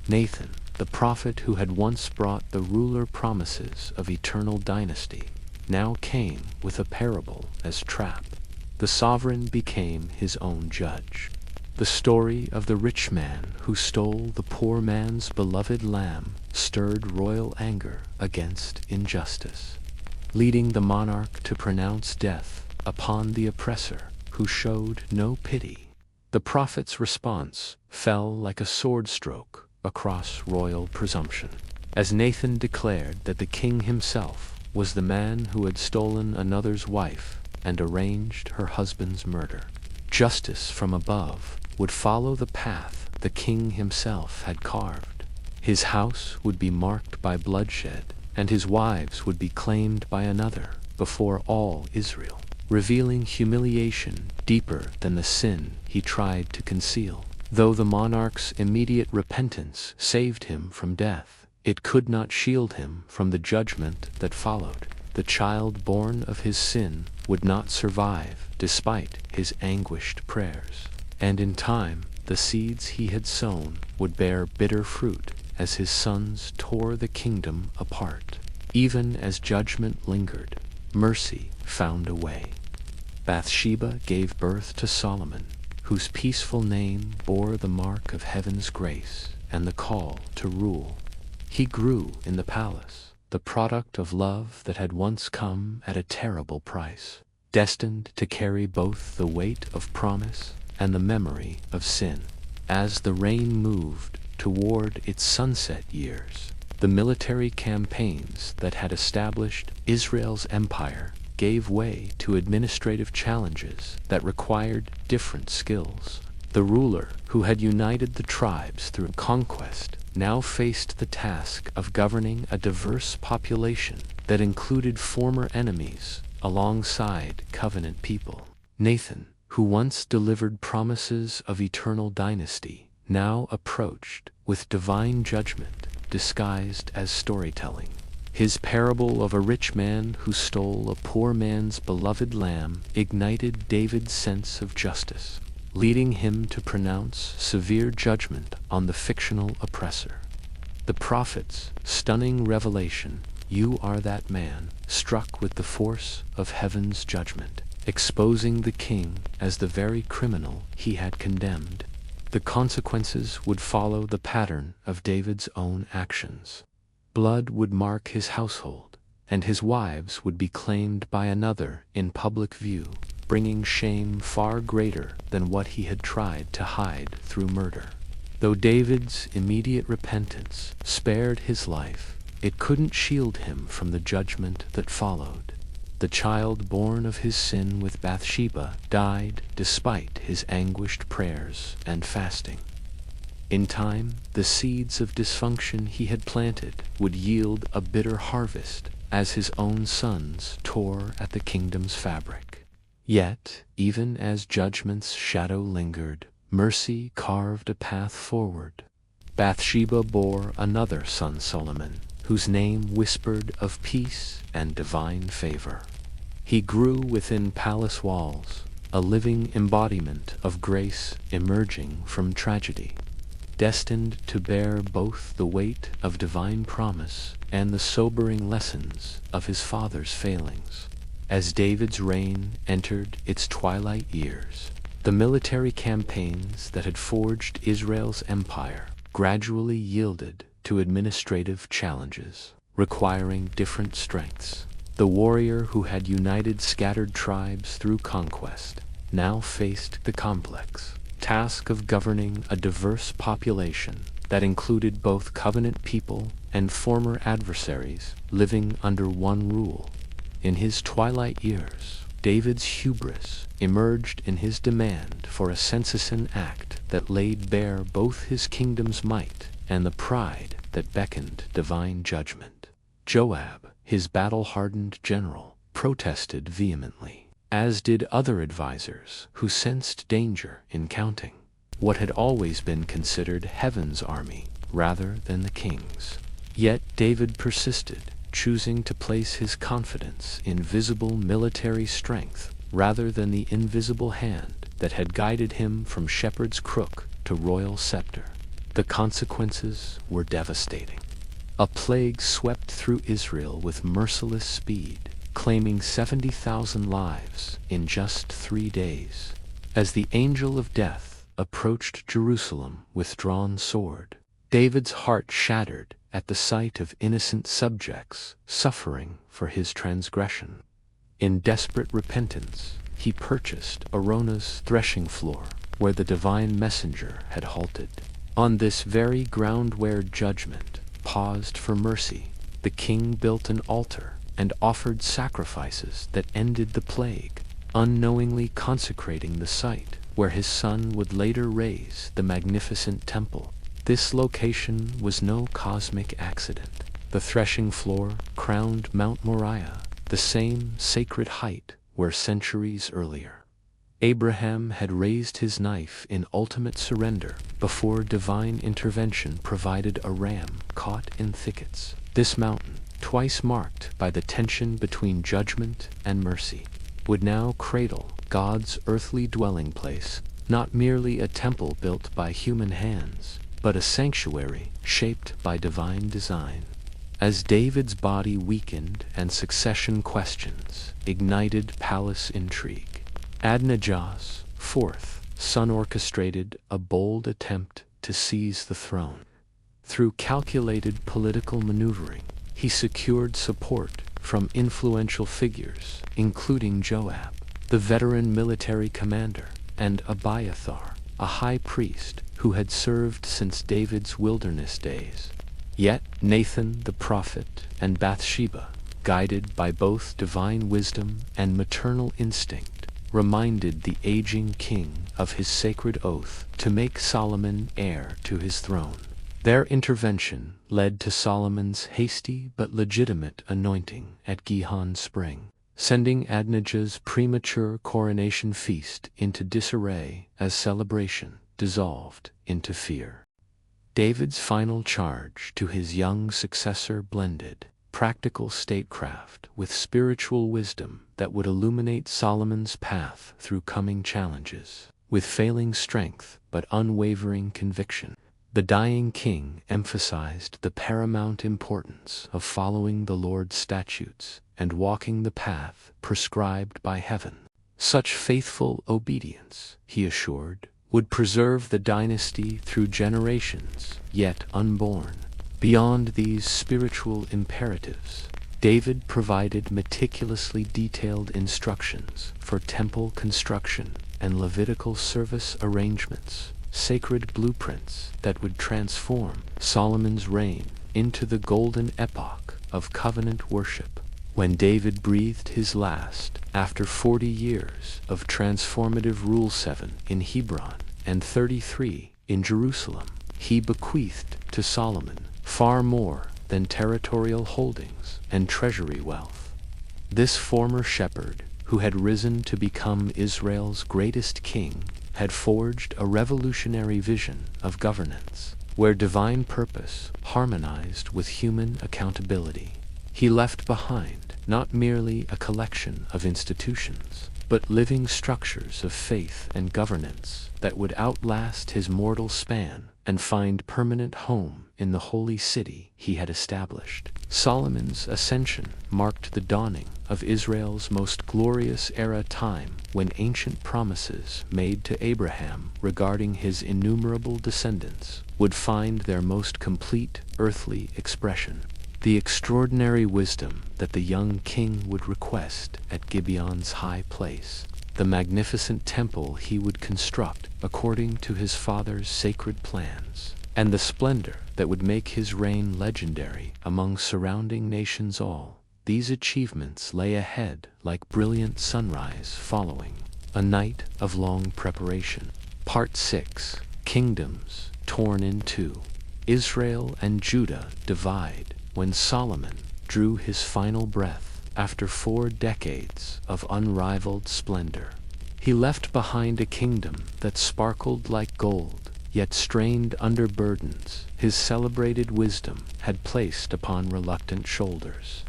Nathan, the prophet who had once brought the ruler promises of eternal dynasty, now came with a parable as trap. the sovereign became his own judge. The story of the rich man who stole the poor man's beloved lamb stirred royal anger against injustice, leading the monarch to pronounce death upon the oppressor who showed no pity. The prophet's response fell like a sword stroke across royal presumption, as Nathan declared that the king himself was the man who had stolen another's wife and arranged her husband's murder. Justice from above would follow the path the king himself had carved. His house would be marked by bloodshed, and his wives would be claimed by another before all Israel, revealing humiliation deeper than the sin he tried to conceal. Though the monarch's immediate repentance saved him from death, it could not shield him from the judgment that followed. The child born of his sin would not survive despite his anguished prayers, and in time the seeds he had sown would bear bitter fruit as his sons tore the kingdom apart. Even as judgment lingered, mercy found a way. Bathsheba gave birth to Solomon, whose peaceful name bore the mark of heaven's grace and the call to rule. He grew in the palace, the product of love that had once come at a terrible price, destined to carry both the weight of promise and the memory of sin. As the reign moved toward its sunset years, the military campaigns that had established Israel's empire gave way to administrative challenges that required different skills. The ruler who had united the tribes through conquest now faced the task of governing a diverse population that included former enemies alongside covenant people. Nathan, who once delivered promises of eternal dynasty, now approached with divine judgment disguised as storytelling. His parable of a rich man who stole a poor man's beloved lamb ignited David's sense of justice, leading him to pronounce severe judgment on the fictional oppressor. The prophet's stunning revelation, "You are that man," struck with the force of heaven's judgment, exposing the king as the very criminal he had condemned. The consequences would follow the pattern of David's own actions. Blood would mark his household, and his wives would be claimed by another in public view, bringing shame far greater than what he had tried to hide through murder. Though David's immediate repentance spared his life, it couldn't shield him from the judgment that followed. The child born of his sin with Bathsheba died despite his anguished prayers and fasting. In time, the seeds of dysfunction he had planted would yield a bitter harvest as his own sons tore at the kingdom's fabric. Yet, even as judgment's shadow lingered, mercy carved a path forward. Bathsheba bore another son, Solomon, whose name whispered of peace and divine favor. He grew within palace walls, a living embodiment of grace emerging from tragedy, destined to bear both the weight of divine promise and the sobering lessons of his father's failings. As David's reign entered its twilight years, the military campaigns that had forged Israel's empire gradually yielded to administrative challenges, requiring different strengths. The warrior who had united scattered tribes through conquest now faced the complex task of governing a diverse population that included both covenant people and former adversaries living under one rule. In his twilight years, David's hubris emerged in his demand for a censorship act that laid bare both his kingdom's might and the pride that beckoned divine judgment. Joab, his battle-hardened general, protested vehemently, as did other advisors who sensed danger in counting what had always been considered heaven's army rather than the king's. Yet David persisted, choosing to place his confidence in visible military strength rather than the invisible hand that had guided him from shepherd's crook to royal scepter. The consequences were devastating. A plague swept through Israel with merciless speed, claiming 70,000 lives in just 3 days. As the angel of death approached Jerusalem with drawn sword, David's heart shattered at the sight of innocent subjects suffering for his transgression. In desperate repentance, he purchased Araunah's threshing floor, where the divine messenger had halted. On this very ground where judgment paused for mercy, the king built an altar and offered sacrifices that ended the plague, unknowingly consecrating the site where his son would later raise the magnificent temple. This location was no cosmic accident. The threshing floor crowned Mount Moriah, the same sacred height where centuries earlier Abraham had raised his knife in ultimate surrender before divine intervention provided a ram caught in thickets. This mountain, twice marked by the tension between judgment and mercy, would now cradle God's earthly dwelling place, not merely a temple built by human hands, but a sanctuary shaped by divine design. As David's body weakened and succession questions ignited palace intrigue, Adonijah's fourth son orchestrated a bold attempt to seize the throne. Through calculated political maneuvering, he secured support from influential figures, including Joab, the veteran military commander, and Abiathar, a high priest who had served since David's wilderness days. Yet Nathan the prophet and Bathsheba, guided by both divine wisdom and maternal instinct, reminded the aging king of his sacred oath to make Solomon heir to his throne. Their intervention led to Solomon's hasty but legitimate anointing at Gihon Spring, sending Adonijah's premature coronation feast into disarray as celebration dissolved into fear. David's final charge to his young successor blended practical statecraft with spiritual wisdom that would illuminate Solomon's path through coming challenges. With failing strength but unwavering conviction, the dying king emphasized the paramount importance of following the Lord's statutes and walking the path prescribed by heaven. Such faithful obedience, he assured, would preserve the dynasty through generations yet unborn. Beyond these spiritual imperatives, David provided meticulously detailed instructions for temple construction and Levitical service arrangements, sacred blueprints that would transform Solomon's reign into the golden epoch of covenant worship. When David breathed his last, after 40 years of transformative rule, 7 in Hebron and 33 in Jerusalem, he bequeathed to Solomon far more than territorial holdings and treasury wealth. This former shepherd, who had risen to become Israel's greatest king, had forged a revolutionary vision of governance, where divine purpose harmonized with human accountability. He left behind not merely a collection of institutions, but living structures of faith and governance that would outlast his mortal span and find permanent home in the holy city he had established. Solomon's ascension marked the dawning of Israel's most glorious era, time when ancient promises made to Abraham regarding his innumerable descendants would find their most complete earthly expression. The extraordinary wisdom that the young king would request at Gibeon's high place, the magnificent temple he would construct according to his father's sacred plans, and the splendor that would make his reign legendary among surrounding nations, all these achievements lay ahead like brilliant sunrise following a night of long preparation. Part 6. Kingdoms torn in two. Israel and Judah divide. When Solomon drew his final breath after 4 decades of unrivaled splendor, he left behind a kingdom that sparkled like gold, yet strained under burdens his celebrated wisdom had placed upon reluctant shoulders.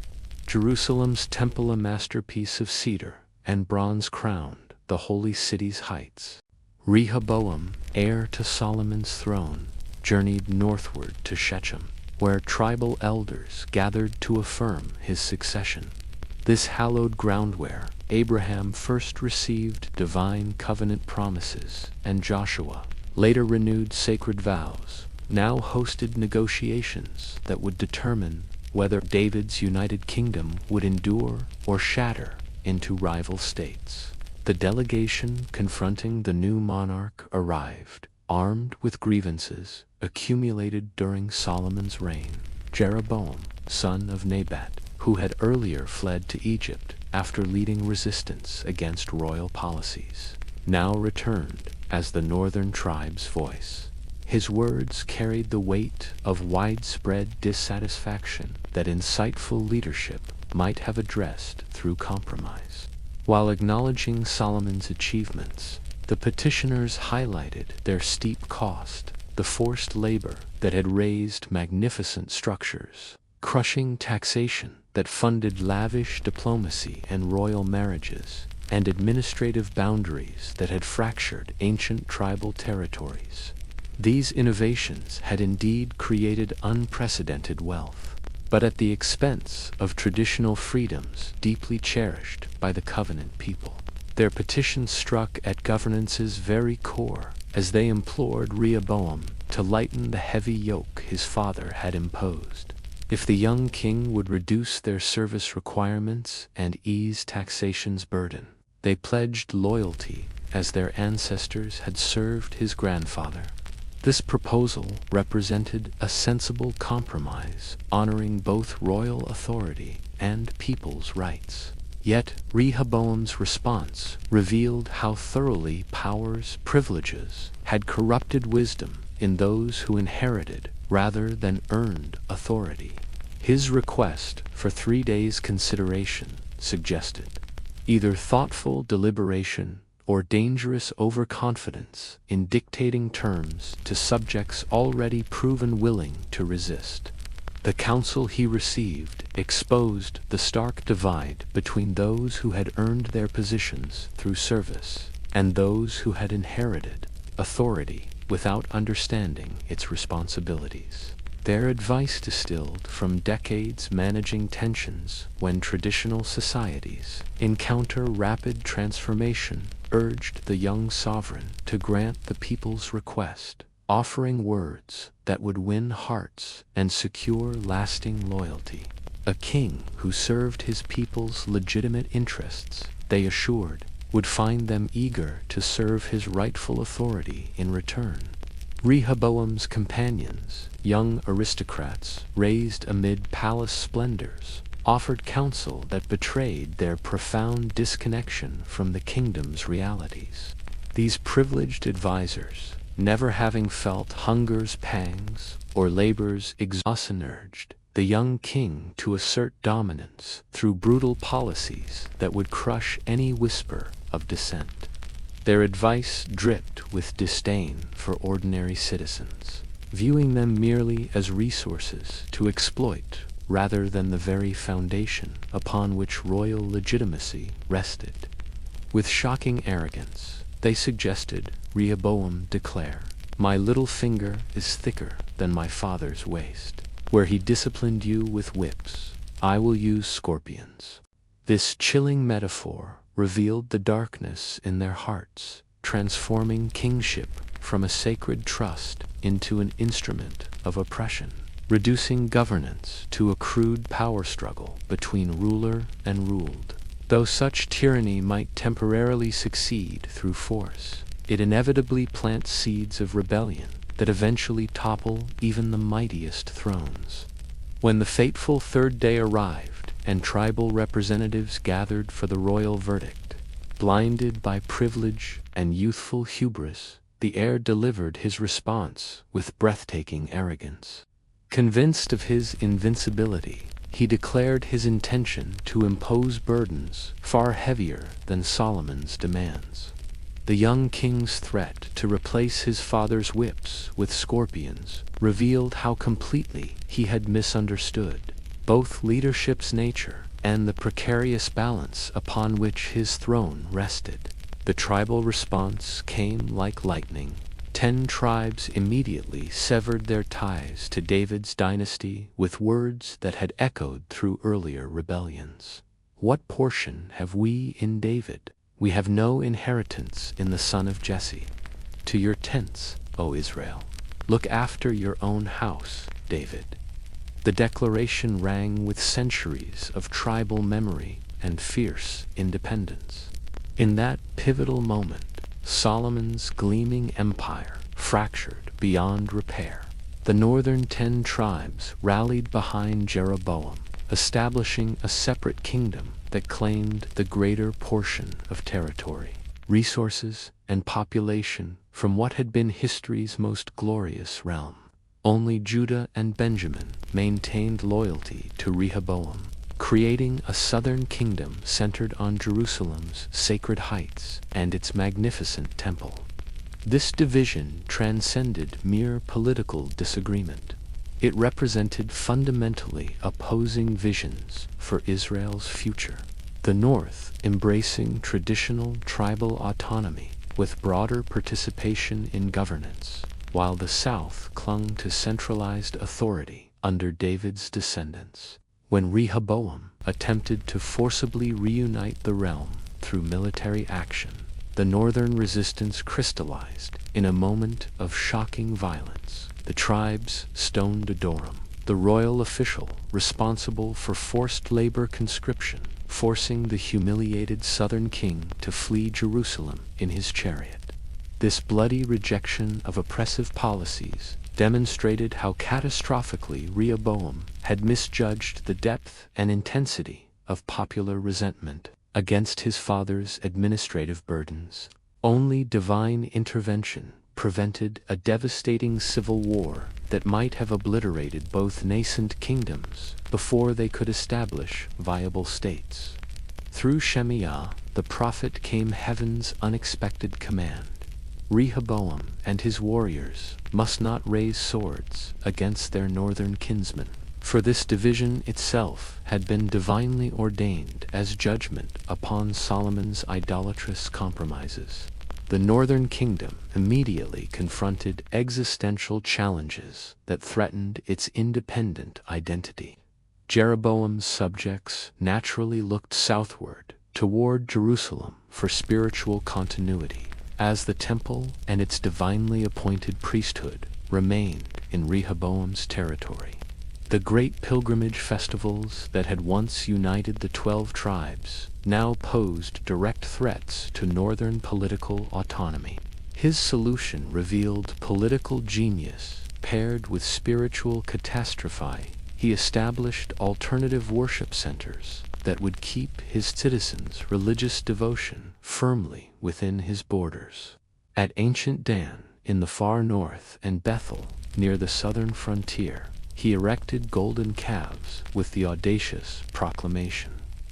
Jerusalem's temple, a masterpiece of cedar and bronze, crowned the holy city's heights. Rehoboam, heir to Solomon's throne, journeyed northward to Shechem, where tribal elders gathered to affirm his succession. This hallowed ground where Abraham first received divine covenant promises and Joshua later renewed sacred vows, now hosted negotiations that would determine whether David's united kingdom would endure or shatter into rival states. The delegation confronting the new monarch arrived, armed with grievances accumulated during Solomon's reign. Jeroboam, son of Nebat, who had earlier fled to Egypt after leading resistance against royal policies, now returned as the northern tribe's voice. His words carried the weight of widespread dissatisfaction that insightful leadership might have addressed through compromise. While acknowledging Solomon's achievements, the petitioners highlighted their steep cost, the forced labor that had raised magnificent structures, crushing taxation that funded lavish diplomacy and royal marriages, and administrative boundaries that had fractured ancient tribal territories. These innovations had indeed created unprecedented wealth, but at the expense of traditional freedoms deeply cherished by the covenant people. Their petition struck at governance's very core as they implored Rehoboam to lighten the heavy yoke his father had imposed. If the young king would reduce their service requirements and ease taxation's burden, they pledged loyalty as their ancestors had served his grandfather. This proposal represented a sensible compromise, honoring both royal authority and people's rights. Yet Rehoboam's response revealed how thoroughly power's privileges had corrupted wisdom in those who inherited rather than earned authority. His request for 3 days' consideration suggested either thoughtful deliberation or dangerous overconfidence in dictating terms to subjects already proven willing to resist. The counsel he received exposed the stark divide between those who had earned their positions through service and those who had inherited authority without understanding its responsibilities. Their advice distilled from decades managing tensions when traditional societies encounter rapid transformation, urged the young sovereign to grant the people's request, offering words that would win hearts and secure lasting loyalty. A king who served his people's legitimate interests, they assured, would find them eager to serve his rightful authority in return. Rehoboam's companions, young aristocrats raised amid palace splendors, offered counsel that betrayed their profound disconnection from the kingdom's realities. These privileged advisors, never having felt hunger's pangs or labor's exhaustion, urged the young king to assert dominance through brutal policies that would crush any whisper of dissent. Their advice dripped with disdain for ordinary citizens, viewing them merely as resources to exploit rather than the very foundation upon which royal legitimacy rested. With shocking arrogance, they suggested Rehoboam declare, "My little finger is thicker than my father's waist. Where he disciplined you with whips, I will use scorpions." This chilling metaphor revealed the darkness in their hearts, transforming kingship from a sacred trust into an instrument of oppression, reducing governance to a crude power struggle between ruler and ruled. Though such tyranny might temporarily succeed through force, it inevitably plants seeds of rebellion that eventually topple even the mightiest thrones. When the fateful third day arrived and tribal representatives gathered for the royal verdict, blinded by privilege and youthful hubris, the heir delivered his response with breathtaking arrogance. Convinced of his invincibility, he declared his intention to impose burdens far heavier than Solomon's demands. The young king's threat to replace his father's whips with scorpions revealed how completely he had misunderstood both leadership's nature and the precarious balance upon which his throne rested. The tribal response came like lightning. 10 tribes immediately severed their ties to David's dynasty with words that had echoed through earlier rebellions. What portion have we in David? We have no inheritance in the son of Jesse. To your tents, O Israel. Look after your own house, David. The declaration rang with centuries of tribal memory and fierce independence. In that pivotal moment, Solomon's gleaming empire fractured beyond repair. The northern 10 tribes rallied behind Jeroboam, establishing a separate kingdom that claimed the greater portion of territory, resources, and population from what had been history's most glorious realm. Only Judah and Benjamin maintained loyalty to Rehoboam, creating a southern kingdom centered on Jerusalem's sacred heights and its magnificent temple. This division transcended mere political disagreement. It represented fundamentally opposing visions for Israel's future. The North embracing traditional tribal autonomy with broader participation in governance, while the South clung to centralized authority under David's descendants. When Rehoboam attempted to forcibly reunite the realm through military action, the northern resistance crystallized in a moment of shocking violence. The tribes stoned Adoram, the royal official responsible for forced labor conscription, forcing the humiliated southern king to flee Jerusalem in his chariot. This bloody rejection of oppressive policies demonstrated how catastrophically Rehoboam had misjudged the depth and intensity of popular resentment against his father's administrative burdens. Only divine intervention prevented a devastating civil war that might have obliterated both nascent kingdoms before they could establish viable states. Through Shemaiah, the prophet, came heaven's unexpected command. Rehoboam and his warriors must not raise swords against their northern kinsmen, for this division itself had been divinely ordained as judgment upon Solomon's idolatrous compromises. The northern kingdom immediately confronted existential challenges that threatened its independent identity. Jeroboam's subjects naturally looked southward toward Jerusalem for spiritual continuity, as the temple and its divinely appointed priesthood remained in Rehoboam's territory. The great pilgrimage festivals that had once united the 12 tribes now posed direct threats to northern political autonomy. His solution revealed political genius paired with spiritual catastrophe. He established alternative worship centers that would keep his citizens' religious devotion firmly within his borders. At ancient Dan in the far north and Bethel near the southern frontier, he erected golden calves with the audacious proclamation,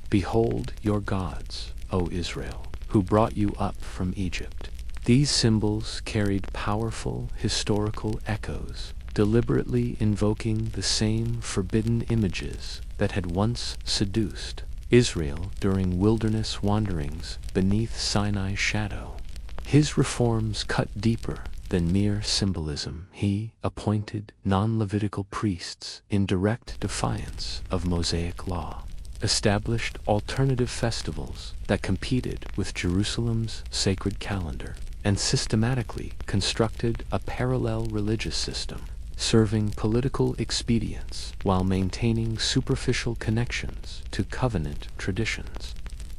"Behold your gods, O Israel, who brought you up from Egypt." These symbols carried powerful historical echoes, deliberately invoking the same forbidden images that had once seduced Israel during wilderness wanderings beneath Sinai's shadow. His reforms cut deeper than mere symbolism. He appointed non-Levitical priests in direct defiance of Mosaic law, established alternative festivals that competed with Jerusalem's sacred calendar, and systematically constructed a parallel religious system, serving political expedience while maintaining superficial connections to covenant traditions.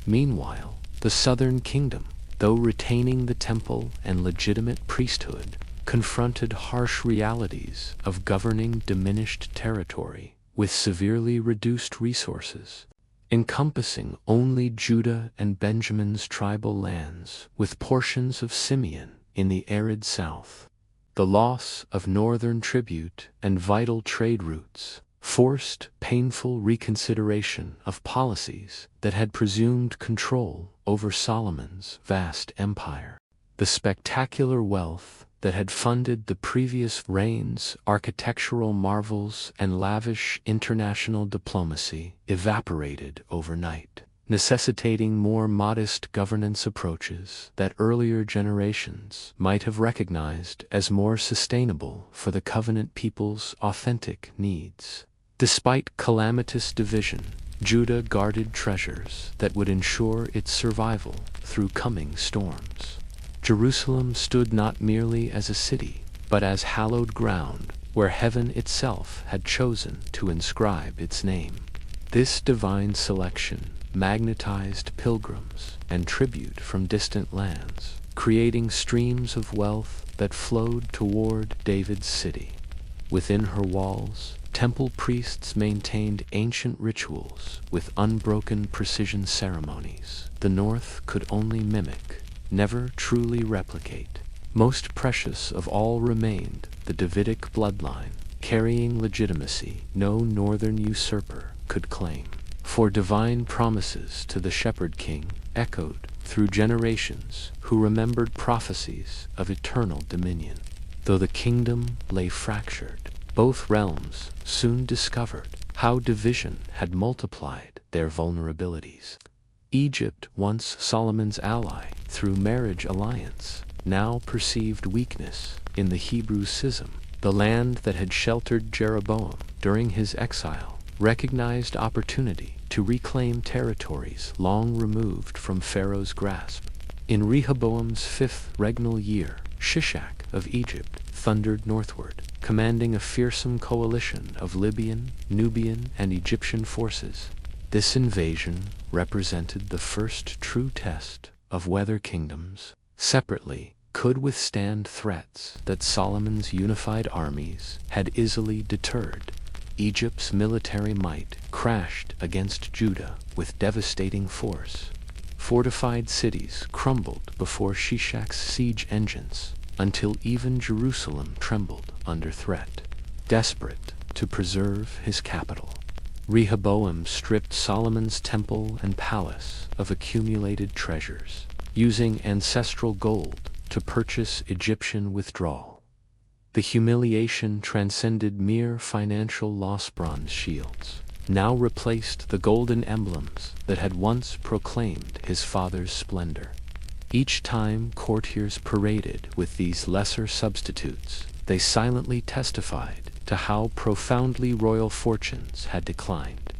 Meanwhile, the southern kingdom, though retaining the temple and legitimate priesthood, confronted harsh realities of governing diminished territory with severely reduced resources, encompassing only Judah and Benjamin's tribal lands, with portions of Simeon in the arid south. The loss of northern tribute and vital trade routes forced painful reconsideration of policies that had presumed control over Solomon's vast empire. The spectacular wealth that had funded the previous reign's architectural marvels and lavish international diplomacy evaporated overnight, necessitating more modest governance approaches that earlier generations might have recognized as more sustainable for the covenant people's authentic needs. Despite calamitous division, Judah guarded treasures that would ensure its survival through coming storms. Jerusalem stood not merely as a city, but as hallowed ground where heaven itself had chosen to inscribe its name. This divine selection magnetized pilgrims and tribute from distant lands, creating streams of wealth that flowed toward David's city. Within her walls, temple priests maintained ancient rituals with unbroken precision ceremonies the North could only mimic, never truly replicate. Most precious of all remained the Davidic bloodline, carrying legitimacy no northern usurper could claim. For divine promises to the shepherd king echoed through generations who remembered prophecies of eternal dominion. Though the kingdom lay fractured, both realms soon discovered how division had multiplied their vulnerabilities. Egypt, once Solomon's ally through marriage alliance, now perceived weakness in the Hebrew schism. The land that had sheltered Jeroboam during his exile recognized opportunity to reclaim territories long removed from Pharaoh's grasp. In Rehoboam's 5th regnal year, Shishak of Egypt thundered northward, commanding a fearsome coalition of Libyan, Nubian, and Egyptian forces. This invasion represented the first true test of whether kingdoms, separately, could withstand threats that Solomon's unified armies had easily deterred. Egypt's military might crashed against Judah with devastating force. Fortified cities crumbled before Shishak's siege engines, until even Jerusalem trembled under threat. Desperate to preserve his capital, Rehoboam stripped Solomon's temple and palace of accumulated treasures, using ancestral gold to purchase Egyptian withdrawal. The humiliation transcended mere financial loss. Bronze shields now replaced the golden emblems that had once proclaimed his father's splendor. Each time courtiers paraded with these lesser substitutes, they silently testified to how profoundly royal fortunes had declined.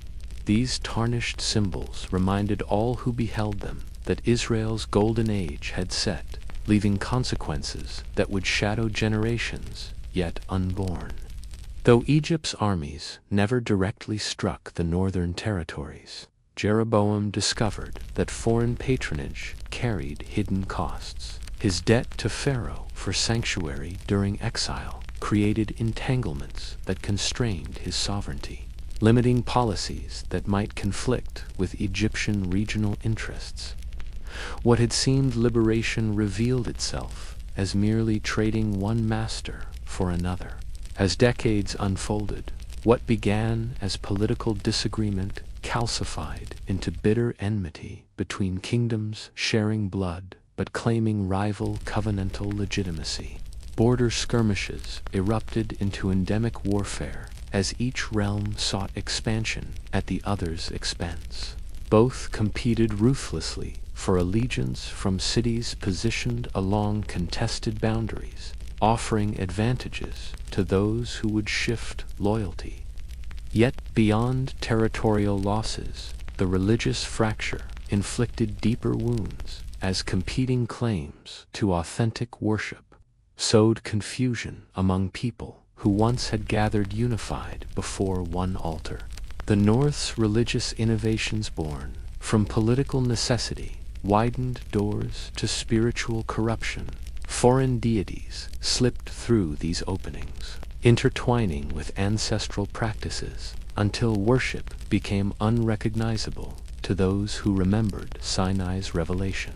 These tarnished symbols reminded all who beheld them that Israel's golden age had set, leaving consequences that would shadow generations yet unborn. Though Egypt's armies never directly struck the northern territories, Jeroboam discovered that foreign patronage carried hidden costs. His debt to Pharaoh for sanctuary during exile created entanglements that constrained his sovereignty, limiting policies that might conflict with Egyptian regional interests. What had seemed liberation revealed itself as merely trading one master for another. As decades unfolded, what began as political disagreement calcified into bitter enmity between kingdoms sharing blood but claiming rival covenantal legitimacy. Border skirmishes erupted into endemic warfare as each realm sought expansion at the other's expense. Both competed ruthlessly for allegiance from cities positioned along contested boundaries, offering advantages to those who would shift loyalty. Yet beyond territorial losses, the religious fracture inflicted deeper wounds as competing claims to authentic worship sowed confusion among people who once had gathered unified before one altar. The North's religious innovations born from political necessity widened doors to spiritual corruption. Foreign deities slipped through these openings, intertwining with ancestral practices until worship became unrecognizable to those who remembered Sinai's revelation.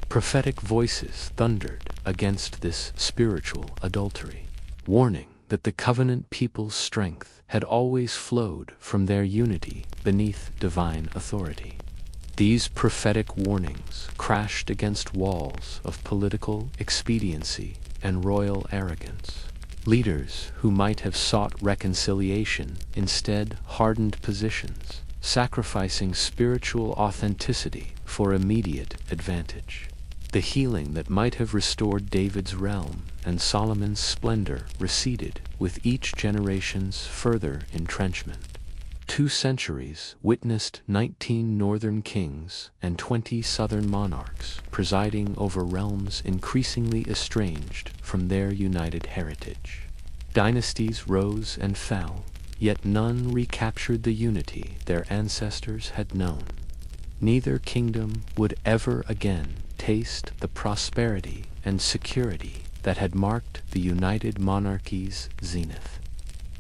Prophetic voices thundered against this spiritual adultery, warning that the covenant people's strength had always flowed from their unity beneath divine authority. These prophetic warnings crashed against walls of political expediency and royal arrogance. Leaders who might have sought reconciliation instead hardened positions, sacrificing spiritual authenticity for immediate advantage. The healing that might have restored David's realm and Solomon's splendor receded with each generation's further entrenchment. 2 centuries witnessed 19 northern kings and 20 southern monarchs presiding over realms increasingly estranged from their united heritage. Dynasties rose and fell, yet none recaptured the unity their ancestors had known. Neither kingdom would ever again taste the prosperity and security that had marked the united monarchy's zenith.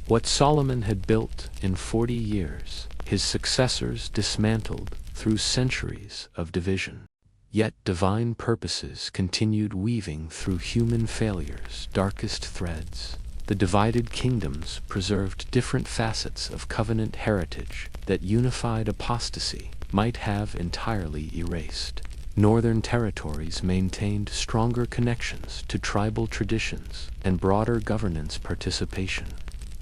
What Solomon had built in 40 years, his successors dismantled through centuries of division. Yet divine purposes continued weaving through human failure's darkest threads. The divided kingdoms preserved different facets of covenant heritage that unified apostasy might have entirely erased. Northern territories maintained stronger connections to tribal traditions and broader governance participation,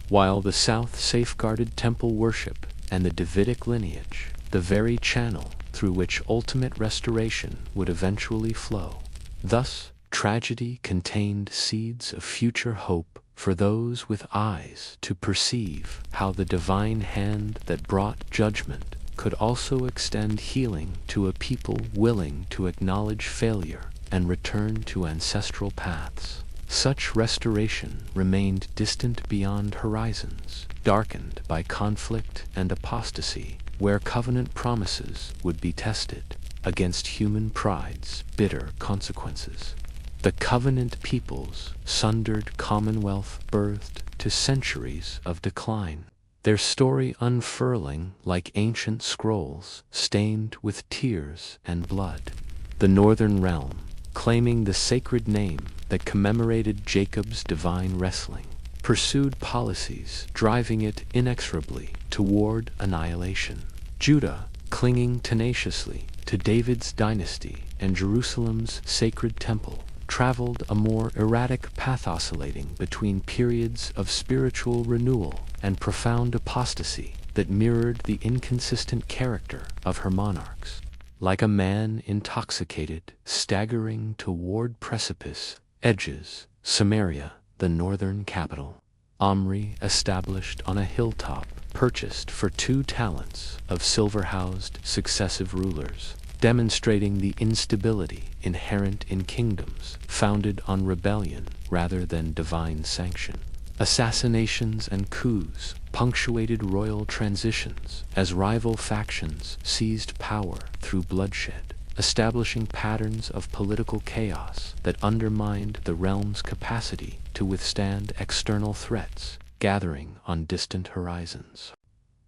while the South safeguarded temple worship and the Davidic lineage, the very channel through which ultimate restoration would eventually flow. Thus, tragedy contained seeds of future hope for those with eyes to perceive how the divine hand that brought judgment could also extend healing to a people willing to acknowledge failure and return to ancestral paths. Such restoration remained distant beyond horizons, darkened by conflict and apostasy, where covenant promises would be tested against human pride's bitter consequences. The covenant peoples' sundered commonwealth birthed to centuries of decline, their story unfurling like ancient scrolls stained with tears and blood. The northern realm, claiming the sacred name that commemorated Jacob's divine wrestling, pursued policies driving it inexorably toward annihilation. Judah, clinging tenaciously to David's dynasty and Jerusalem's sacred temple, traveled a more erratic path, oscillating between periods of spiritual renewal and profound apostasy that mirrored the inconsistent character of her monarchs. Like a man intoxicated, staggering toward precipice edges, Samaria, the northern capital, Omri, established on a hilltop, purchased for 2 talents of silver, housed successive rulers, demonstrating the instability inherent in kingdoms founded on rebellion rather than divine sanction. Assassinations and coups punctuated royal transitions as rival factions seized power through bloodshed, establishing patterns of political chaos that undermined the realm's capacity to withstand external threats gathering on distant horizons.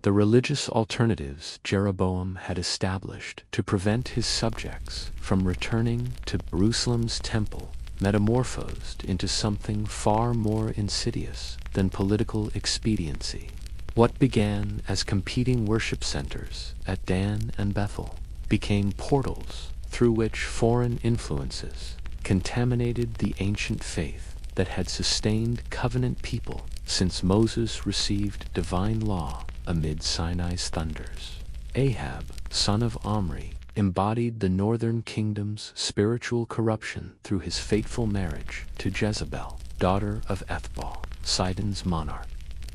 The religious alternatives Jeroboam had established to prevent his subjects from returning to Jerusalem's temple metamorphosed into something far more insidious than political expediency. What began as competing worship centers at Dan and Bethel became portals through which foreign influences contaminated the ancient faith that had sustained covenant people since Moses received divine law amid Sinai's thunders. Ahab, son of Omri, embodied the northern kingdom's spiritual corruption through his fateful marriage to Jezebel, daughter of Ethbaal, Sidon's monarch.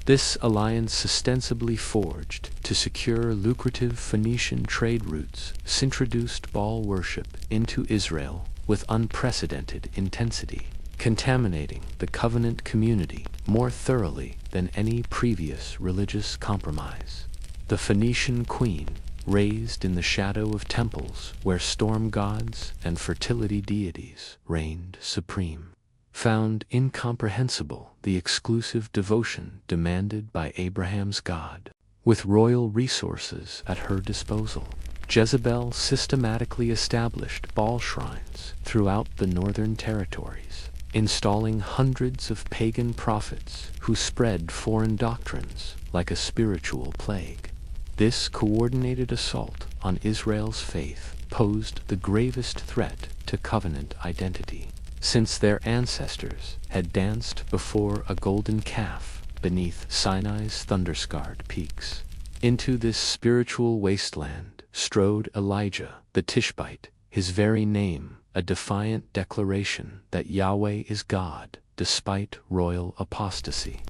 This alliance, ostensibly forged to secure lucrative Phoenician trade routes, introduced Baal worship into Israel with unprecedented intensity, contaminating the covenant community more thoroughly than any previous religious compromise. The Phoenician queen, raised in the shadow of temples where storm gods and fertility deities reigned supreme, found incomprehensible the exclusive devotion demanded by Abraham's God. With royal resources at her disposal, Jezebel systematically established Baal shrines throughout the northern territories, installing hundreds of pagan prophets who spread foreign doctrines like a spiritual plague. This coordinated assault on Israel's faith posed the gravest threat to covenant identity, since their ancestors had danced before a golden calf beneath Sinai's thunder-scarred peaks. Into this spiritual wasteland strode Elijah the Tishbite, his very name a defiant declaration that Yahweh is God despite royal apostasy.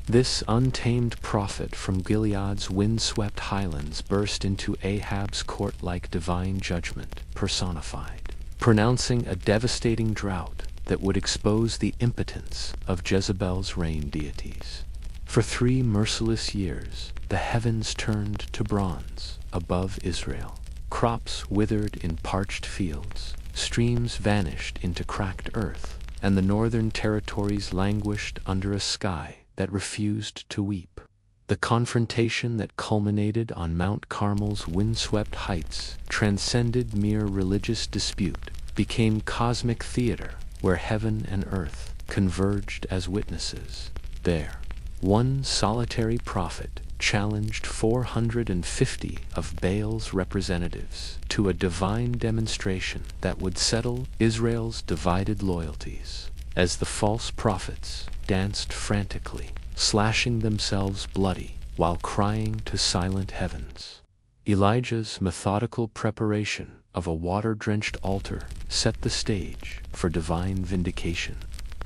This untamed prophet from Gilead's windswept highlands burst into Ahab's court like divine judgment personified, pronouncing a devastating drought that would expose the impotence of Jezebel's rain deities. For 3 merciless years, the heavens turned to bronze above Israel. Crops withered in parched fields, streams vanished into cracked earth, and the northern territories languished under a sky that refused to weep. The confrontation that culminated on Mount Carmel's windswept heights transcended mere religious dispute, became cosmic theater where heaven and earth converged as witnesses. There, one solitary prophet challenged 450 of Baal's representatives to a divine demonstration that would settle Israel's divided loyalties, as the false prophets danced frantically, slashing themselves bloody while crying to silent heavens. Elijah's methodical preparation of a water-drenched altar set the stage for divine vindication.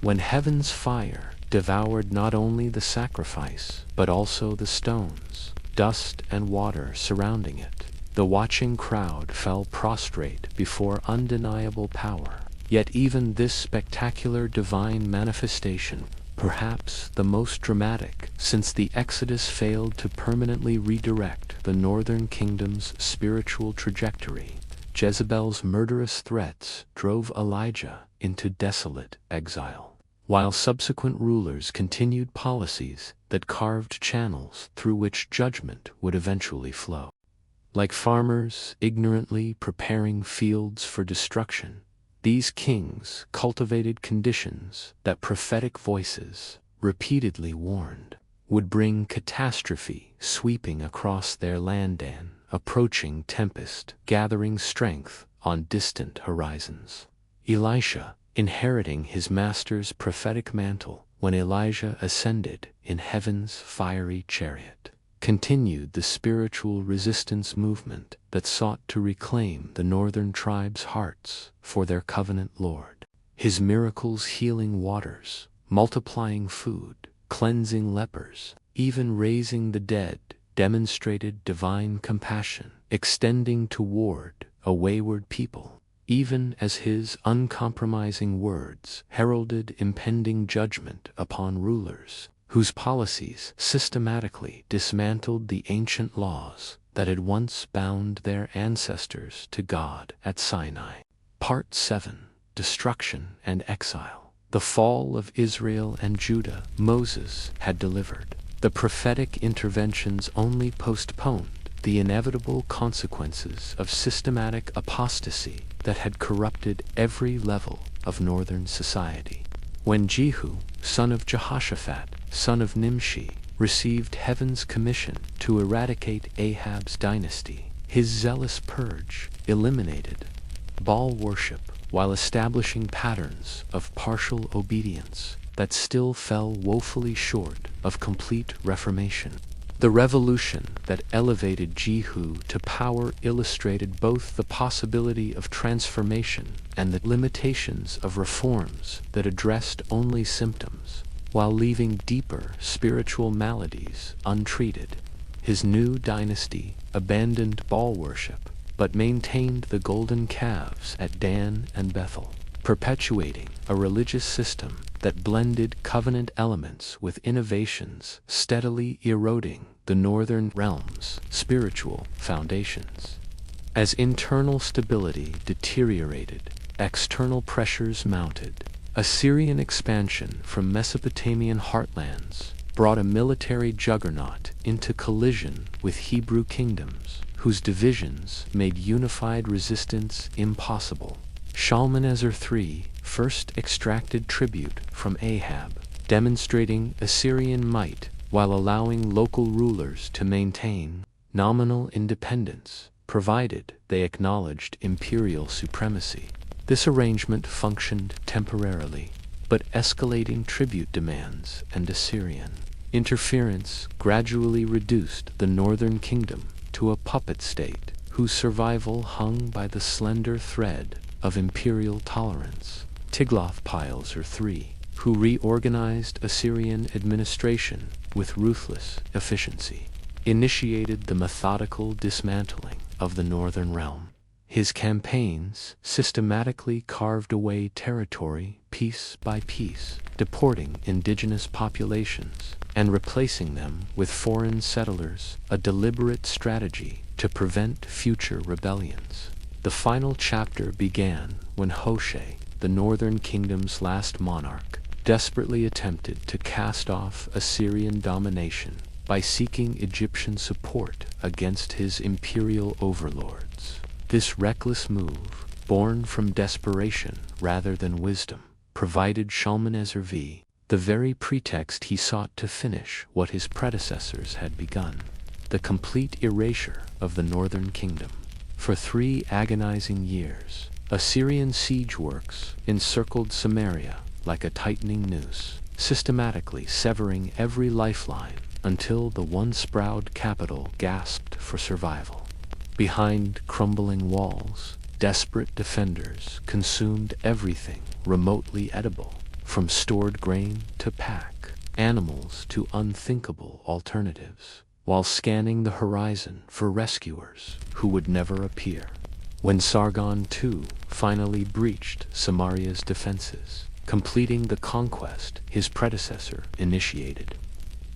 When heaven's fire devoured not only the sacrifice, but also the stones, dust, and water surrounding it, the watching crowd fell prostrate before undeniable power. Yet even this spectacular divine manifestation, perhaps the most dramatic since the Exodus failed to permanently redirect the northern kingdom's spiritual trajectory, Jezebel's murderous threats drove Elijah into desolate exile, while subsequent rulers continued policies that carved channels through which judgment would eventually flow. Like farmers ignorantly preparing fields for destruction, these kings cultivated conditions that prophetic voices repeatedly warned would bring catastrophe sweeping across their land, an approaching tempest gathering strength on distant horizons. Elisha, inheriting his master's prophetic mantle when Elijah ascended in heaven's fiery chariot, continued the spiritual resistance movement that sought to reclaim the northern tribes' hearts for their covenant Lord. His miracles healing waters, multiplying food, cleansing lepers, even raising the dead, demonstrated divine compassion, extending toward a wayward people, even as his uncompromising words heralded impending judgment upon rulers whose policies systematically dismantled the ancient laws that had once bound their ancestors to God at Sinai. Part 7. Destruction and Exile. The fall of Israel and Judah Moses had delivered. The prophetic interventions only postponed the inevitable consequences of systematic apostasy that had corrupted every level of northern society. When Jehu, son of Jehoshaphat, son of Nimshi, received heaven's commission to eradicate Ahab's dynasty, his zealous purge eliminated Baal worship while establishing patterns of partial obedience that still fell woefully short of complete reformation. The revolution that elevated Jehu to power illustrated both the possibility of transformation and the limitations of reforms that addressed only symptoms, while leaving deeper spiritual maladies untreated. His new dynasty abandoned Baal worship, but maintained the golden calves at Dan and Bethel, perpetuating a religious system that blended covenant elements with innovations, steadily eroding the northern realm's spiritual foundations. As internal stability deteriorated, external pressures mounted. Assyrian expansion from Mesopotamian heartlands brought a military juggernaut into collision with Hebrew kingdoms, whose divisions made unified resistance impossible. Shalmaneser III first extracted tribute from Ahab, demonstrating Assyrian might while allowing local rulers to maintain nominal independence, provided they acknowledged imperial supremacy. This arrangement functioned temporarily, but escalating tribute demands and Assyrian interference gradually reduced the northern kingdom to a puppet state whose survival hung by the slender thread of imperial tolerance. Tiglath-Pileser III who reorganized Assyrian administration with ruthless efficiency, initiated the methodical dismantling of the northern realm. His campaigns systematically carved away territory piece by piece, deporting indigenous populations and replacing them with foreign settlers, a deliberate strategy to prevent future rebellions. The final chapter began when Hoshea, the northern kingdom's last monarch, desperately attempted to cast off Assyrian domination by seeking Egyptian support against his imperial overlords. This reckless move, born from desperation rather than wisdom, provided Shalmaneser V the very pretext he sought to finish what his predecessors had begun: the complete erasure of the northern kingdom. For 3 agonizing years, Assyrian siege works encircled Samaria like a tightening noose, systematically severing every lifeline until the once proud capital gasped for survival. Behind crumbling walls, desperate defenders consumed everything remotely edible, from stored grain to pack animals to unthinkable alternatives, while scanning the horizon for rescuers who would never appear. When Sargon II finally breached Samaria's defenses, completing the conquest his predecessor initiated,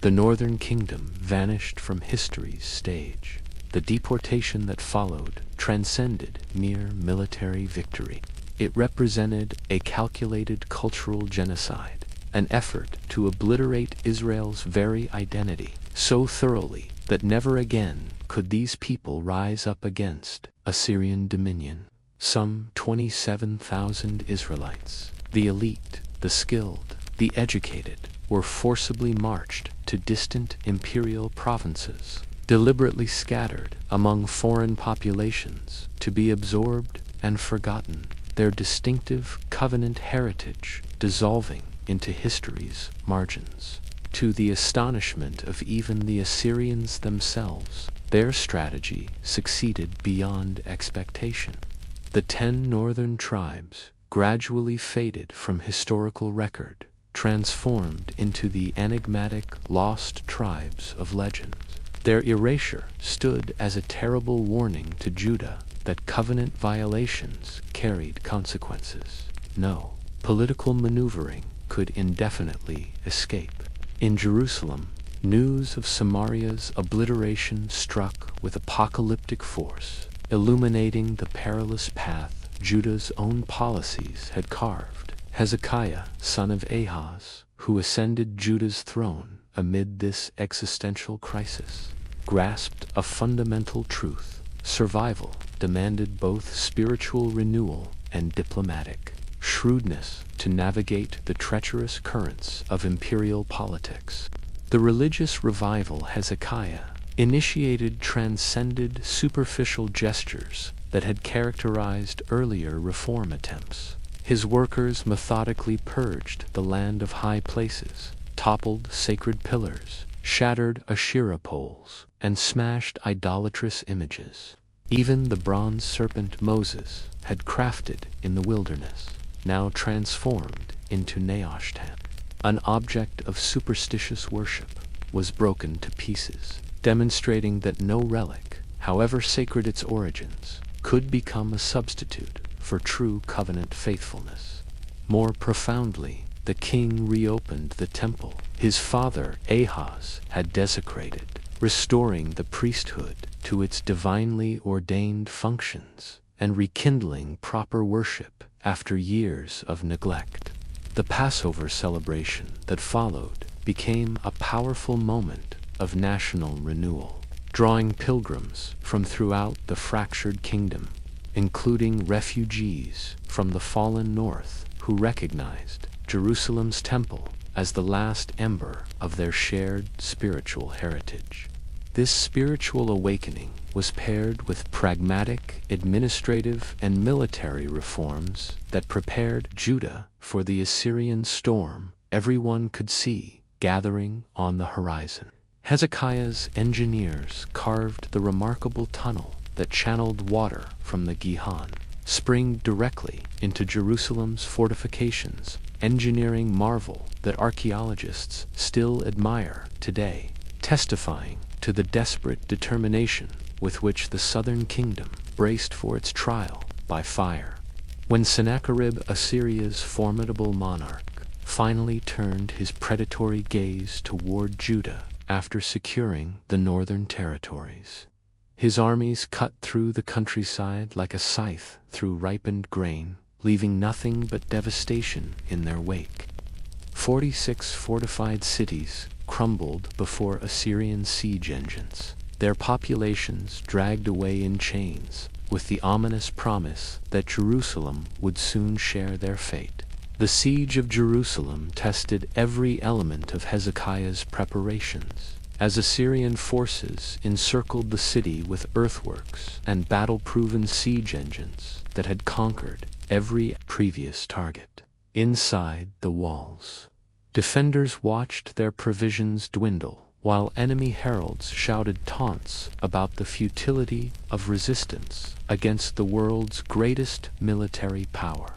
the northern kingdom vanished from history's stage. The deportation that followed transcended mere military victory. It represented a calculated cultural genocide, an effort to obliterate Israel's very identity so thoroughly that never again could these people rise up against Assyrian dominion. Some 27,000 Israelites, the elite, the skilled, the educated, were forcibly marched to distant imperial provinces, deliberately scattered among foreign populations to be absorbed and forgotten, their distinctive covenant heritage dissolving into history's margins. To the astonishment of even the Assyrians themselves, their strategy succeeded beyond expectation. The 10 northern tribes gradually faded from historical record, transformed into the enigmatic lost tribes of legend. Their erasure stood as a terrible warning to Judah that covenant violations carried consequences. No political maneuvering could indefinitely escape. In Jerusalem, news of Samaria's obliteration struck with apocalyptic force, illuminating the perilous path Judah's own policies had carved. Hezekiah, son of Ahaz, who ascended Judah's throne amid this existential crisis, grasped a fundamental truth: survival demanded both spiritual renewal and diplomatic shrewdness to navigate the treacherous currents of imperial politics. The religious revival Hezekiah initiated transcended superficial gestures that had characterized earlier reform attempts. His workers methodically purged the land of high places, toppled sacred pillars, shattered Asherah poles, and smashed idolatrous images. Even the bronze serpent Moses had crafted in the wilderness, now transformed into Nehushtan, an object of superstitious worship, was broken to pieces, demonstrating that no relic, however sacred its origins, could become a substitute for true covenant faithfulness. More profoundly, the king reopened the temple his father Ahaz had desecrated, restoring the priesthood to its divinely ordained functions and rekindling proper worship after years of neglect. The Passover celebration that followed became a powerful moment of national renewal, drawing pilgrims from throughout the fractured kingdom, including refugees from the fallen north who recognized Jerusalem's temple as the last ember of their shared spiritual heritage. This spiritual awakening was paired with pragmatic, administrative, and military reforms that prepared Judah for the Assyrian storm everyone could see gathering on the horizon. Hezekiah's engineers carved the remarkable tunnel that channeled water from the Gihon, spring directly into Jerusalem's fortifications engineering marvel that archaeologists still admire today, testifying to the desperate determination with which the southern kingdom braced for its trial by fire. When Sennacherib, Assyria's formidable monarch, finally turned his predatory gaze toward Judah after securing the northern territories, his armies cut through the countryside like a scythe through ripened grain, leaving nothing but devastation in their wake. 46 fortified cities crumbled before Assyrian siege engines, their populations dragged away in chains, with the ominous promise that Jerusalem would soon share their fate. The siege of Jerusalem tested every element of Hezekiah's preparations, as Assyrian forces encircled the city with earthworks and battle-proven siege engines that had conquered every previous target. Inside the walls, defenders watched their provisions dwindle, while enemy heralds shouted taunts about the futility of resistance against the world's greatest military power.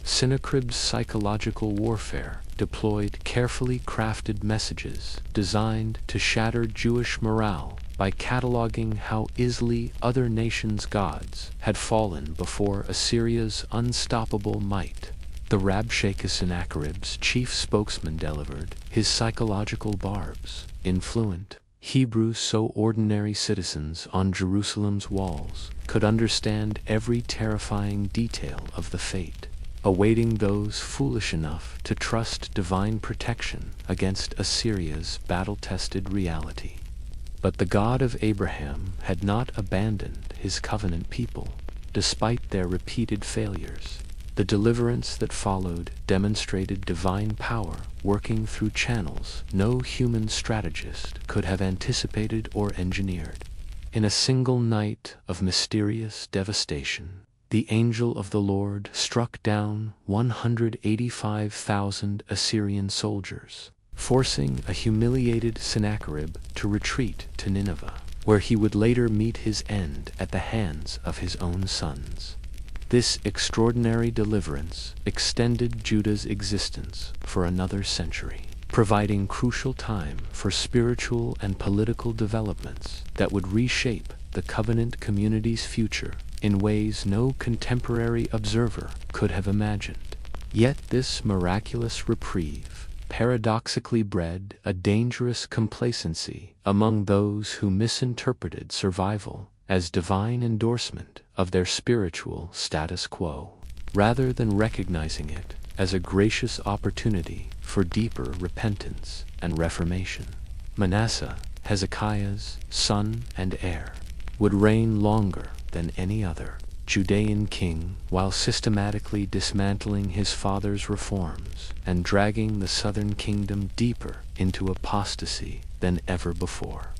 Sennacherib's psychological warfare deployed carefully crafted messages designed to shatter Jewish morale by cataloging how easily other nations' gods had fallen before Assyria's unstoppable might. The Rabshakeh, Sennacherib's chief spokesman, delivered his psychological barbs in fluent Hebrew so ordinary citizens on Jerusalem's walls could understand every terrifying detail of the fate awaiting those foolish enough to trust divine protection against Assyria's battle-tested reality. But the God of Abraham had not abandoned his covenant people, despite their repeated failures. The deliverance that followed demonstrated divine power working through channels no human strategist could have anticipated or engineered. In a single night of mysterious devastation, the angel of the Lord struck down 185,000 Assyrian soldiers, forcing a humiliated Sennacherib to retreat to Nineveh, where he would later meet his end at the hands of his own sons. This extraordinary deliverance extended Judah's existence for another century, providing crucial time for spiritual and political developments that would reshape the covenant community's future in ways no contemporary observer could have imagined. Yet this miraculous reprieve paradoxically bred a dangerous complacency among those who misinterpreted survival as divine endorsement of their spiritual status quo, rather than recognizing it as a gracious opportunity for deeper repentance and reformation. Manasseh, Hezekiah's son and heir, would reign longer than any other Judean king, while systematically dismantling his father's reforms and dragging the southern kingdom deeper into apostasy than ever before.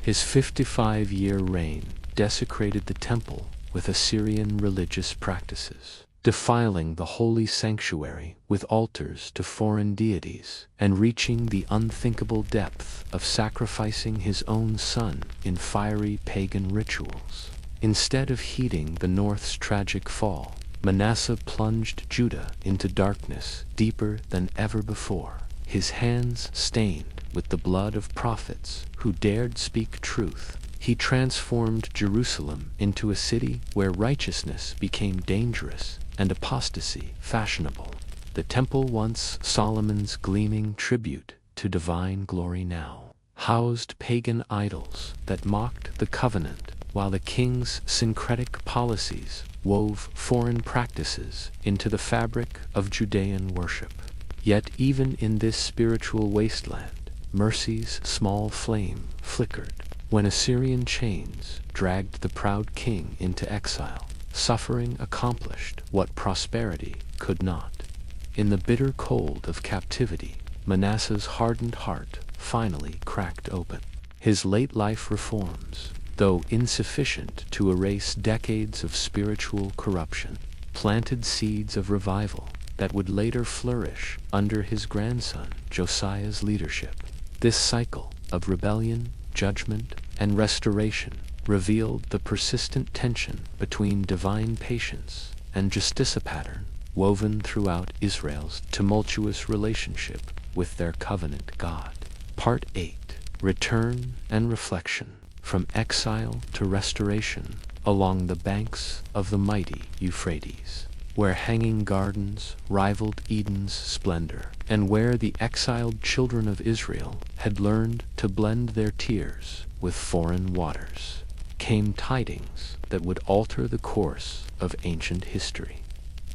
His 55-year reign desecrated the temple with Assyrian religious practices, defiling the holy sanctuary with altars to foreign deities, and reaching the unthinkable depth of sacrificing his own son in fiery pagan rituals. Instead of heeding the north's tragic fall, Manasseh plunged Judah into darkness deeper than ever before, his hands stained with the blood of prophets who dared speak truth. He transformed Jerusalem into a city where righteousness became dangerous and apostasy fashionable. The temple, once Solomon's gleaming tribute to divine glory, now housed pagan idols that mocked the covenant, while the king's syncretic policies wove foreign practices into the fabric of Judean worship. Yet even in this spiritual wasteland, mercy's small flame flickered when Assyrian chains dragged the proud king into exile. Suffering accomplished what prosperity could not. In the bitter cold of captivity, Manasseh's hardened heart finally cracked open. His late-life reforms, though insufficient to erase decades of spiritual corruption, planted seeds of revival that would later flourish under his grandson Josiah's leadership. This cycle of rebellion, judgment, and restoration revealed the persistent tension between divine patience and justice, a pattern woven throughout Israel's tumultuous relationship with their covenant God. Part 8. Return and Reflection. From exile to restoration along the banks of the mighty Euphrates, where hanging gardens rivaled Eden's splendor, and where the exiled children of Israel had learned to blend their tears with foreign waters, came tidings that would alter the course of ancient history.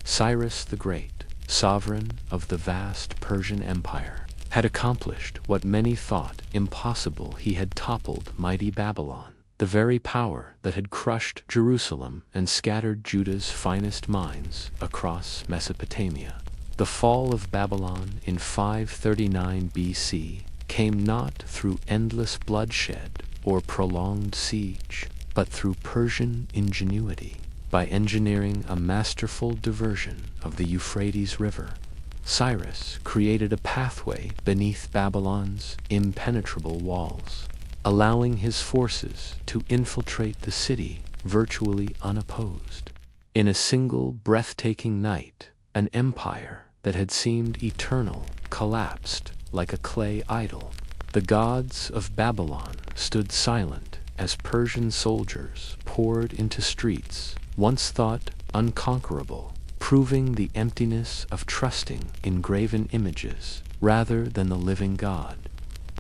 Cyrus the Great, sovereign of the vast Persian Empire, had accomplished what many thought impossible. He had toppled mighty Babylon, the very power that had crushed Jerusalem and scattered Judah's finest minds across Mesopotamia. The fall of Babylon in 539 BC came not through endless bloodshed or prolonged siege, but through Persian ingenuity, by engineering a masterful diversion of the Euphrates River. Cyrus created a pathway beneath Babylon's impenetrable walls, allowing his forces to infiltrate the city virtually unopposed. In a single breathtaking night, an empire that had seemed eternal collapsed like a clay idol. The gods of Babylon stood silent as Persian soldiers poured into streets once thought unconquerable, proving the emptiness of trusting in graven images rather than the living God.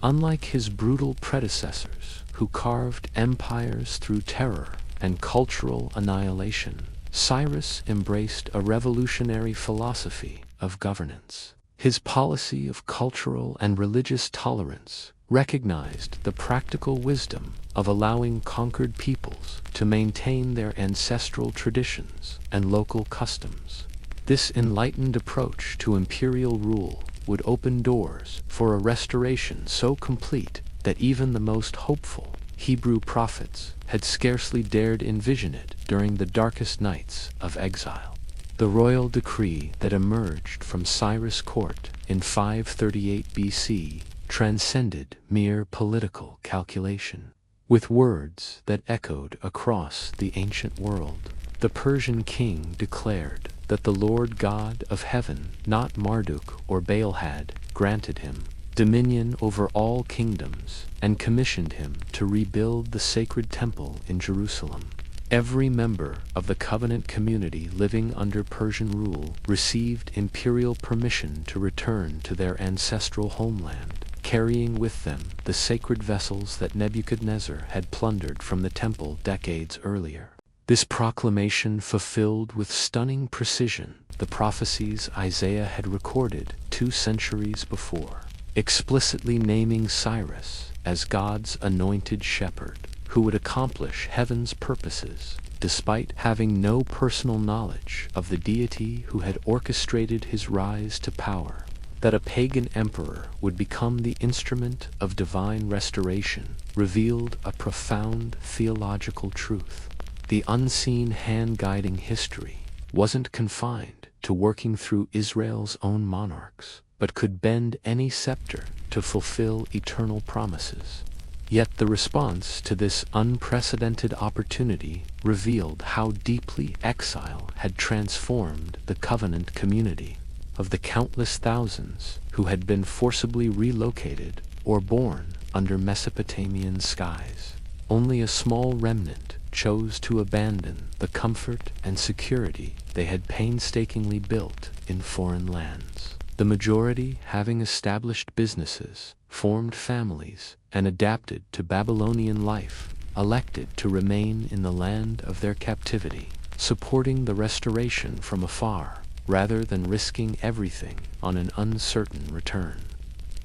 Unlike his brutal predecessors, who carved empires through terror and cultural annihilation, Cyrus embraced a revolutionary philosophy of governance. His policy of cultural and religious tolerance recognized the practical wisdom of allowing conquered peoples to maintain their ancestral traditions and local customs. This enlightened approach to imperial rule would open doors for a restoration so complete that even the most hopeful Hebrew prophets had scarcely dared envision it during the darkest nights of exile. The royal decree that emerged from Cyrus' court in 538 BC transcended mere political calculation. With words that echoed across the ancient world, the Persian king declared that the Lord God of heaven, not Marduk or Baal, had granted him dominion over all kingdoms and commissioned him to rebuild the sacred temple in Jerusalem. Every member of the covenant community living under Persian rule received imperial permission to return to their ancestral homeland, carrying with them the sacred vessels that Nebuchadnezzar had plundered from the temple decades earlier. This proclamation fulfilled with stunning precision the prophecies Isaiah had recorded 2 centuries before, explicitly naming Cyrus as God's anointed shepherd, who would accomplish heaven's purposes, despite having no personal knowledge of the deity who had orchestrated his rise to power. That a pagan emperor would become the instrument of divine restoration revealed a profound theological truth. The unseen hand guiding history wasn't confined to working through Israel's own monarchs, but could bend any scepter to fulfill eternal promises. Yet the response to this unprecedented opportunity revealed how deeply exile had transformed the covenant community. Of the countless thousands who had been forcibly relocated or born under Mesopotamian skies, only a small remnant chose to abandon the comfort and security they had painstakingly built in foreign lands. The majority, having established businesses, formed families, and adapted to Babylonian life, elected to remain in the land of their captivity, supporting the restoration from afar, rather than risking everything on an uncertain return.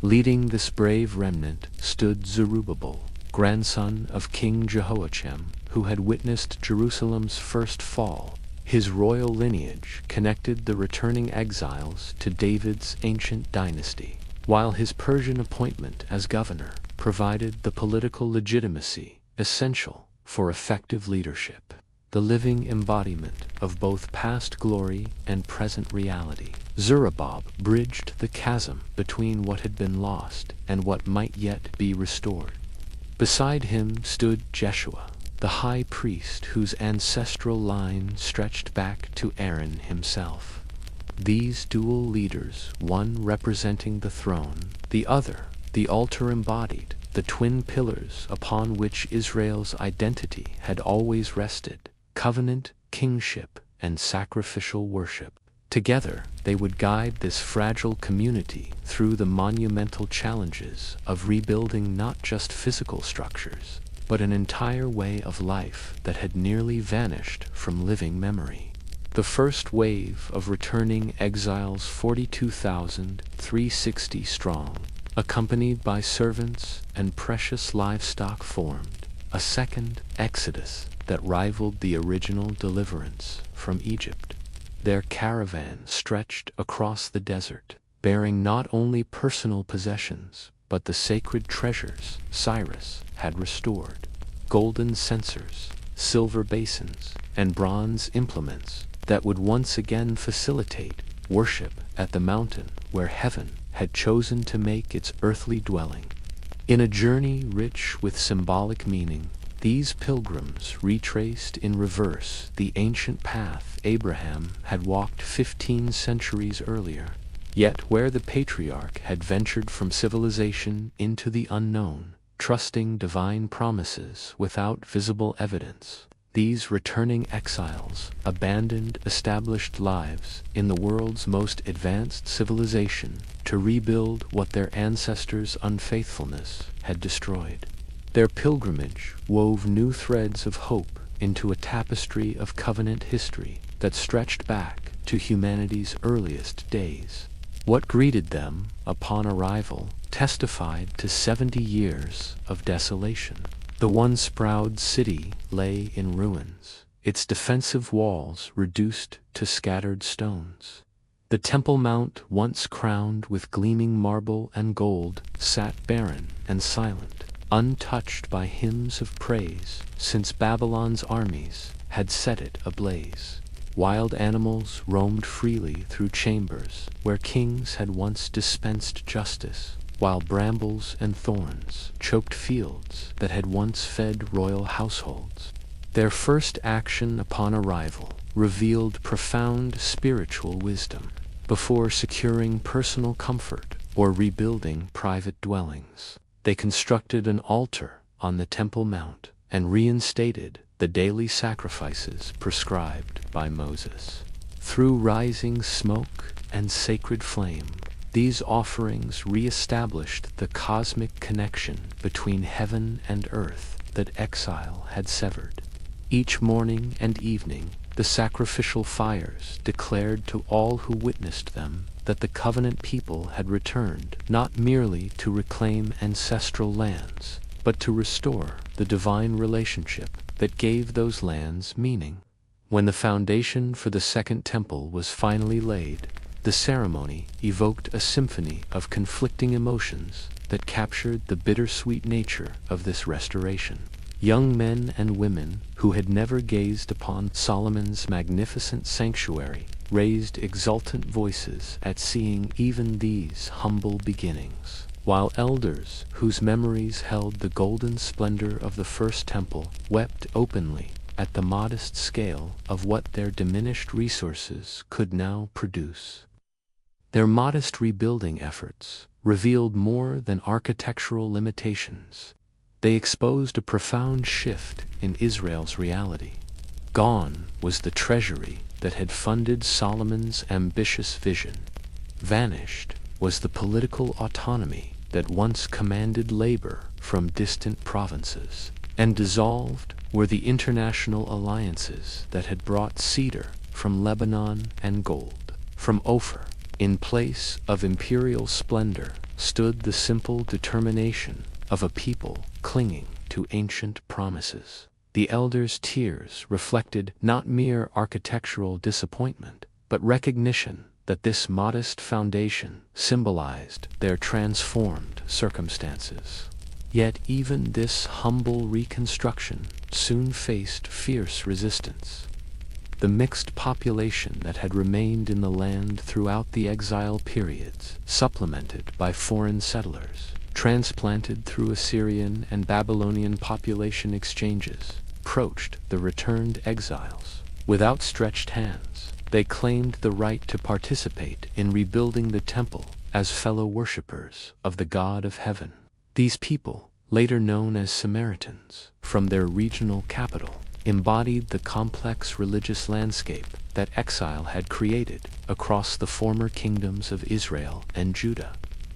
Leading this brave remnant stood Zerubbabel, grandson of King Jehoiachem, who had witnessed Jerusalem's first fall. His royal lineage connected the returning exiles to David's ancient dynasty, while his Persian appointment as governor provided the political legitimacy essential for effective leadership. The living embodiment of both past glory and present reality, Zerubbabel bridged the chasm between what had been lost and what might yet be restored. Beside him stood Jeshua, the high priest whose ancestral line stretched back to Aaron himself. These dual leaders, one representing the throne, the other, the altar, embodied the twin pillars upon which Israel's identity had always rested: covenant, kingship, and sacrificial worship. Together, they would guide this fragile community through the monumental challenges of rebuilding not just physical structures, but an entire way of life that had nearly vanished from living memory. The first wave of returning exiles, 42,360 strong, accompanied by servants and precious livestock, formed a second exodus that rivaled the original deliverance from Egypt. Their caravan stretched across the desert, bearing not only personal possessions, but the sacred treasures Cyrus had restored: golden censers, silver basins, and bronze implements that would once again facilitate worship at the mountain where heaven had chosen to make its earthly dwelling. In a journey rich with symbolic meaning, these pilgrims retraced in reverse the ancient path Abraham had walked 15 centuries earlier. Yet where the patriarch had ventured from civilization into the unknown, trusting divine promises without visible evidence, these returning exiles abandoned established lives in the world's most advanced civilization to rebuild what their ancestors' unfaithfulness had destroyed. Their pilgrimage wove new threads of hope into a tapestry of covenant history that stretched back to humanity's earliest days. What greeted them upon arrival testified to 70 years of desolation. The once proud city lay in ruins, its defensive walls reduced to scattered stones. The Temple Mount, once crowned with gleaming marble and gold, sat barren and silent, untouched by hymns of praise since Babylon's armies had set it ablaze. Wild animals roamed freely through chambers where kings had once dispensed justice, while brambles and thorns choked fields that had once fed royal households. Their first action upon arrival revealed profound spiritual wisdom. Before securing personal comfort or rebuilding private dwellings, they constructed an altar on the Temple Mount and reinstated the daily sacrifices prescribed by Moses. Through rising smoke and sacred flame, these offerings re-established the cosmic connection between heaven and earth that exile had severed. Each morning and evening, the sacrificial fires declared to all who witnessed them that the covenant people had returned not merely to reclaim ancestral lands, but to restore the divine relationship that gave those lands meaning. When the foundation for the Second Temple was finally laid, the ceremony evoked a symphony of conflicting emotions that captured the bittersweet nature of this restoration. Young men and women who had never gazed upon Solomon's magnificent sanctuary raised exultant voices at seeing even these humble beginnings, while elders whose memories held the golden splendor of the first temple wept openly at the modest scale of what their diminished resources could now produce. Their modest rebuilding efforts revealed more than architectural limitations. They exposed a profound shift in Israel's reality. Gone was the treasury that had funded Solomon's ambitious vision. Vanished was the political autonomy that once commanded labor from distant provinces. And dissolved were the international alliances that had brought cedar from Lebanon and gold from Ophir. In place of imperial splendor stood the simple determination of a people clinging to ancient promises. The elders' tears reflected not mere architectural disappointment, but recognition that this modest foundation symbolized their transformed circumstances. Yet even this humble reconstruction soon faced fierce resistance. The mixed population that had remained in the land throughout the exile periods, supplemented by foreign settlers, transplanted through Assyrian and Babylonian population exchanges, approached the returned exiles with outstretched hands, They claimed the right to participate in rebuilding the temple as fellow worshippers of the God of Heaven. These people, later known as Samaritans, from their regional capital, embodied the complex religious landscape that exile had created across the former kingdoms of Israel and Judah.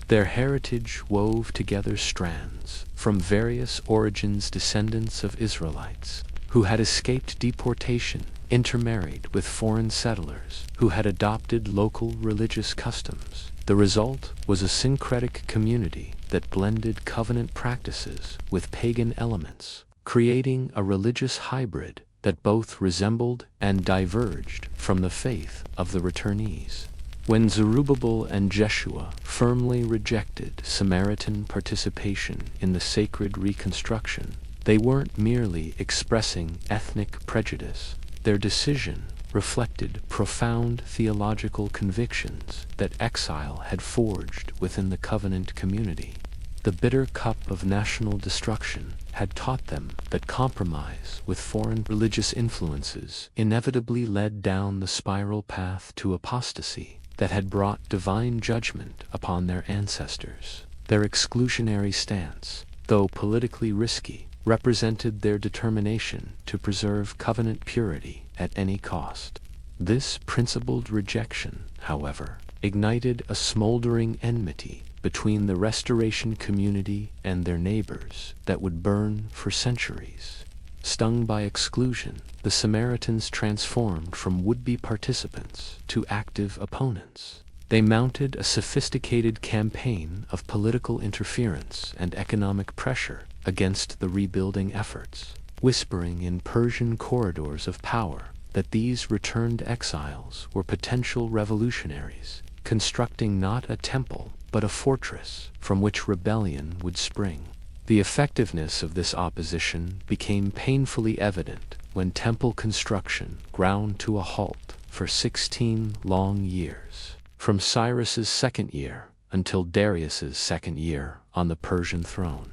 Their heritage wove together strands from various origins, descendants of Israelites who had escaped deportation, intermarried with foreign settlers who had adopted local religious customs. The result was a syncretic community that blended covenant practices with pagan elements, creating a religious hybrid that both resembled and diverged from the faith of the returnees. When Zerubbabel and Jeshua firmly rejected Samaritan participation in the sacred reconstruction, they weren't merely expressing ethnic prejudice. Their decision reflected profound theological convictions that exile had forged within the covenant community. The bitter cup of national destruction had taught them that compromise with foreign religious influences inevitably led down the spiral path to apostasy that had brought divine judgment upon their ancestors. Their exclusionary stance, though politically risky, represented their determination to preserve covenant purity at any cost. This principled rejection, however, ignited a smoldering enmity between the restoration community and their neighbors that would burn for centuries. Stung by exclusion, the Samaritans transformed from would-be participants to active opponents. They mounted a sophisticated campaign of political interference and economic pressure against the rebuilding efforts, whispering in Persian corridors of power that these returned exiles were potential revolutionaries, constructing not a temple but a fortress from which rebellion would spring. The effectiveness of this opposition became painfully evident when temple construction ground to a halt for 16 long years, from Cyrus's second year until Darius's second year on the Persian throne.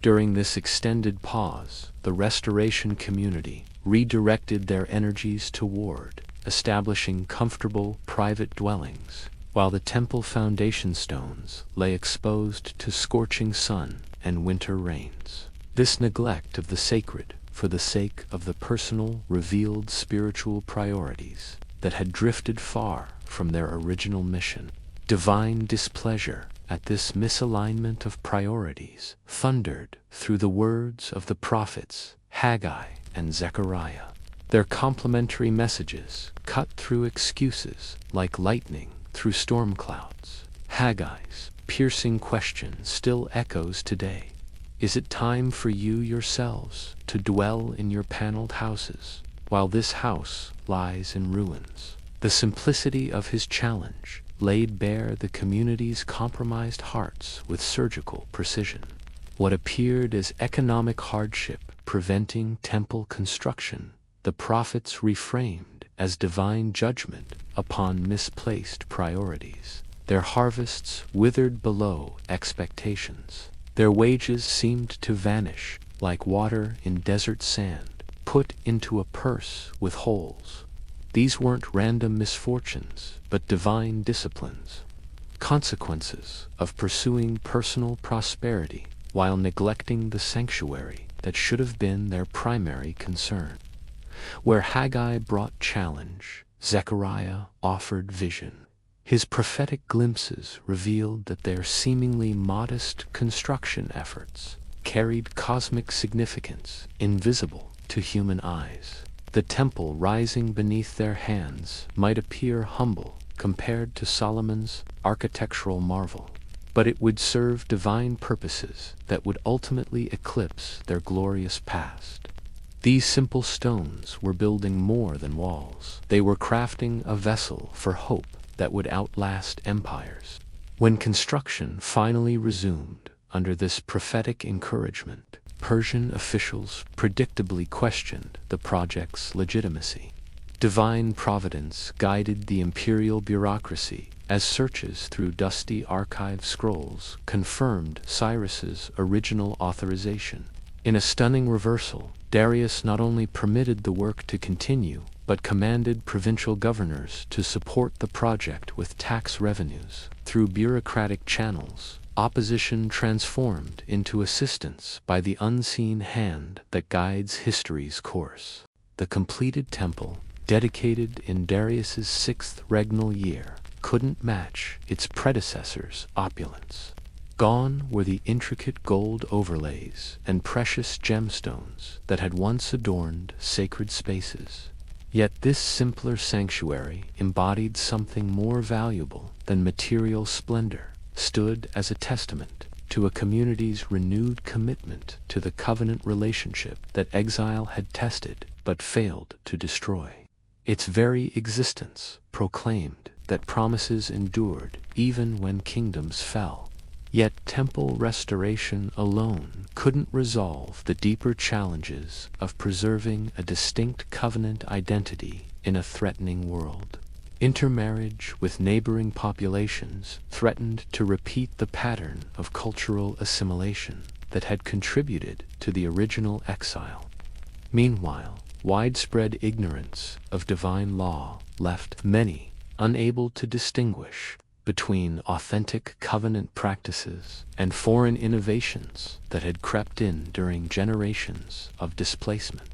During this extended pause, the restoration community redirected their energies toward establishing comfortable private dwellings, while the temple foundation stones lay exposed to scorching sun and winter rains. This neglect of the sacred for the sake of the personal revealed spiritual priorities that had drifted far from their original mission. Divine displeasure at this misalignment of priorities thundered through the words of the prophets Haggai and Zechariah. Their complementary messages cut through excuses like lightning through storm clouds. Haggai's piercing question still echoes today. Is it time for you yourselves to dwell in your paneled houses, while this house lies in ruins? The simplicity of his challenge laid bare the community's compromised hearts with surgical precision. What appeared as economic hardship preventing temple construction, the prophets reframed as divine judgment upon misplaced priorities. Their harvests withered below expectations. Their wages seemed to vanish like water in desert sand, put into a purse with holes. These weren't random misfortunes, but divine disciplines, consequences of pursuing personal prosperity while neglecting the sanctuary that should have been their primary concern. Where Haggai brought challenge, Zechariah offered vision. His prophetic glimpses revealed that their seemingly modest construction efforts carried cosmic significance invisible to human eyes. The temple rising beneath their hands might appear humble compared to Solomon's architectural marvel, but it would serve divine purposes that would ultimately eclipse their glorious past. These simple stones were building more than walls. They were crafting a vessel for hope that would outlast empires. When construction finally resumed under this prophetic encouragement, Persian officials predictably questioned the project's legitimacy. Divine providence guided the imperial bureaucracy as searches through dusty archive scrolls confirmed Cyrus's original authorization. In a stunning reversal, Darius not only permitted the work to continue, but commanded provincial governors to support the project with tax revenues. Through bureaucratic channels, opposition transformed into assistance by the unseen hand that guides history's course. The completed temple, dedicated in Darius's 6th regnal year, couldn't match its predecessor's opulence. Gone were the intricate gold overlays and precious gemstones that had once adorned sacred spaces. Yet this simpler sanctuary embodied something more valuable than material splendor, stood as a testament to a community's renewed commitment to the covenant relationship that exile had tested but failed to destroy. Its very existence proclaimed that promises endured even when kingdoms fell. Yet temple restoration alone couldn't resolve the deeper challenges of preserving a distinct covenant identity in a threatening world. Intermarriage with neighboring populations threatened to repeat the pattern of cultural assimilation that had contributed to the original exile. Meanwhile, widespread ignorance of divine law left many unable to distinguish between authentic covenant practices and foreign innovations that had crept in during generations of displacement.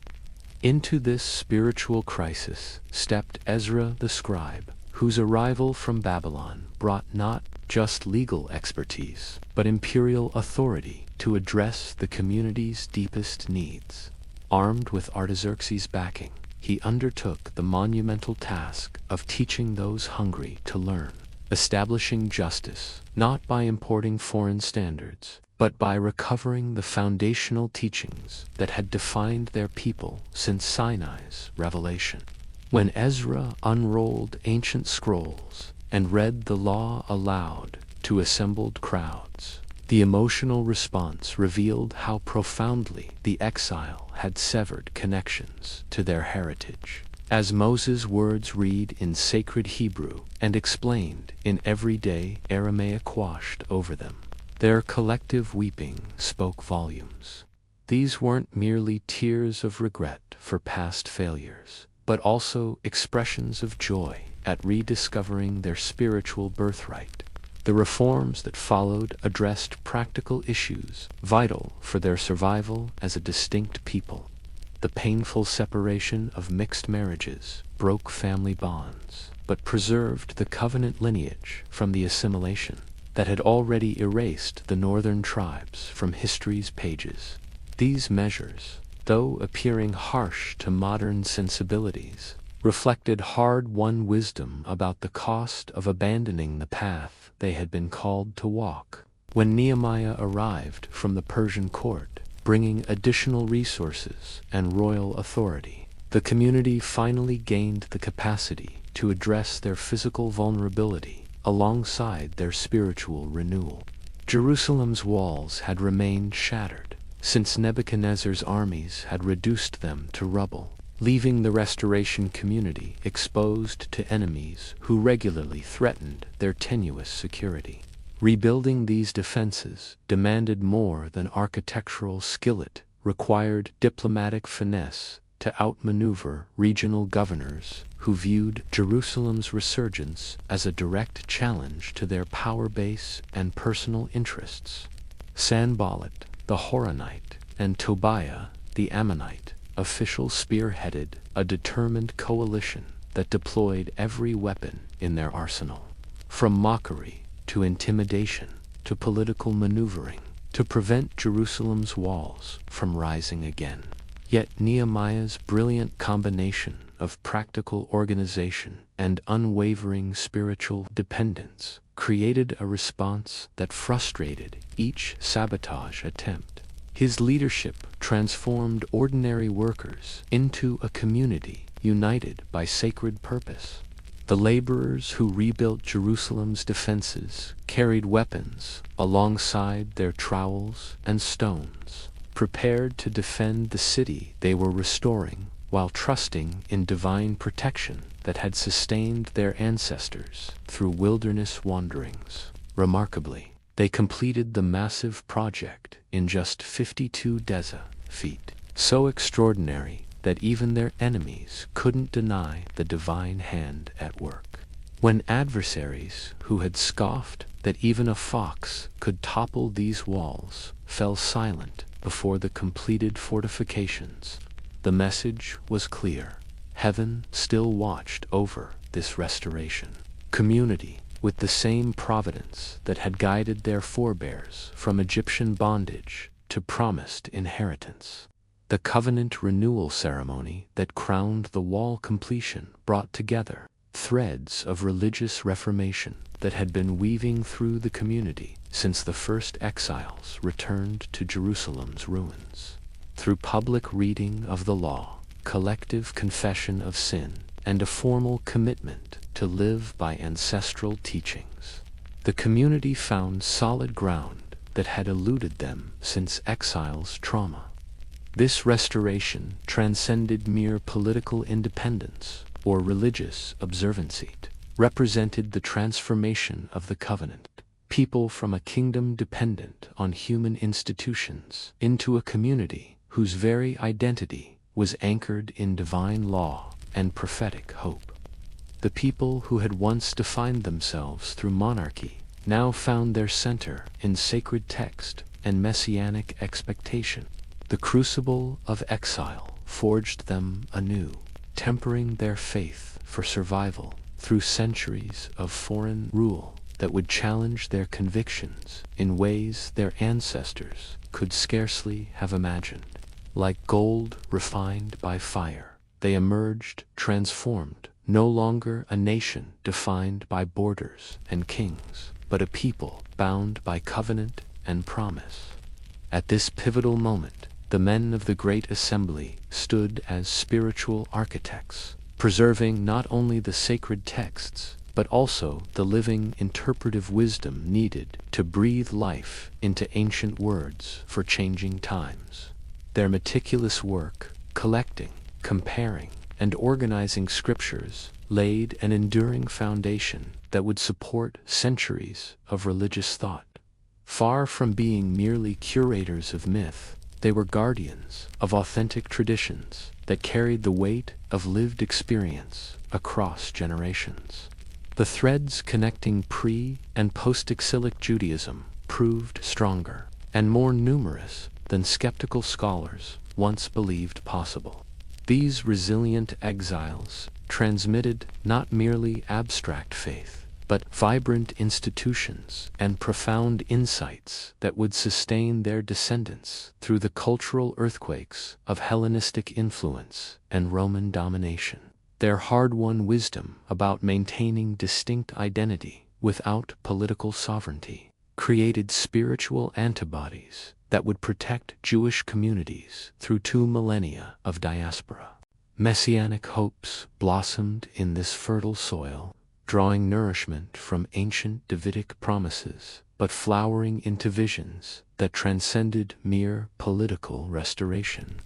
Into this spiritual crisis stepped Ezra the scribe, whose arrival from Babylon brought not just legal expertise, but imperial authority to address the community's deepest needs. Armed with Artaxerxes' backing, he undertook the monumental task of teaching those hungry to learn, establishing justice not by importing foreign standards, but by recovering the foundational teachings that had defined their people since Sinai's revelation. When Ezra unrolled ancient scrolls and read the law aloud to assembled crowds, the emotional response revealed how profoundly the exile had severed connections to their heritage. As Moses' words read in sacred Hebrew and explained in everyday Aramaic washed over them, their collective weeping spoke volumes. These weren't merely tears of regret for past failures, but also expressions of joy at rediscovering their spiritual birthright. The reforms that followed addressed practical issues vital for their survival as a distinct people. The painful separation of mixed marriages broke family bonds, but preserved the covenant lineage from the assimilation that had already erased the northern tribes from history's pages. These measures, though appearing harsh to modern sensibilities, reflected hard-won wisdom about the cost of abandoning the path they had been called to walk. When Nehemiah arrived from the Persian court, bringing additional resources and royal authority, the community finally gained the capacity to address their physical vulnerability alongside their spiritual renewal. Jerusalem's walls had remained shattered, since Nebuchadnezzar's armies had reduced them to rubble, leaving the restoration community exposed to enemies who regularly threatened their tenuous security. Rebuilding these defenses demanded more than architectural skill. It required diplomatic finesse to outmaneuver regional governors who viewed Jerusalem's resurgence as a direct challenge to their power base and personal interests. Sanballat, the Horonite, and Tobiah, the Ammonite, official spearheaded a determined coalition that deployed every weapon in their arsenal, from mockery to intimidation to political maneuvering, to prevent Jerusalem's walls from rising again. Yet Nehemiah's brilliant combination of practical organization and unwavering spiritual dependence created a response that frustrated each sabotage attempt. His leadership transformed ordinary workers into a community united by sacred purpose. The laborers who rebuilt Jerusalem's defenses carried weapons alongside their trowels and stones, prepared to defend the city they were restoring while trusting in divine protection that had sustained their ancestors through wilderness wanderings. Remarkably, they completed the massive project in just 52 feet, so extraordinary that even their enemies couldn't deny the divine hand at work. When adversaries who had scoffed that even a fox could topple these walls fell silent before the completed fortifications, the message was clear. Heaven still watched over this restoration. Community, with the same providence that had guided their forebears from Egyptian bondage to promised inheritance. The covenant renewal ceremony that crowned the wall completion brought together threads of religious reformation that had been weaving through the community since the first exiles returned to Jerusalem's ruins. Through public reading of the law, collective confession of sin, and a formal commitment to live by ancestral teachings, the community found solid ground that had eluded them since exile's trauma. This restoration transcended mere political independence or religious observancy. It represented the transformation of the covenant, people from a kingdom dependent on human institutions into a community whose very identity was anchored in divine law and prophetic hope. The people who had once defined themselves through monarchy now found their center in sacred text and messianic expectation. The crucible of exile forged them anew, tempering their faith for survival through centuries of foreign rule that would challenge their convictions in ways their ancestors could scarcely have imagined. Like gold refined by fire, they emerged transformed, no longer a nation defined by borders and kings, but a people bound by covenant and promise. At this pivotal moment, the men of the Great Assembly stood as spiritual architects, preserving not only the sacred texts, but also the living interpretive wisdom needed to breathe life into ancient words for changing times. Their meticulous work, collecting, comparing, and organizing scriptures, laid an enduring foundation that would support centuries of religious thought. Far from being merely curators of myth, they were guardians of authentic traditions that carried the weight of lived experience across generations. The threads connecting pre- and post-exilic Judaism proved stronger and more numerous than skeptical scholars once believed possible. These resilient exiles transmitted not merely abstract faith, but vibrant institutions and profound insights that would sustain their descendants through the cultural earthquakes of Hellenistic influence and Roman domination. Their hard-won wisdom about maintaining distinct identity without political sovereignty created spiritual antibodies that would protect Jewish communities through 2 millennia of diaspora. Messianic hopes blossomed in this fertile soil, drawing nourishment from ancient Davidic promises, but flowering into visions that transcended mere political restoration.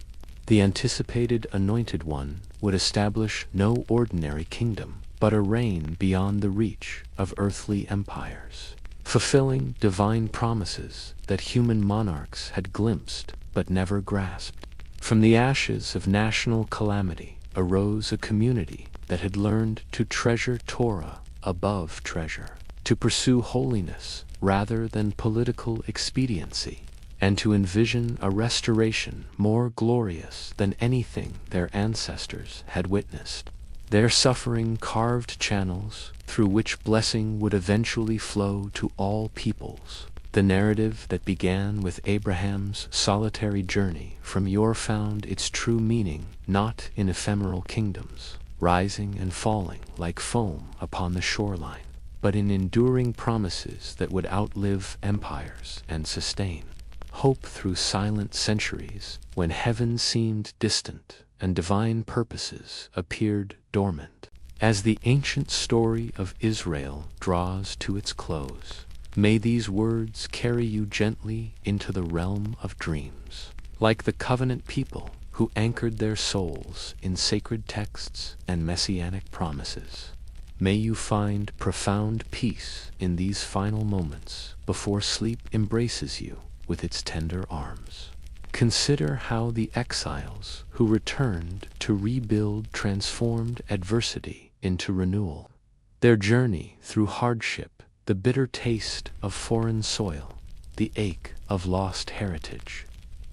The anticipated Anointed One would establish no ordinary kingdom, but a reign beyond the reach of earthly empires, fulfilling divine promises that human monarchs had glimpsed but never grasped. From the ashes of national calamity arose a community that had learned to treasure Torah above treasure, to pursue holiness rather than political expediency, and to envision a restoration more glorious than anything their ancestors had witnessed. Their suffering carved channels through which blessing would eventually flow to all peoples. The narrative that began with Abraham's solitary journey from Ur found its true meaning not in ephemeral kingdoms, rising and falling like foam upon the shoreline, but in enduring promises that would outlive empires and sustain hope through silent centuries when heaven seemed distant and divine purposes appeared dormant. As the ancient story of Israel draws to its close, may these words carry you gently into the realm of dreams. Like the covenant people who anchored their souls in sacred texts and messianic promises, may you find profound peace in these final moments before sleep embraces you with its tender arms. Consider how the exiles who returned to rebuild transformed adversity into renewal. Their journey through hardship, the bitter taste of foreign soil, the ache of lost heritage.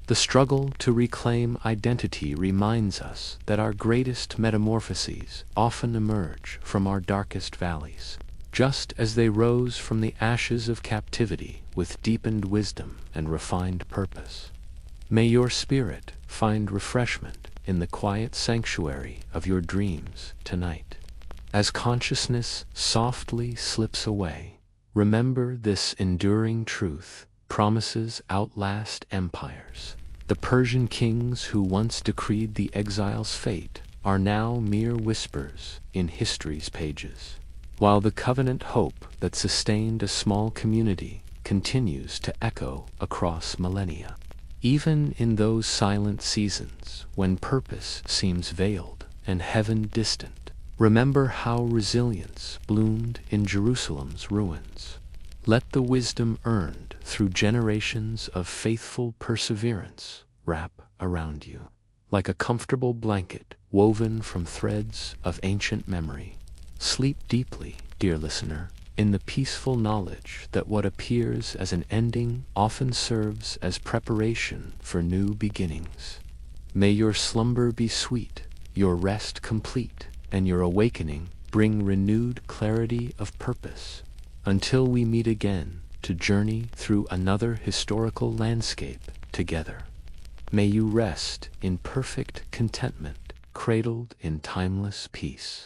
The struggle to reclaim identity reminds us that our greatest metamorphoses often emerge from our darkest valleys, just as they rose from the ashes of captivity with deepened wisdom and refined purpose. May your spirit find refreshment in the quiet sanctuary of your dreams tonight. As consciousness softly slips away, remember this enduring truth: promises outlast empires. The Persian kings who once decreed the exile's fate are now mere whispers in history's pages, while the covenant hope that sustained a small community continues to echo across millennia. Even in those silent seasons when purpose seems veiled and heaven distant, remember how resilience bloomed in Jerusalem's ruins. Let the wisdom earned through generations of faithful perseverance wrap around you, like a comfortable blanket woven from threads of ancient memory. Sleep deeply, dear listener, in the peaceful knowledge that what appears as an ending often serves as preparation for new beginnings. May your slumber be sweet, your rest complete, and your awakening bring renewed clarity of purpose. Until we meet again to journey through another historical landscape together, may you rest in perfect contentment, cradled in timeless peace.